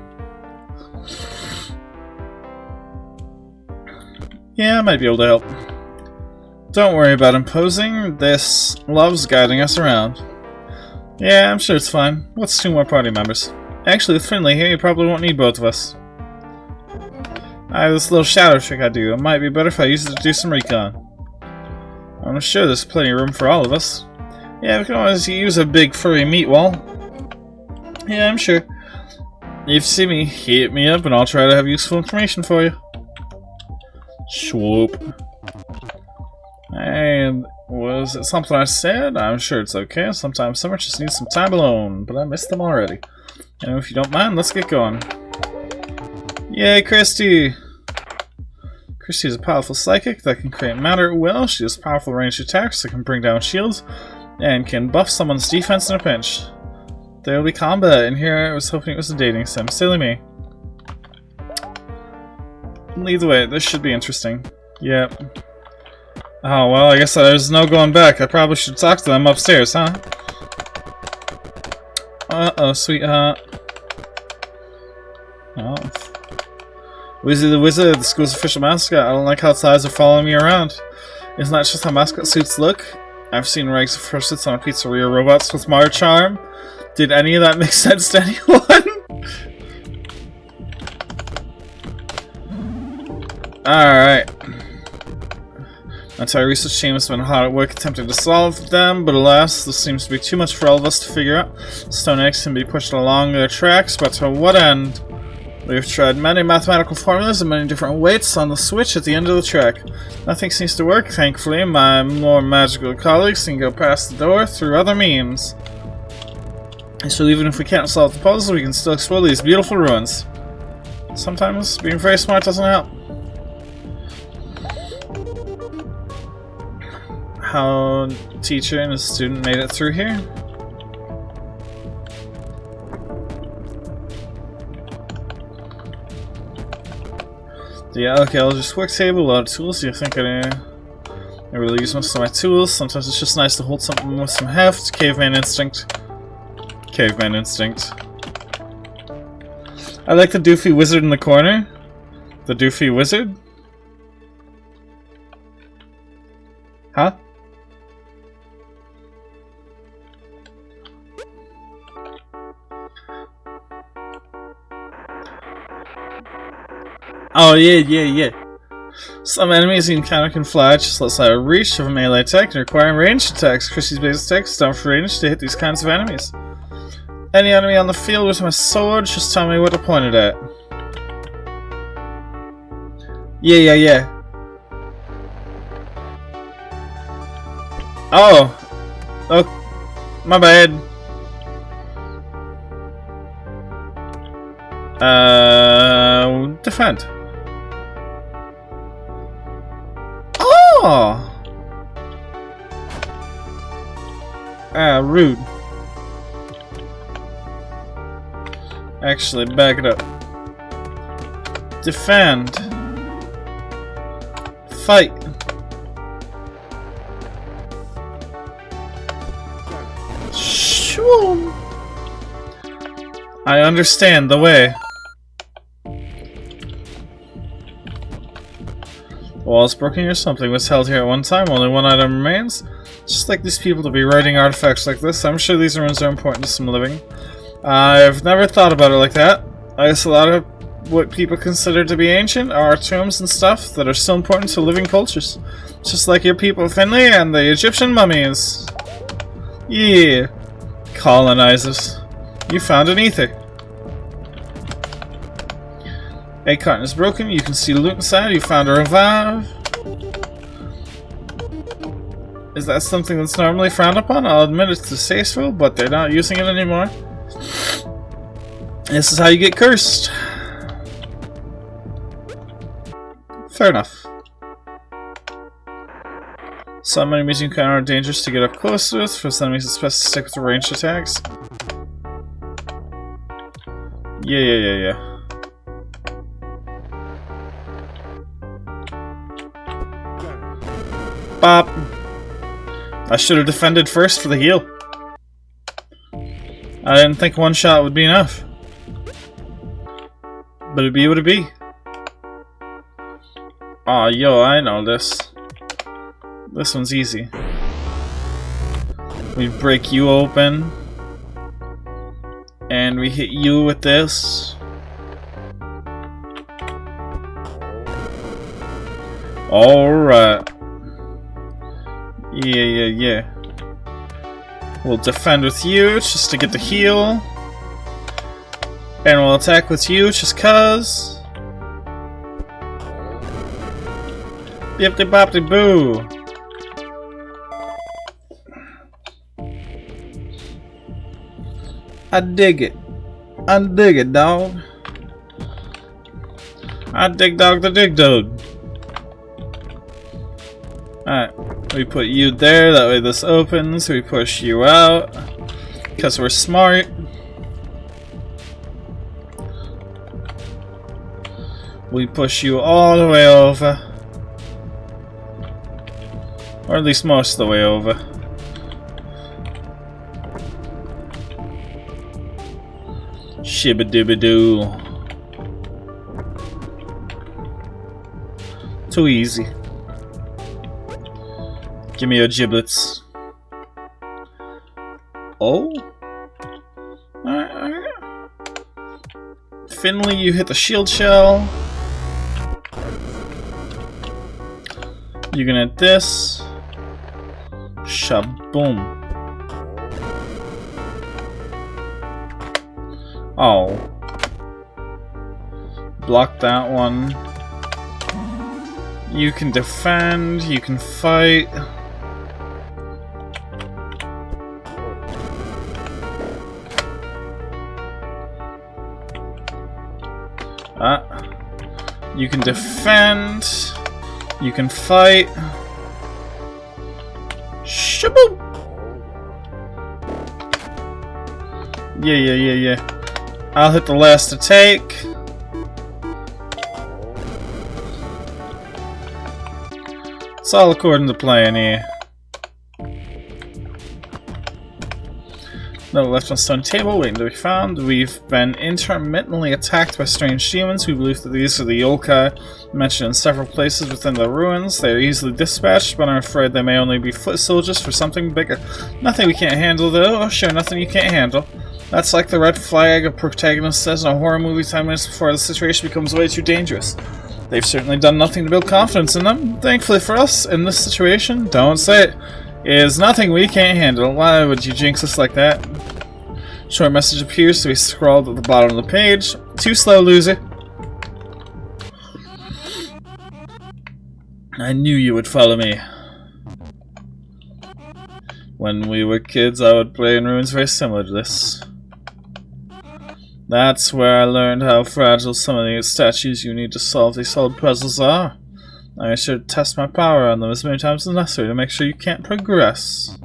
Yeah, I might be able to help. Don't worry about imposing. This love's guiding us around. Yeah, I'm sure it's fine. What's 2 more party members? Actually, with Finley here, you probably won't need both of us. I have this little shadow trick I do. It might be better if I use it to do some recon. I'm sure there's plenty of room for all of us. Yeah, we can always use a big furry meat wall. Yeah, I'm sure. If you see me, hit me up and I'll try to have useful information for you. Swoop. And was it something I said? I'm sure it's okay. Sometimes Summer just needs some time alone, but I missed them already. And if you don't mind, let's get going. Yay, Christy! Christy is a powerful psychic that can create matter at will. She has powerful ranged attacks that can bring down shields, and can buff someone's defense in a pinch. There will be combat, and here I was hoping it was a dating sim. Silly me. Lead the way, this should be interesting. Yep. Oh, well, I guess there's no going back. I probably should talk to them upstairs, huh? Uh-oh, sweetheart. Oh. Wizzy the Wizard, the school's official mascot. I don't like how its eyes are following me around. Isn't that just how mascot suits look? I've seen rags of fursuits on a pizzeria robots with Mar charm. Did any of that make sense to anyone? Alright. My entire research team has been hard at work attempting to solve them, but alas, this seems to be too much for all of us to figure out. Stone eggs can be pushed along their tracks, but to what end? We've tried many mathematical formulas and many different weights on the switch at the end of the track. Nothing seems to work, thankfully. My more magical colleagues can go past the door through other means. So even if we can't solve the puzzle, we can still explore these beautiful ruins. Sometimes being very smart doesn't help. How a teacher and a student made it through here? Yeah, okay, I'll just work table, a lot of tools. You think I really use most of my tools? Sometimes it's just nice to hold something with some heft. Caveman instinct. Caveman instinct. I like the doofy wizard in the corner. The doofy wizard? Huh? Oh, yeah. Some enemies you encounter can fly just outside of reach of a melee attack and require ranged attacks. Chrissy's base attacks is down for range to hit these kinds of enemies. Any enemy on the field with my sword, just tell me what to point it at. Yeah. Oh, my bad. Defend. Oh! Rude. Actually, back it up. Defend. Fight. Shoo! I understand the way. The wall is broken or something was held here at one time, only one item remains. Just like these people to be writing artifacts like this, I'm sure these ruins are important to some living. I've never thought about it like that. I guess a lot of what people consider to be ancient are tombs and stuff that are still important to living cultures. Just like your people of Finley and the Egyptian mummies. Yeah. Colonizers. You found an ether. Egg carton is broken. You can see loot inside. You found a revive. Is that something that's normally frowned upon? I'll admit it's distasteful, but they're not using it anymore. This is how you get cursed. Fair enough. Some enemies you encounter are dangerous to get up close with. For some enemies, it's best to stick with the ranged attacks. Yeah. Bop. I should have defended first for the heal. I didn't think one shot would be enough. But it'd be what it'd be. Aw, yo, I know this. This one's easy. We break you open. And we hit you with this. Alright. Yeah. We'll defend with you just to get the heal. And we'll attack with you just cuz. Yipty boppty boo. I dig it. Dog. I dig dog the dig dog. Alright, we put you there, that way this opens, we push you out, because we're smart. We push you all the way over. Or at least most of the way over. Shibba-dibba-doo. Too easy. Give me your giblets. Oh? Alright, alright. Finley, you hit the shield shell. You can hit this. Shaboom. Oh. Block that one. You can defend, you can fight. You can defend. You can fight. Shaboom! Yeah. I'll hit the last to take. It's all according to plan here. Another left on stone table waiting to be found. We've been intermittently attacked by strange demons. We believe that these are the yokai mentioned in several places within the ruins. They are easily dispatched, but I'm afraid they may only be foot soldiers for something bigger. Nothing we can't handle though. Oh sure, nothing you can't handle. That's like the red flag a protagonist says in a horror movie 10 minutes before the situation becomes way too dangerous. They've certainly done nothing to build confidence in them. Thankfully for us, in this situation, don't say it. It is nothing we can't handle. Why would you jinx us like that? Short message appears to be scrawled at the bottom of the page. Too slow, loser. I knew you would follow me. When we were kids, I would play in ruins very similar to this. That's where I learned how fragile some of the statues you need to solve these solid puzzles are. I should test my power on them as many times as necessary to make sure you can't progress.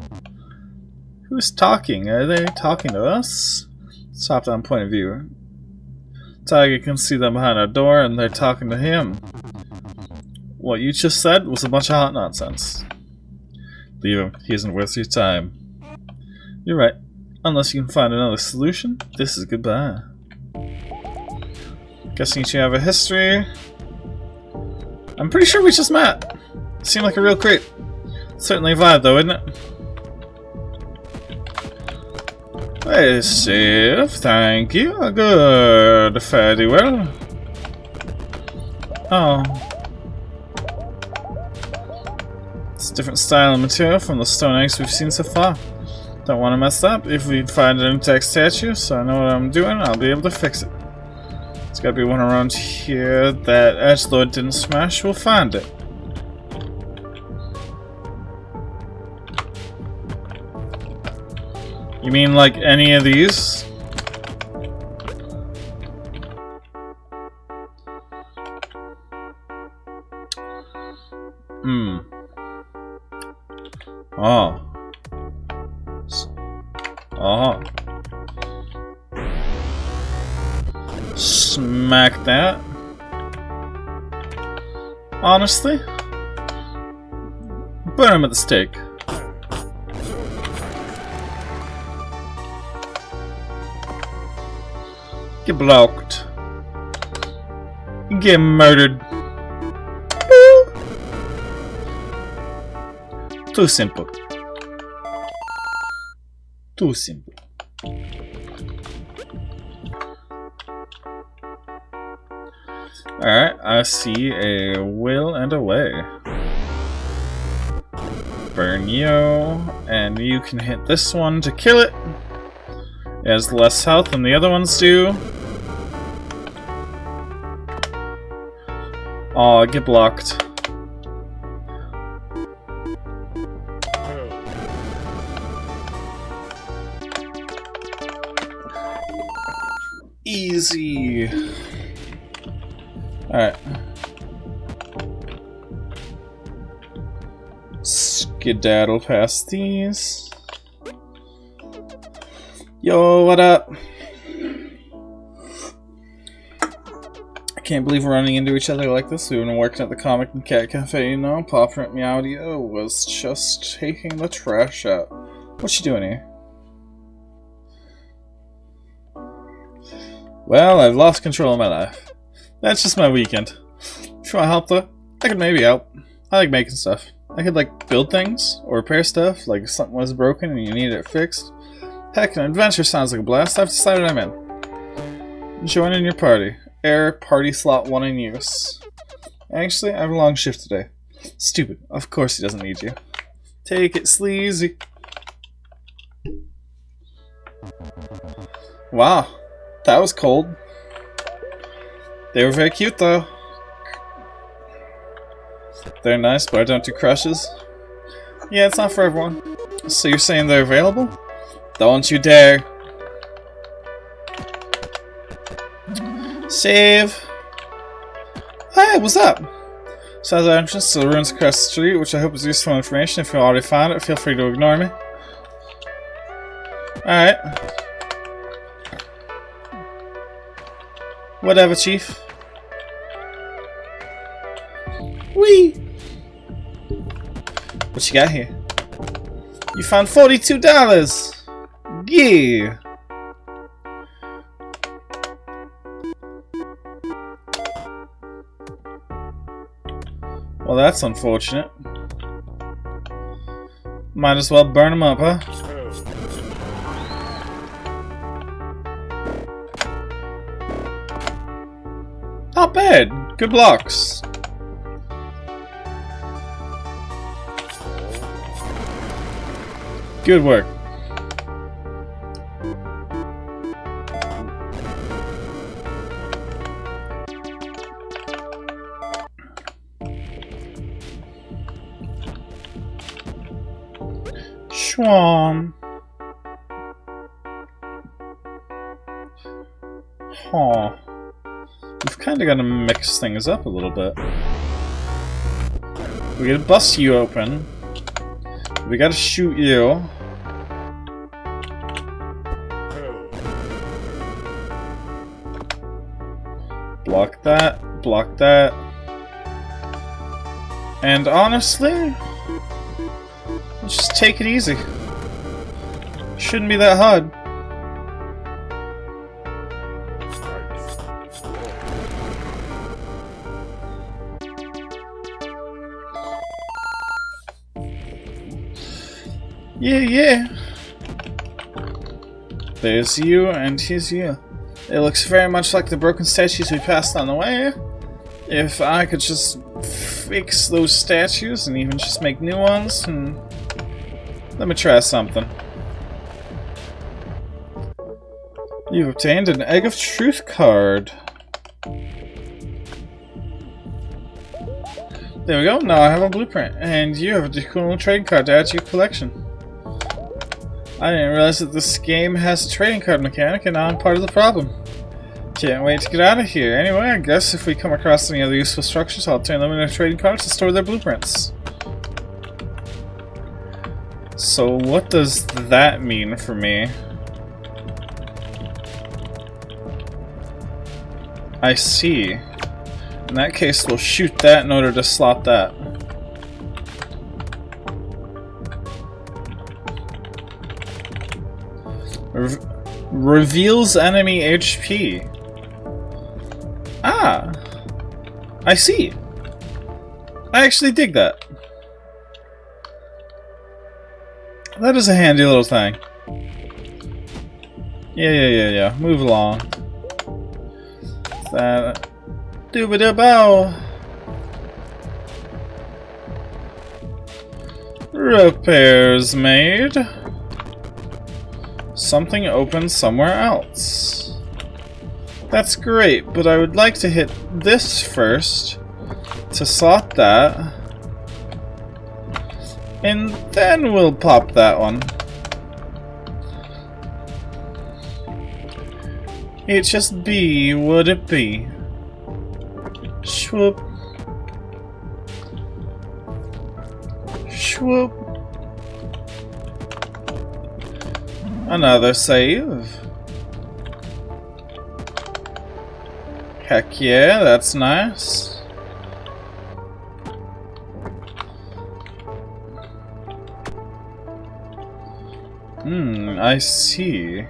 Who's talking? Are they talking to us? Top down point of view. Tiger can see them behind our door and they're talking to him. What you just said was a bunch of hot nonsense. Leave him. He isn't worth your time. You're right. Unless you can find another solution, this is goodbye. Guessing you should have a history. I'm pretty sure we just met. Seemed like a real creep. Certainly a vibe though, isn't it? Hey, safe, thank you. Good, fairly well. Oh. It's a different style and material from the stone eggs we've seen so far. Don't want to mess up. If we find an intact statue, so I know what I'm doing, I'll be able to fix it. There's gotta be one around here that Edgelord didn't smash. We'll find it. You mean like any of these? Oh. Oh. Smack that. Honestly? Burn him at the stake. Get blocked. Get murdered. Too simple. Too simple. Alright, I see a will and a way. Burn you, and you can hit this one to kill it. It has less health than the other ones do. Aw, get blocked. Easy. Alright. Skedaddle past these. Yo, what up? Can't believe we're running into each other like this. We've been working at the Comic and Cat Cafe, you know. Papa Meowdio was just taking the trash out. What you doing here? Well, I've lost control of my life. That's just my weekend. If you want help though, I could maybe help. I like making stuff. I could like build things or repair stuff, like if something was broken and you needed it fixed. Heck, an adventure sounds like a blast. I've decided I'm in. Join in your party. Air party slot 1 in use. Actually, I have a long shift today. Stupid. Of course he doesn't need you. Take it, sleazy. Wow. That was cold. They were very cute though. They're nice, but I don't do crushes. Yeah, it's not for everyone. So you're saying they're available? Don't you dare. Save. Hey, what's up? So the entrance to the ruins across the street, which I hope is useful information. If you already found it, feel free to ignore me. Alright. Whatever, Chief. Whee! What you got here? You found $42! Yeah! Well, that's unfortunate. Might as well burn them up, huh? Not bad. Good blocks. Good work. Schwam. Huh. We've kind of got to mix things up a little bit. We gotta bust you open. We gotta shoot you. Block that. Block that. And honestly, let's just take it easy. Shouldn't be that hard. Yeah, yeah. There's you, and here's you. It looks very much like the broken statues we passed on the way. If I could just fix those statues and even just make new ones, let me try something. You've obtained an Egg of Truth card. There we go, now I have a blueprint, and you have a cool trading card to add to your collection. I didn't realize that this game has a trading card mechanic, and now I'm part of the problem. Can't wait to get out of here. Anyway, I guess if we come across any other useful structures, I'll turn them into trading cards to store their blueprints. So what does that mean for me? I see. In that case, we'll shoot that in order to slot that. Reveals enemy HP. Ah! I see. I actually dig that. That is a handy little thing. Yeah. Move along. That. Dooba-da-bow. Repairs made. Something open somewhere else. That's great, but I would like to hit this first to slot that. And then we'll pop that one. It just be what it be. Swoop. Swoop. Another save. Heck yeah, that's nice. I see.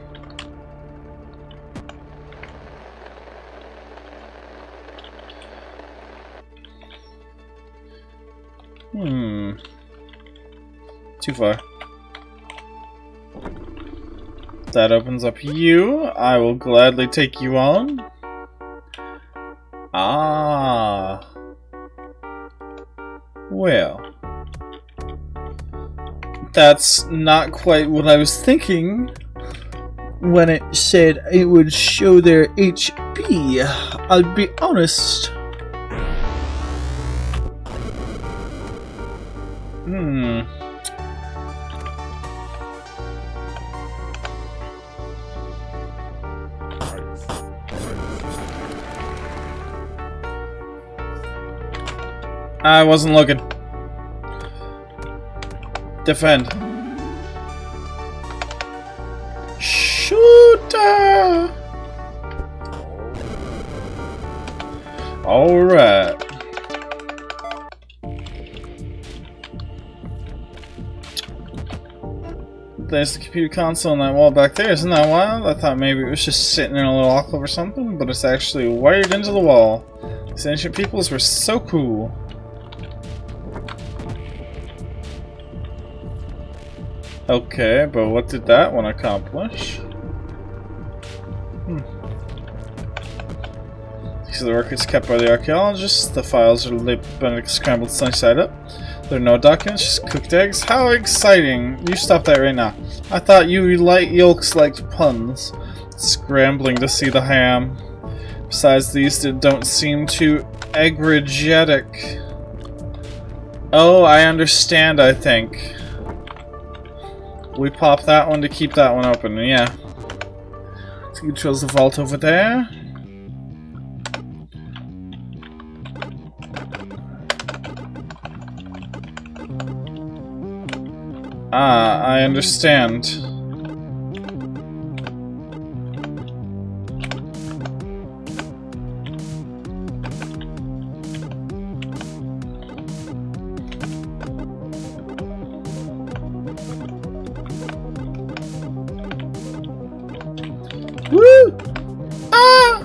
Too far. That opens up you. I will gladly take you on. Ah. Well. That's not quite what I was thinking when it said it would show their HP. I'll be honest. I wasn't looking. Defend. Shooter! Alright. There's the computer console on that wall back there. Isn't that wild? I thought maybe it was just sitting in a little alcove or something, but it's actually wired into the wall. These ancient peoples were so cool. Okay, but what did that one accomplish? These are the records kept by the archaeologists. The files are been scrambled sunny side up. There are no documents, just cooked eggs. How exciting! You stop that right now. I thought you light yolks liked puns. Scrambling to see the ham. Besides, these don't seem too egregetic. Oh, I understand, I think. We pop that one to keep that one open, yeah. So he controls the vault over there. Ah, I understand. Woo! Ah!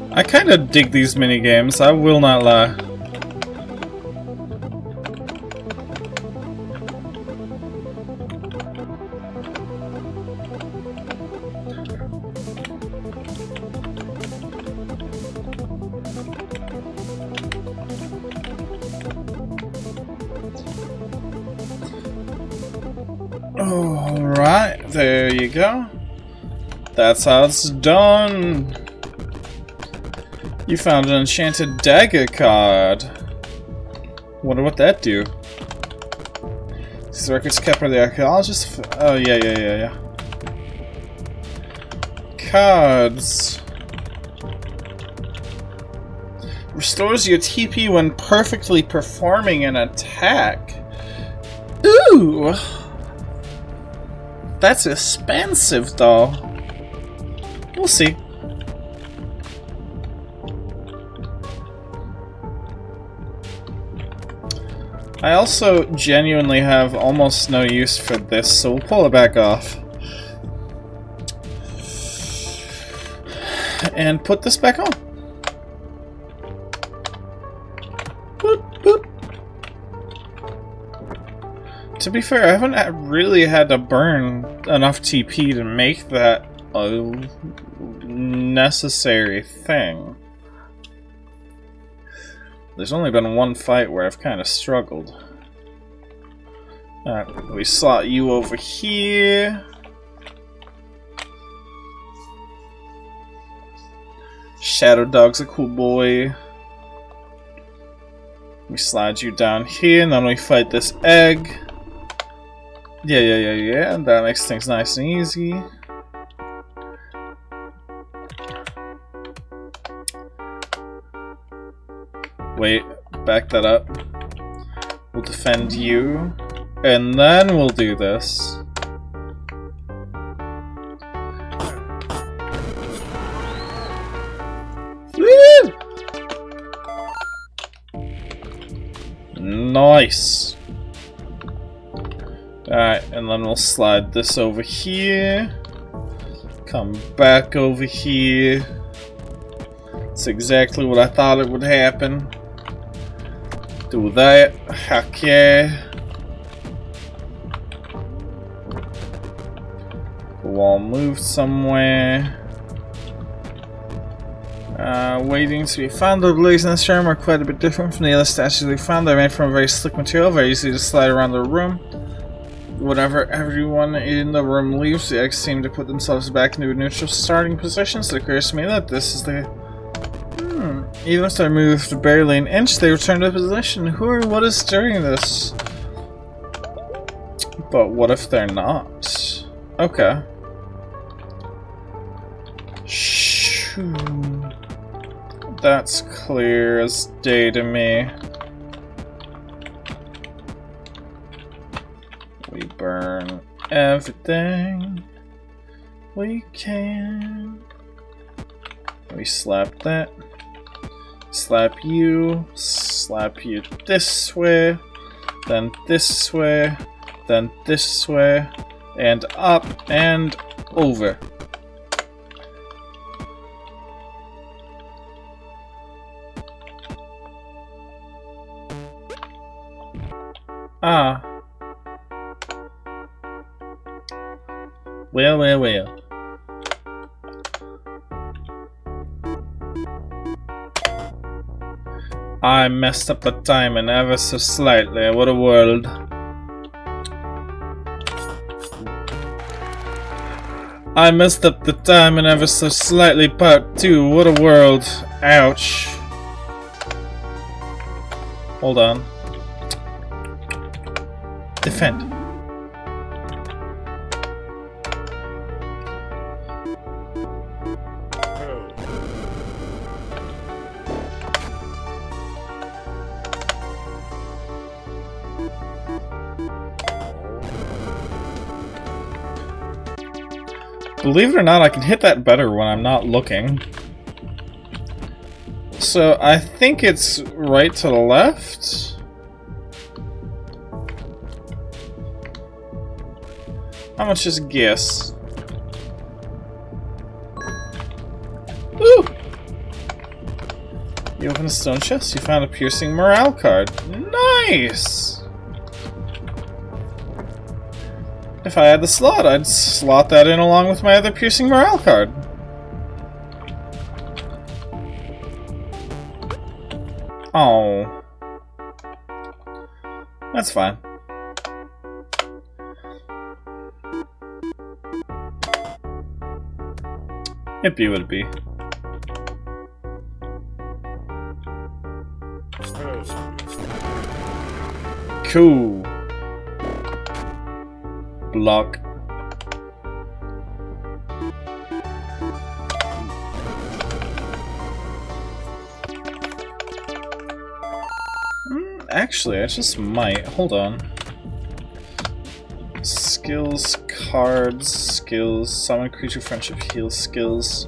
I kinda dig these minigames, I will not lie. Alright, there you go. That's how it's done. You found an enchanted dagger card. Wonder what that do. These records kept by the archaeologists. Oh yeah. Cards. Restores your TP when perfectly performing an attack. Ooh! That's expensive though. We'll see. I also genuinely have almost no use for this, so we'll pull it back off. And put this back on. Boop, boop. To be fair, I haven't really had to burn enough TP to make that a necessary thing. There's only been one fight where I've kind of struggled. Alright, we slot you over here. Shadow Dog's a cool boy. We slide you down here, and then we fight this egg. Yeah. That makes things nice and easy. Wait, back that up. We'll defend you, and then we'll do this. Woo! Nice. Alright, and then we'll slide this over here. Come back over here. That's exactly what I thought it would happen. Do that. Okay. The wall moved somewhere. Waiting to be found. The blades in this room are quite a bit different from the other statues we found. They're made from a very slick material, very easy to slide around the room. Whenever everyone in the room leaves, the eggs seem to put themselves back into a neutral starting position, so it occurs to me that this is the... Even if they moved barely an inch, they return to position. Who or what is doing this? But what if they're not? Okay. Shoo. That's clear as day to me. We burn everything we can. We slap that. Slap you this way, then this way, then this way, and up and over. Ah. Well. I messed up the timing ever so slightly. What a world. I messed up the timing ever so slightly, part 2. What a world. Ouch. Hold on. Defend. Believe it or not, I can hit that better when I'm not looking. So, I think it's right to the left? I'm gonna just guess. Woo! You open a stone chest, you found a piercing morale card. Nice! If I had the slot, I'd slot that in along with my other piercing morale card. Oh. That's fine. It be what it be. Cool. Block. Actually, I just might. Hold on. Skills, cards, skills, summon creature, friendship, heal skills.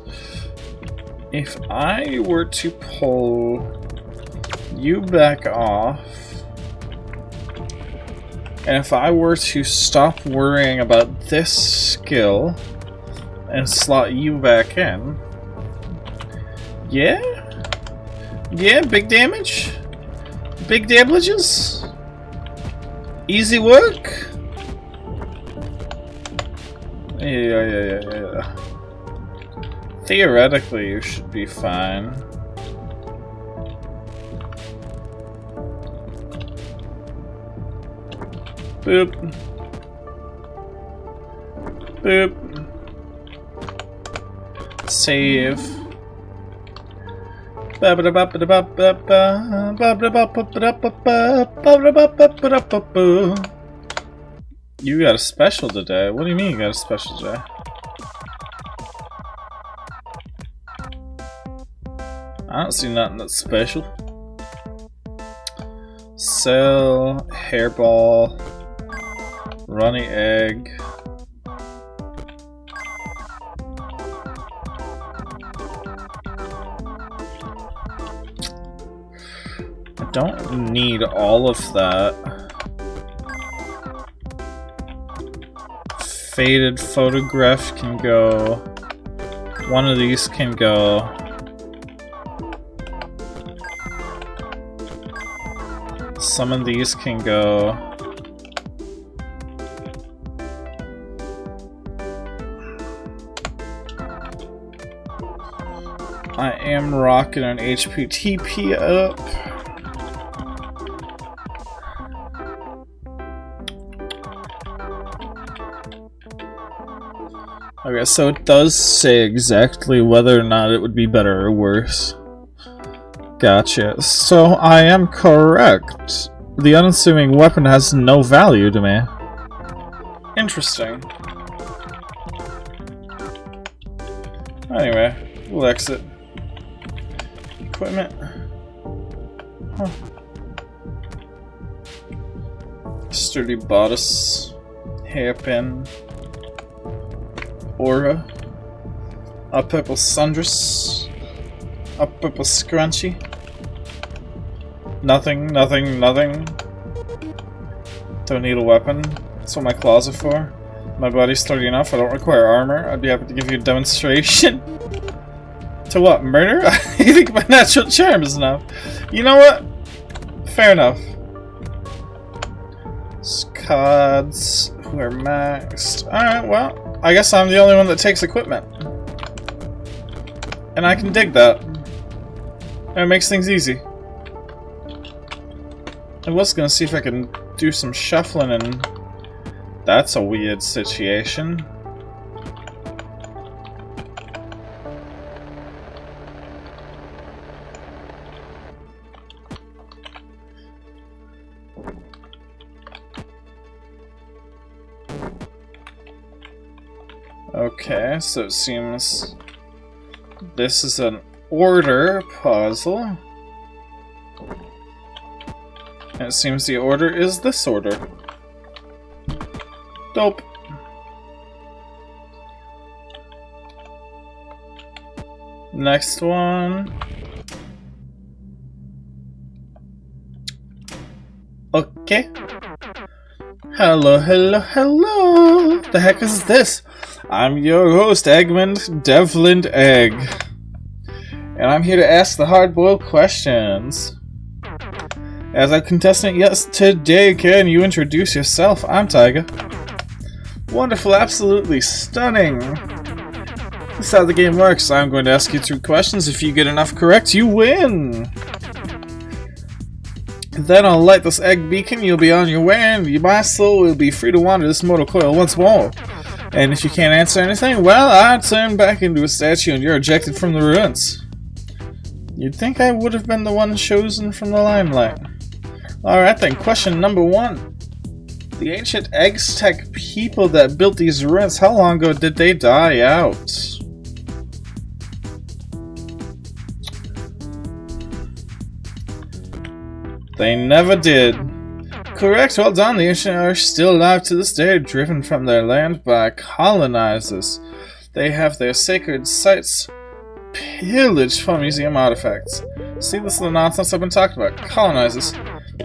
If I were to pull you back off, and if I were to stop worrying about this skill and slot you back in, yeah? Yeah, big damage? Big damages? Easy work? Yeah. Theoretically, you should be fine. Boop. Boop. Save. You got a special today. What do you mean you got a special today? I don't see nothing that's special. Cell, hairball, runny egg. I don't need all of that. Faded photograph can go. One of these can go. Some of these can go. I am rocking an HPTP up. Okay, so it does say exactly whether or not it would be better or worse. Gotcha. So I am correct. The unassuming weapon has no value to me. Interesting. Anyway, we'll exit. Equipment. Huh. Sturdy bodice. Hairpin. Aura. A purple sundress. A purple scrunchie. Nothing, nothing, nothing. Don't need a weapon. That's what my claws are for. My body's sturdy enough, I don't require armor. I'd be happy to give you a demonstration. To what, murder? You think my natural charm is enough? You know what? Fair enough. Scods who are maxed. Alright, well, I guess I'm the only one that takes equipment. And I can dig that. And it makes things easy. I was gonna see if I can do some shuffling, and that's a weird situation. Okay, so it seems this is an order puzzle. And it seems the order is this order. Dope. Next one. Okay. Hello, hello, hello! The heck is this? I'm your host, Eggman Devlin Egg. And I'm here to ask the hard-boiled questions. As a contestant, yes, today, can you introduce yourself? I'm Tiger. Wonderful, absolutely stunning. This is how the game works. I'm going to ask you 2 questions. If you get enough correct, you win! Then I'll light this egg beacon, you'll be on your way, and my soul will be free to wander this mortal coil once more. And if you can't answer anything, well, I'll turn back into a statue and you're ejected from the ruins. You'd think I would have been the one chosen from the limelight. Alright then, question number 1. The ancient Aztec people that built these ruins, how long ago did they die out? They never did. Correct, well done. The ancient are still alive to this day, driven from their land by colonizers. They have their sacred sites pillaged for museum artifacts. See, this is the nonsense I've been talking about. Colonizers.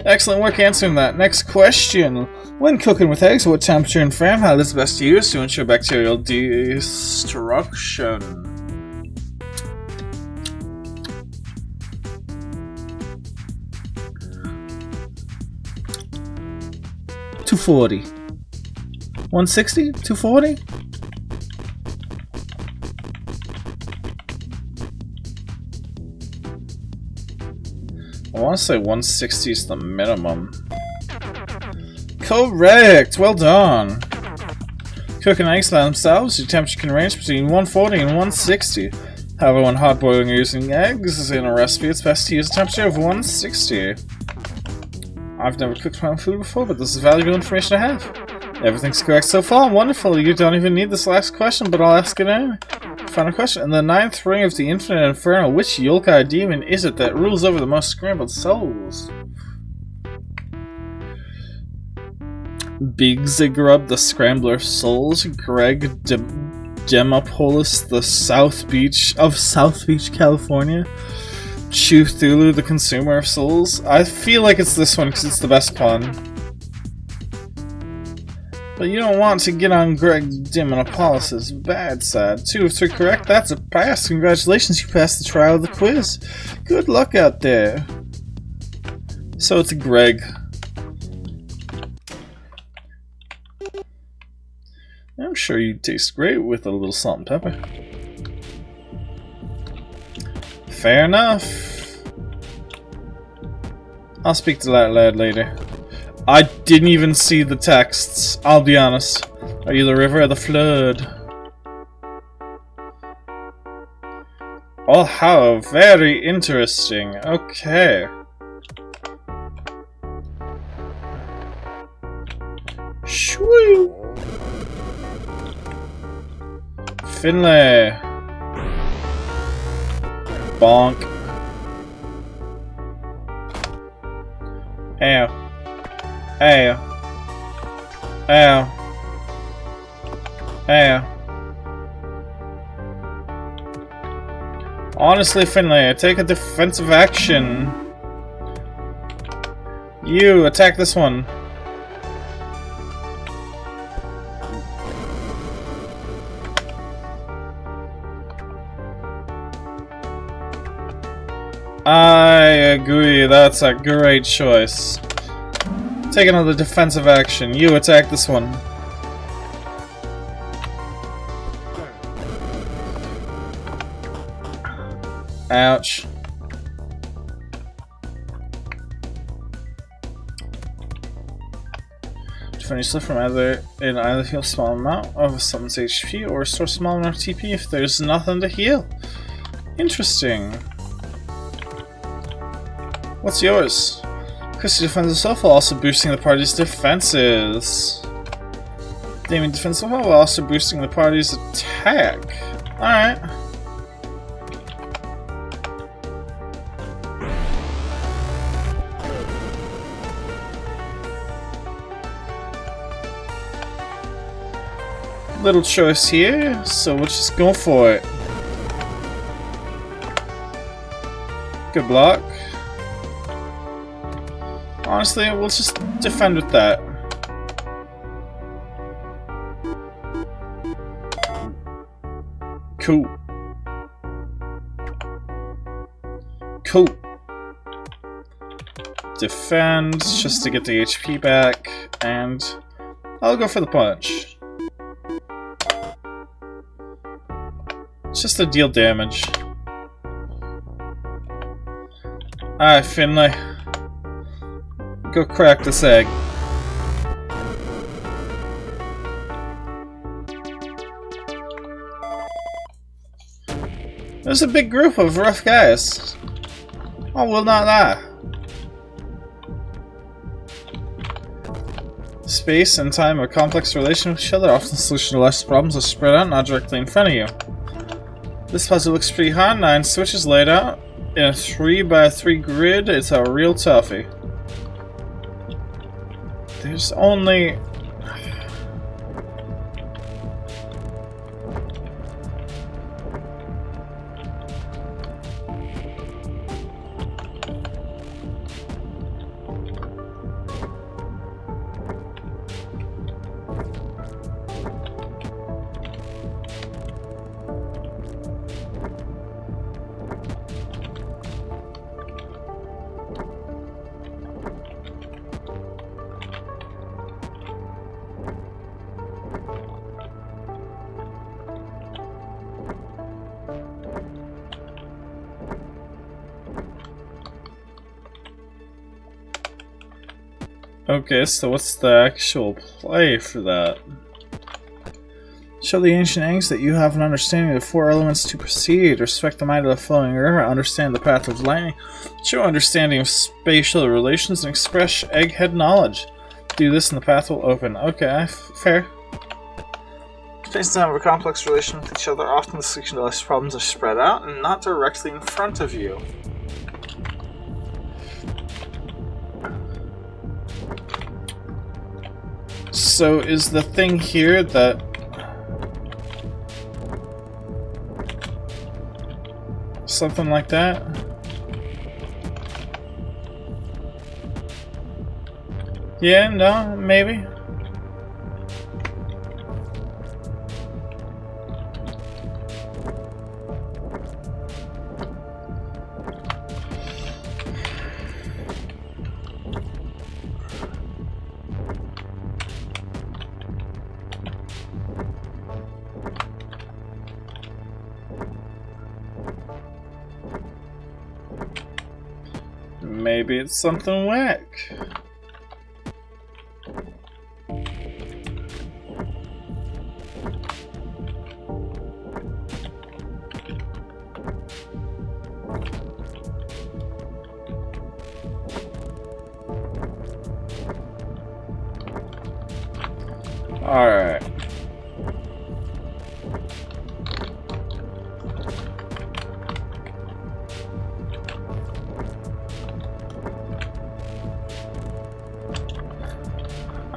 Excellent work answering that. Next question. When cooking with eggs, what temperature and Fahrenheit is best to use to ensure bacterial destruction? $240. 160? 240? I want to say 160 is the minimum. Correct! Well done! Cooking eggs by themselves, your temperature can range between 140 and 160. However, when hard boiling or using eggs in a recipe, it's best to use a temperature of 160. I've never cooked my own food before, but this is valuable information to have. Everything's correct so far. Wonderful. You don't even need this last question, but I'll ask it anyway. Final question. In the 9th ring of the Infinite Inferno, which yokai demon is it that rules over the most scrambled souls? Big Zigrub, the Scrambler of Souls. Greg Demopolis, the South Beach, California. Cthulhu, the Consumer of Souls. I feel like it's this one because it's the best pun. But you don't want to get on Greg Demopolis' bad side. 2 of 3 correct, that's a pass. Congratulations, you passed the trial of the quiz. Good luck out there. So it's Greg. I'm sure you taste great with a little salt and pepper. Fair enough. I'll speak to that lad later. I didn't even see the texts, I'll be honest. Are you the river or the flood? Oh, how very interesting. Okay. Shwoo! Finlay. Bonk. Ow. Ow. Ow. Ow. Honestly, Finlay, take a defensive action. You, attack this one. I agree, that's a great choice. Take another defensive action. You attack this one. Ouch. Finish lift from either heal a small amount of someone's HP or restore a small amount of TP if there's nothing to heal. Interesting. What's yours? Christy defends herself while also boosting the party's defenses. Damien defends herself while also boosting the party's attack. Alright. Little choice here, so we'll just go for it. Good block. Honestly, we'll just defend with that. Cool. Cool. Defend, just to get the HP back, and I'll go for the punch. Just to deal damage. Alright, Finlay. Go crack this egg. There's a big group of rough guys. I will not lie. Space and time are complex relation with each other. Often the solution to life's problems are spread out, not directly in front of you. This puzzle looks pretty hard. 9 switches laid out in a 3x3 grid. It's a real toughie. There's only... Okay, so what's the actual play for that? Show the ancient eggs that you have an understanding of the 4 elements to proceed. Respect the mind of the flowing river. Understand the path of lightning. Show understanding of spatial relations and express egghead knowledge. Do this and the path will open. Okay, fair. Space and time have a complex relation with each other. Often the solution to life's problems are spread out and not directly in front of you. So is the thing here that something like that? Yeah, no, maybe. Maybe it's something whack. Alright.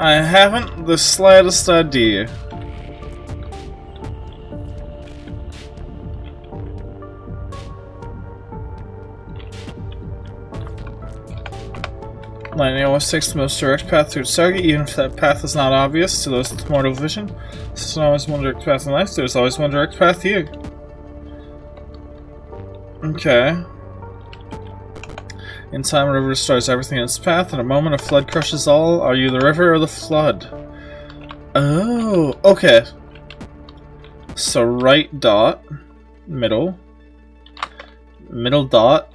I haven't the slightest idea. Lightning always takes the most direct path to its target, even if that path is not obvious to those with mortal vision. There's always one direct path in life, there's always one direct path here. Okay. In time, a river destroys everything in its path. In a moment, a flood crushes all. Are you the river or the flood? Oh, okay. So right dot, middle dot,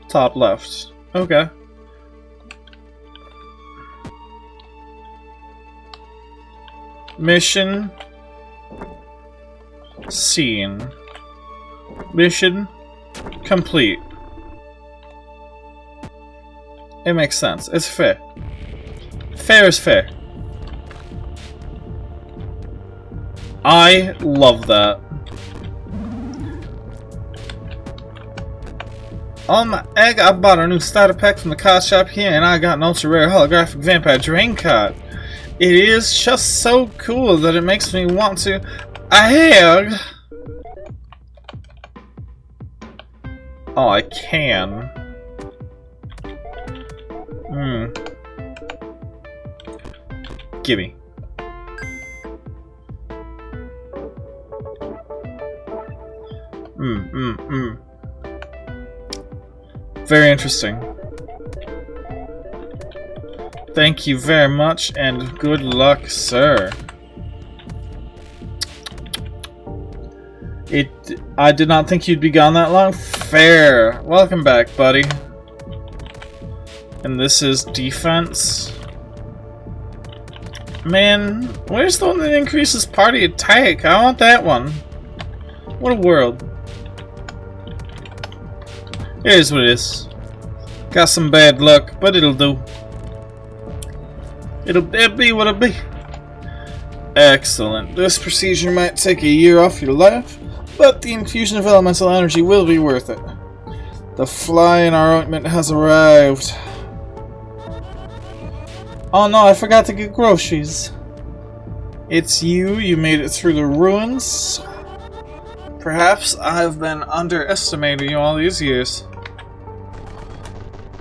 top left. Okay. Mission seen. Mission complete. It makes sense. It's fair. Fair is fair. I love that. On my egg, I bought a new starter pack from the card shop here, and I got an ultra rare holographic vampire drain card. It is just so cool that it makes me want to egg. Oh, I can. Gimme. Very interesting. Thank you very much, and good luck, sir. I did not think you'd be gone that long. Fair. Welcome back, buddy. And this is defense. Man, where's the one that increases party attack? I want that one. What a world. It is what it is. Got some bad luck, but it'll do. It'll be what it'll be. Excellent. This procedure might take a year off your life, but the infusion of elemental energy will be worth it. The fly in our ointment has arrived. Oh no, I forgot to get groceries. It's you. You made it through the ruins. Perhaps I've been underestimating you all these years.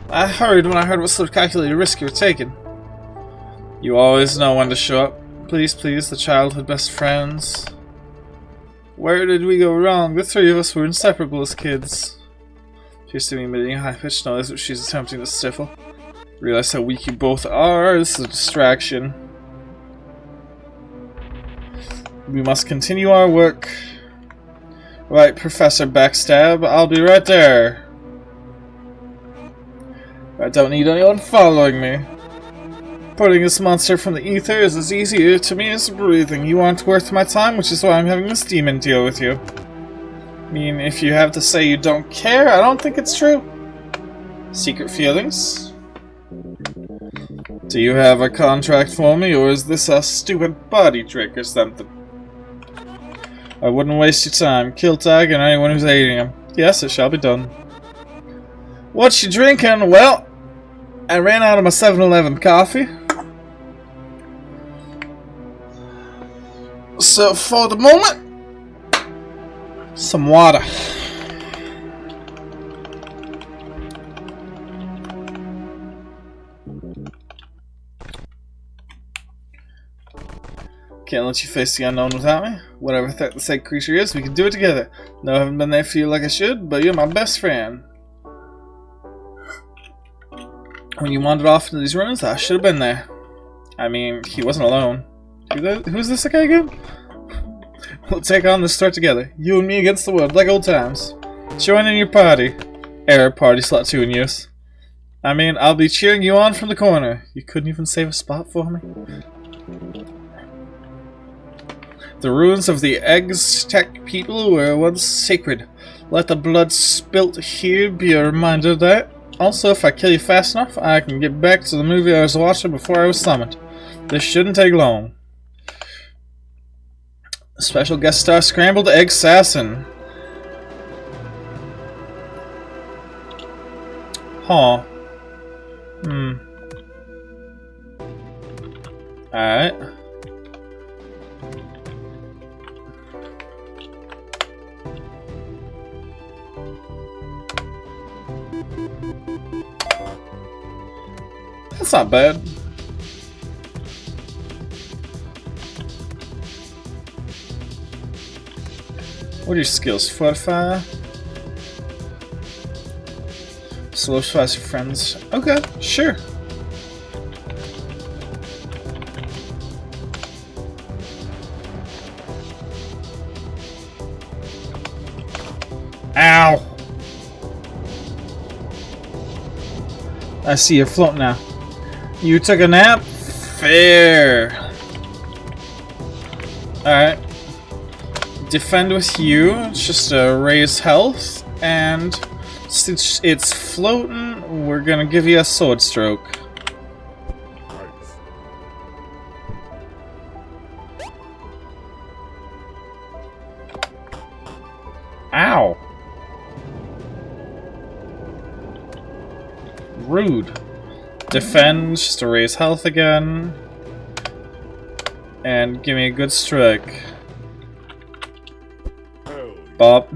I hurried when I heard what sort of calculated risk you were taking. You always know when to show up. Please, please, the childhood best friends. Where did we go wrong? The three of us were inseparable as kids. Appears to be emitting a high-pitched noise which she's attempting to stifle. Realize how weak you both are. This is a distraction. We must continue our work. Right, Professor Backstab. I'll be right there. I don't need anyone following me. Putting this monster from the ether is as easy to me as breathing. You aren't worth my time, which is why I'm having this demon deal with you. I mean, if you have to say you don't care, I don't think it's true. Secret feelings? Do you have a contract for me, or is this a stupid body trick or something? I wouldn't waste your time. Kill Tag and anyone who's aiding him. Yes, it shall be done. What you drinking? Well, I ran out of my 7-Eleven coffee. So for the moment, some water. Can't let you face the unknown without me. Whatever threat the said creature is, we can do it together. No, I haven't been there for you like I should, but you're my best friend. When you wandered off into these ruins, I should have been there. I mean, he wasn't alone. Who's this guy again? We'll take on this threat together. You and me against the world, like old times. Join in your party. Error, party slot 2 in use. I mean, I'll be cheering you on from the corner. You couldn't even save a spot for me? The ruins of the Aztec people were once sacred. Let the blood spilt here be a reminder of that. Also, if I kill you fast enough, I can get back to the movie I was watching before I was summoned. This shouldn't take long. Special guest star Scrambled Egg Assassin. Huh. Alright. That's not bad. What are your skills? Fortify? Solidifies your friends. Okay, sure. Ow! I see you're floating now. You took a nap? Fair. Alright. Defend with you. It's just raise health. And since it's floating, we're gonna give you a sword stroke. Ow. Rude. Defend, just to raise health again. And give me a good strike. Bob.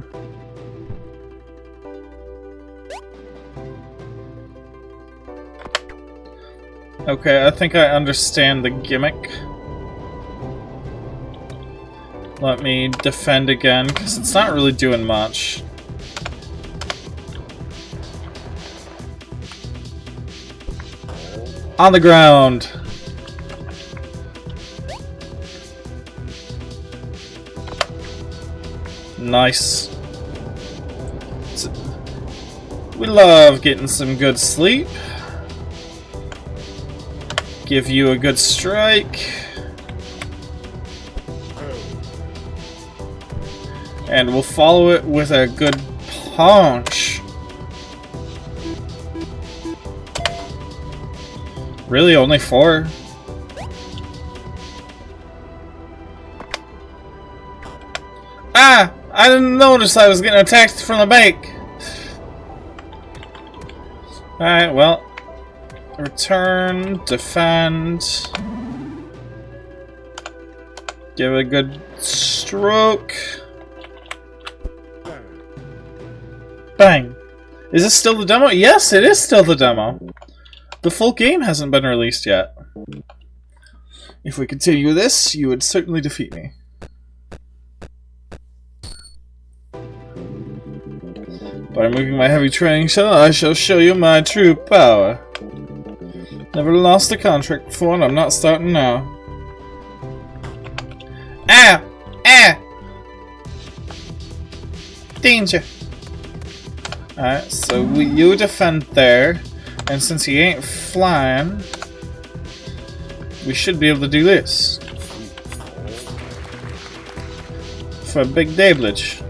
Okay, I think I understand the gimmick. Let me defend again, because it's not really doing much. On the ground! Nice. We love getting some good sleep. Give you a good strike. And we'll follow it with a good punch. Really, only 4? Ah! I didn't notice I was getting attacked from the back. Alright, well. Return, defend. Give it a good stroke. Bang. Is this still the demo? Yes, it is still the demo. The full game hasn't been released yet. If we continue this, you would certainly defeat me. By removing my heavy training shell, I shall show you my true power. Never lost a contract before, and I'm not starting now. Ah! Ah! Danger! Alright, so you defend there. And since he ain't flying, we should be able to do this. For a big dablage.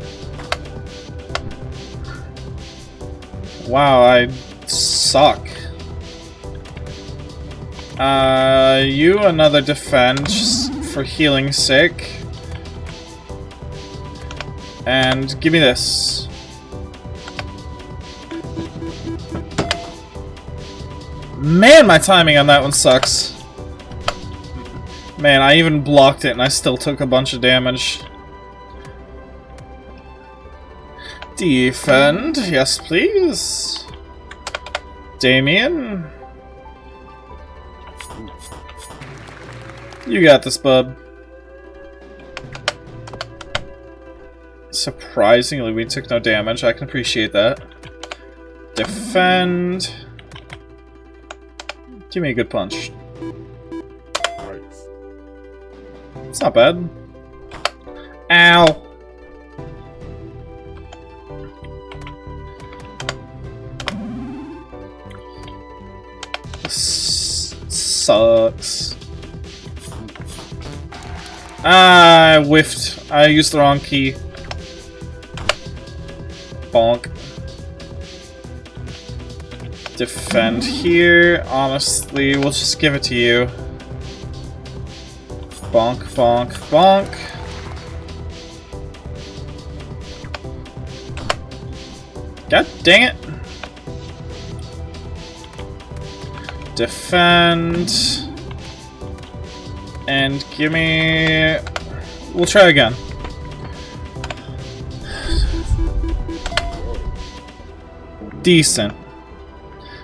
Wow, I suck. You another defense for healing's sake. And give me this. Man, my timing on that one sucks. Man, I even blocked it and I still took a bunch of damage. Defend, yes please. Damien. You got this, bub. Surprisingly, we took no damage. I can appreciate that. Defend. Give me a good punch. It's not bad. Ow! This sucks. Ah, I whiffed. I used the wrong key. Bonk. Defend here. Honestly, we'll just give it to you. Bonk, bonk, bonk. God dang it. Defend. And give me... We'll try again. Decent.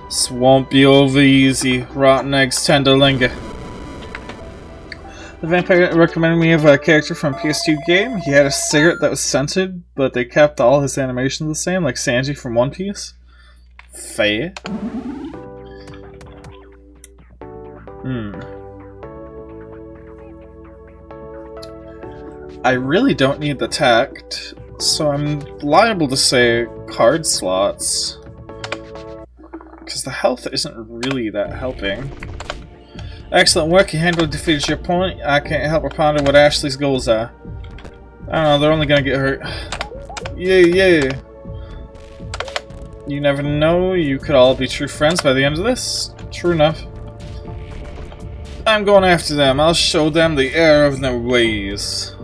This won't be over easy. Rotten eggs tend to linger. The vampire recommended me of a character from PS2 game. He had a cigarette that was censored, but they kept all his animations the same, like Sanji from One Piece. Fair. I really don't need the tact, so I'm liable to say card slots. Because the health isn't really that helping. Excellent work, you handily defeated your opponent. I can't help but ponder what Ashley's goals are. I don't know, they're only gonna get hurt. Yeah. You never know, you could all be true friends by the end of this. True enough. I'm going after them. I'll show them the error of their ways.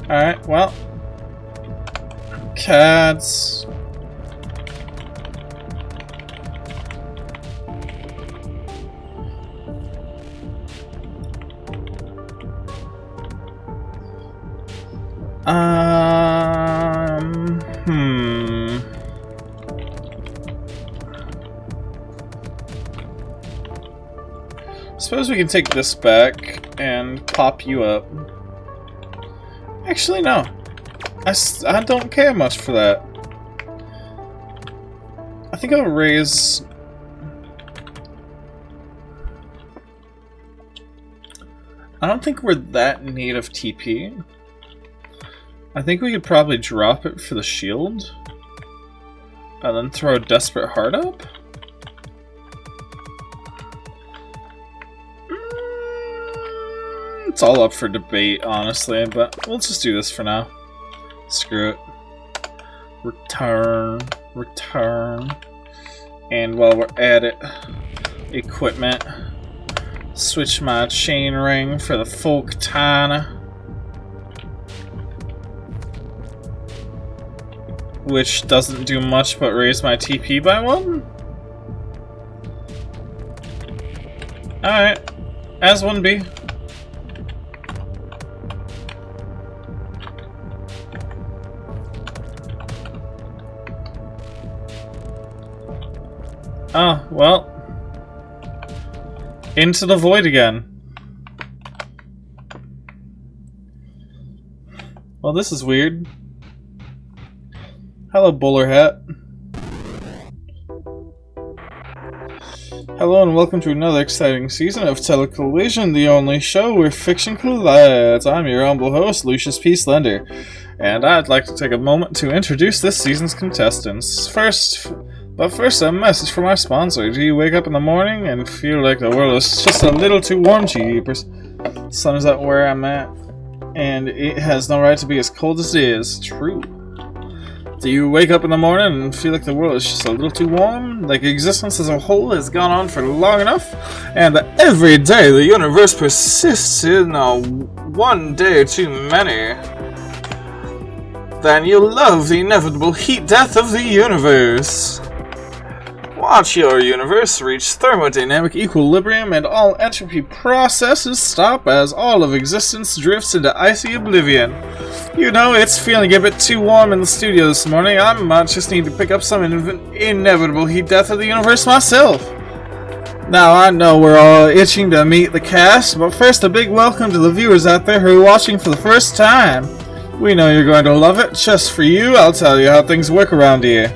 Alright, well. Cats. Suppose we can take this back and pop you up. Actually, no. I don't care much for that. I think I'll raise... I don't think we're that in need of TP. I think we could probably drop it for the shield. And then throw a Desperate Heart up? It's all up for debate, honestly, but we'll just do this for now. Screw it. Return. And while we're at it, equipment. Switch my chain ring for the full katana. Which doesn't do much but raise my TP by 1. Alright. As one be. Oh, well. Into the void again. Well, this is weird. Hello, bowler hat. Hello and welcome to another exciting season of Telecollision, the only show where fiction collides. I'm your humble host, Lucius P. Slender. and I'd like to take a moment to introduce this season's contestants. First, a message from our sponsor. Do you wake up in the morning and feel like the world is just a little too warm, jeepers? The sun is out where I'm at, and it has no right to be as cold as it is. True. Do you wake up in the morning and feel like the world is just a little too warm? Like existence as a whole has gone on for long enough? And that every day the universe persists in one day too many? Then you love the inevitable heat death of the universe. Watch your universe reach thermodynamic equilibrium and all entropy processes stop as all of existence drifts into icy oblivion. You know, it's feeling a bit too warm in the studio this morning. I might just need to pick up some inevitable heat death of the universe myself. Now, I know we're all itching to meet the cast, but first a big welcome to the viewers out there who are watching for the first time. We know you're going to love it. Just for you, I'll tell you how things work around here.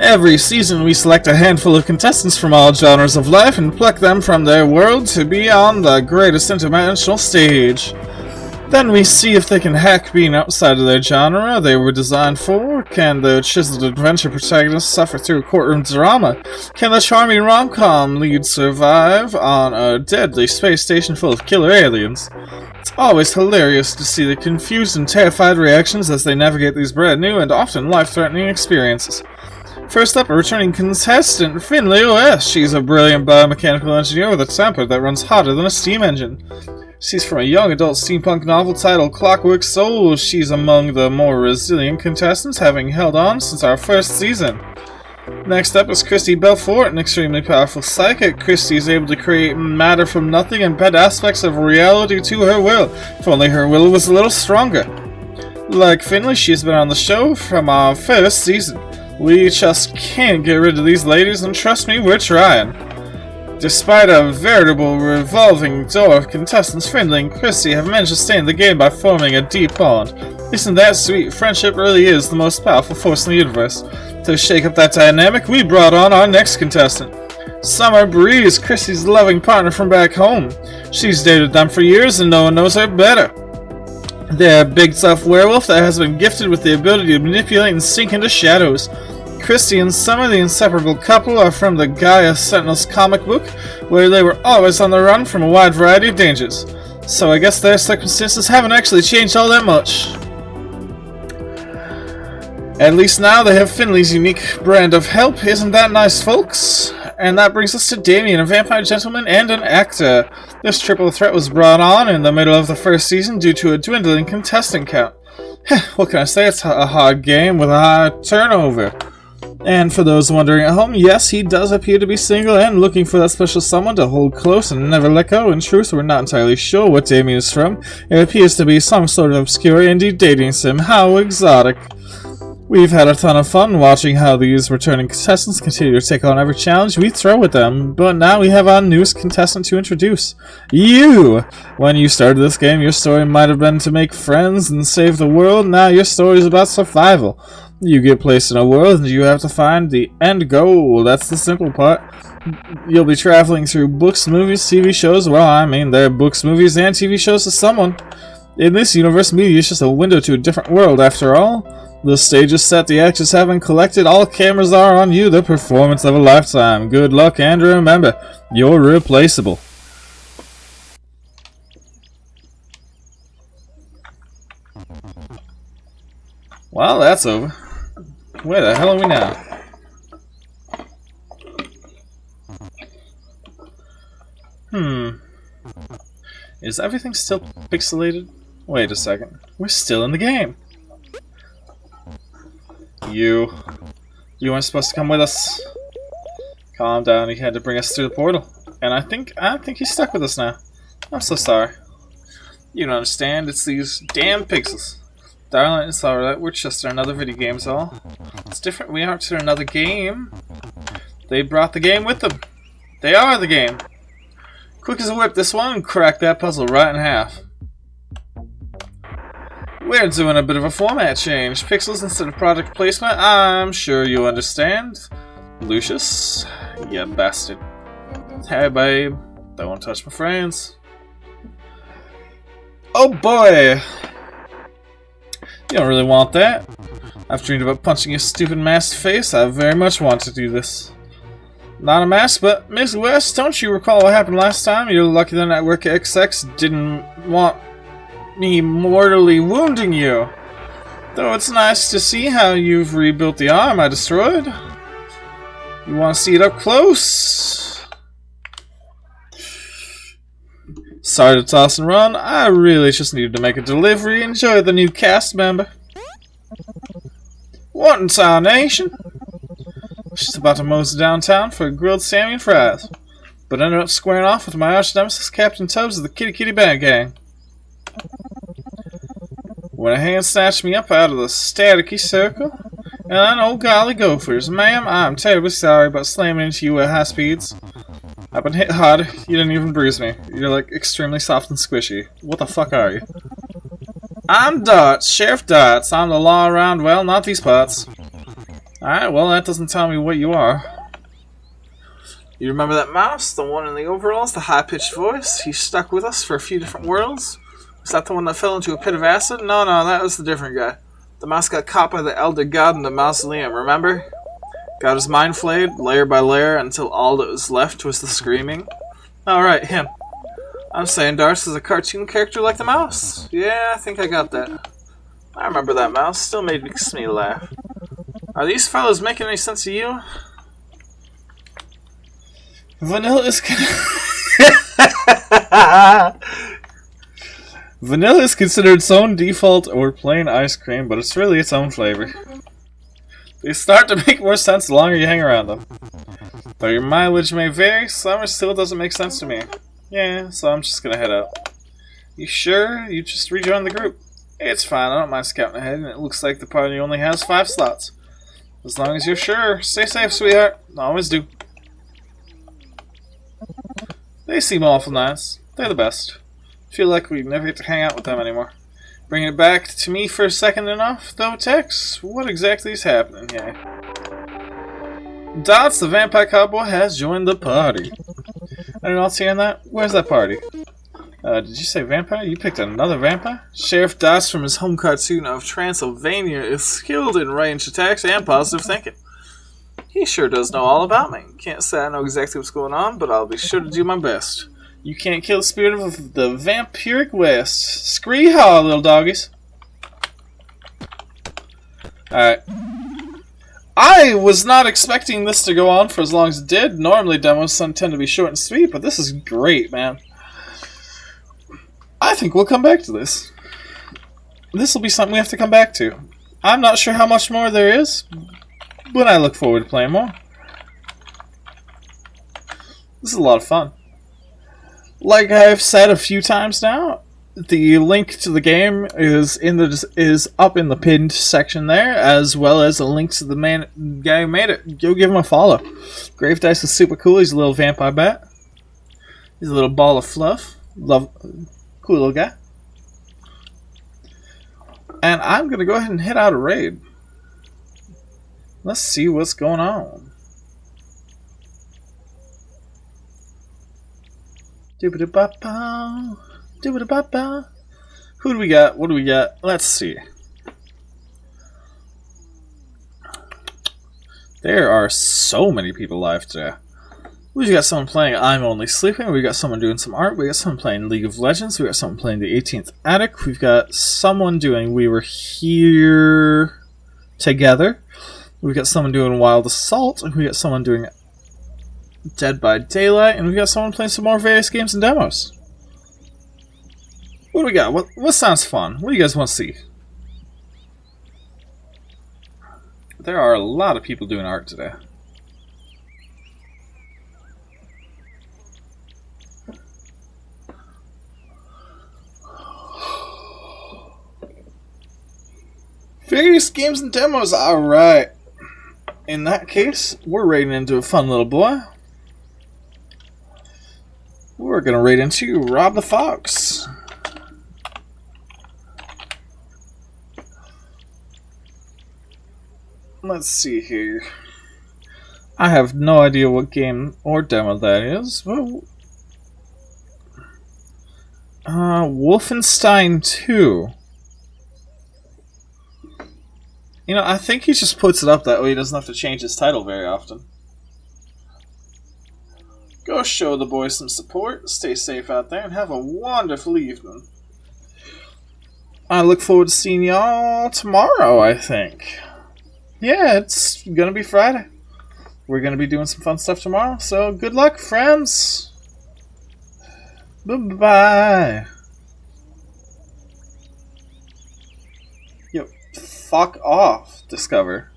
Every season we select a handful of contestants from all genres of life and pluck them from their world to be on the greatest interdimensional stage. Then we see if they can hack being outside of their genre they were designed for. Can the chiseled adventure protagonist suffer through a courtroom drama? Can the charming rom-com lead survive on a deadly space station full of killer aliens? It's always hilarious to see the confused and terrified reactions as they navigate these brand new and often life-threatening experiences. First up, a returning contestant, Finley OS. She's a brilliant biomechanical engineer with a temper that runs hotter than a steam engine. She's from a young adult steampunk novel titled Clockwork Soul. She's among the more resilient contestants, having held on since our first season. Next up is Christy Belfort, an extremely powerful psychic. Christy is able to create matter from nothing and bend aspects of reality to her will, if only her will was a little stronger. Like Finley, she's been on the show from our first season. We just can't get rid of these ladies, and trust me, we're trying. Despite a veritable revolving door of contestants, Finley and Christy have managed to stay in the game by forming a deep bond. Isn't that sweet? Friendship really is the most powerful force in the universe. To shake up that dynamic, we brought on our next contestant. Summer Breeze, Christy's loving partner from back home. She's dated them for years and no one knows her better. They're a big tough werewolf that has been gifted with the ability to manipulate and sink into shadows. Christy and Summer, the inseparable couple, are from the Gaia Sentinels comic book, where they were always on the run from a wide variety of dangers. So I guess their circumstances haven't actually changed all that much. At least now they have Finley's unique brand of help. Isn't that nice, folks? And that brings us to Damien, a vampire gentleman and an actor. This triple threat was brought on in the middle of the first season due to a dwindling contestant count. What can I say? It's a hard game with a high turnover. And for those wondering at home, yes, he does appear to be single and looking for that special someone to hold close and never let go. In truth, we're not entirely sure what Damien is from. It appears to be some sort of obscure indie dating sim. How exotic. We've had a ton of fun watching how these returning contestants continue to take on every challenge we throw at them, but now we have our newest contestant to introduce. You! When you started this game, your story might have been to make friends and save the world. Now your story is about survival. You get placed in a world and you have to find the end goal. That's the simple part. You'll be traveling through books, movies, TV shows. Well, I mean, they're books, movies, and TV shows to someone. In this universe, media is just a window to a different world, after all. The stage is set, the actors have been collected, all cameras are on you, the performance of a lifetime. Good luck, and remember, you're replaceable. Well, that's over. Where the hell are we now? Is everything still pixelated? Wait a second. We're still in the game. You weren't supposed to come with us. Calm down, he had to bring us through the portal. And I think he's stuck with us now. I'm so sorry. You don't understand, it's these damn pixels. Darling, it's alright, we're just in another video game, all. It's different, we aren't in another game. They brought the game with them. They are the game. Quick as a whip, this one, and crack that puzzle right in half. We're doing a bit of a format change. Pixels instead of product placement, I'm sure you understand. Lucius, you bastard. Hey babe, don't touch my friends. Oh boy! You don't really want that. I've dreamed about punching your stupid masked face. I very much want to do this. Not a mask, but Miss West, don't you recall what happened last time? You're lucky the Network XX didn't want me mortally wounding you. Though it's nice to see how you've rebuilt the arm I destroyed. You want to see it up close? Sorry to toss and run. I really just needed to make a delivery. Enjoy the new cast member. What in tarnation? Just about to mosey downtown for a grilled salmon and fries, but ended up squaring off with my arch nemesis Captain Tubbs of the Kitty Kitty Band Gang. When a hand snatched me up out of the staticky circle, and oh golly gophers, ma'am, I'm terribly sorry about slamming into you at high speeds. I've been hit hard. You didn't even bruise me. You're like extremely soft and squishy. What the fuck are you? I'm Darts, Sheriff Darts. I'm the law around, well, not these parts. Alright, well, that doesn't tell me what you are. You remember that mouse? The one in the overalls? The high-pitched voice? He stuck with us for a few different worlds? Was that the one that fell into a pit of acid? No, that was the different guy. The mouse got caught by the elder god in the mausoleum, remember? Got his mind flayed, layer by layer, until all that was left was the screaming. Alright, him. I'm saying Darce is a cartoon character like the mouse. Yeah, I think I got that. I remember that mouse. Still makes me laugh. Are these fellows making any sense to you? Vanilla is Vanilla is considered its own default or plain ice cream, but it's really its own flavor. They start to make more sense the longer you hang around them. Though your mileage may vary, summer still doesn't make sense to me. Yeah, so I'm just gonna head out. You sure? You just rejoined the group. It's fine, I don't mind scouting ahead, and it looks like the party only has 5 slots. As long as you're sure. Stay safe, sweetheart. Always do. They seem awful nice. They're the best. Feel like we never get to hang out with them anymore. Bringing it back to me for a second enough, though, Tex? What exactly is happening here? Dots, the vampire cowboy, has joined the party. Anyone else hearing that? Where's that party? Did you say vampire? You picked another vampire? Sheriff Doss from his home cartoon of Transylvania is skilled in ranged attacks and positive thinking. He sure does know all about me. Can't say I know exactly what's going on, but I'll be sure to do my best. You can't kill the spirit of the vampiric west. Scree haw, little doggies. Alright. I was not expecting this to go on for as long as it did. Normally demos tend to be short and sweet, but this is great, man. I think we'll come back to this. This will be something we have to come back to. I'm not sure how much more there is, but I look forward to playing more. This is a lot of fun. Like I've said a few times now, the link to the game is up in the pinned section there, as well as a link to the guy who made it. Go give him a follow. Grave Dice is super cool. He's a little vampire bat. He's a little ball of fluff. Cool little guy. And I'm going to go ahead and hit out a raid. Let's see what's going on. Doobity-bop-bow. Doobity-bop-bow. Who do we got? What do we got? Let's see. There are so many people live today. We've got someone playing I'm Only Sleeping. We've got someone doing some art. We've got someone playing League of Legends. We've got someone playing the 18th Attic. We've got someone doing We Were Here Together. We've got someone doing Wild Assault. We've got someone doing Dead by Daylight. And we've got someone playing some more various games and demos. What do we got? What sounds fun? What do you guys want to see? There are a lot of people doing art today. Various games and demos, alright. In that case, we're raiding into a fun little boy. We're gonna raid into Rob the Fox. Let's see here. I have no idea what game or demo that is. Well, Wolfenstein 2. You know, I think he just puts it up that way he doesn't have to change his title very often. Go show the boys some support, stay safe out there, and have a wonderful evening. I look forward to seeing y'all tomorrow, I think. Yeah, it's gonna be Friday. We're gonna be doing some fun stuff tomorrow, so good luck, friends. Bye-bye. Yo, fuck off, Discover.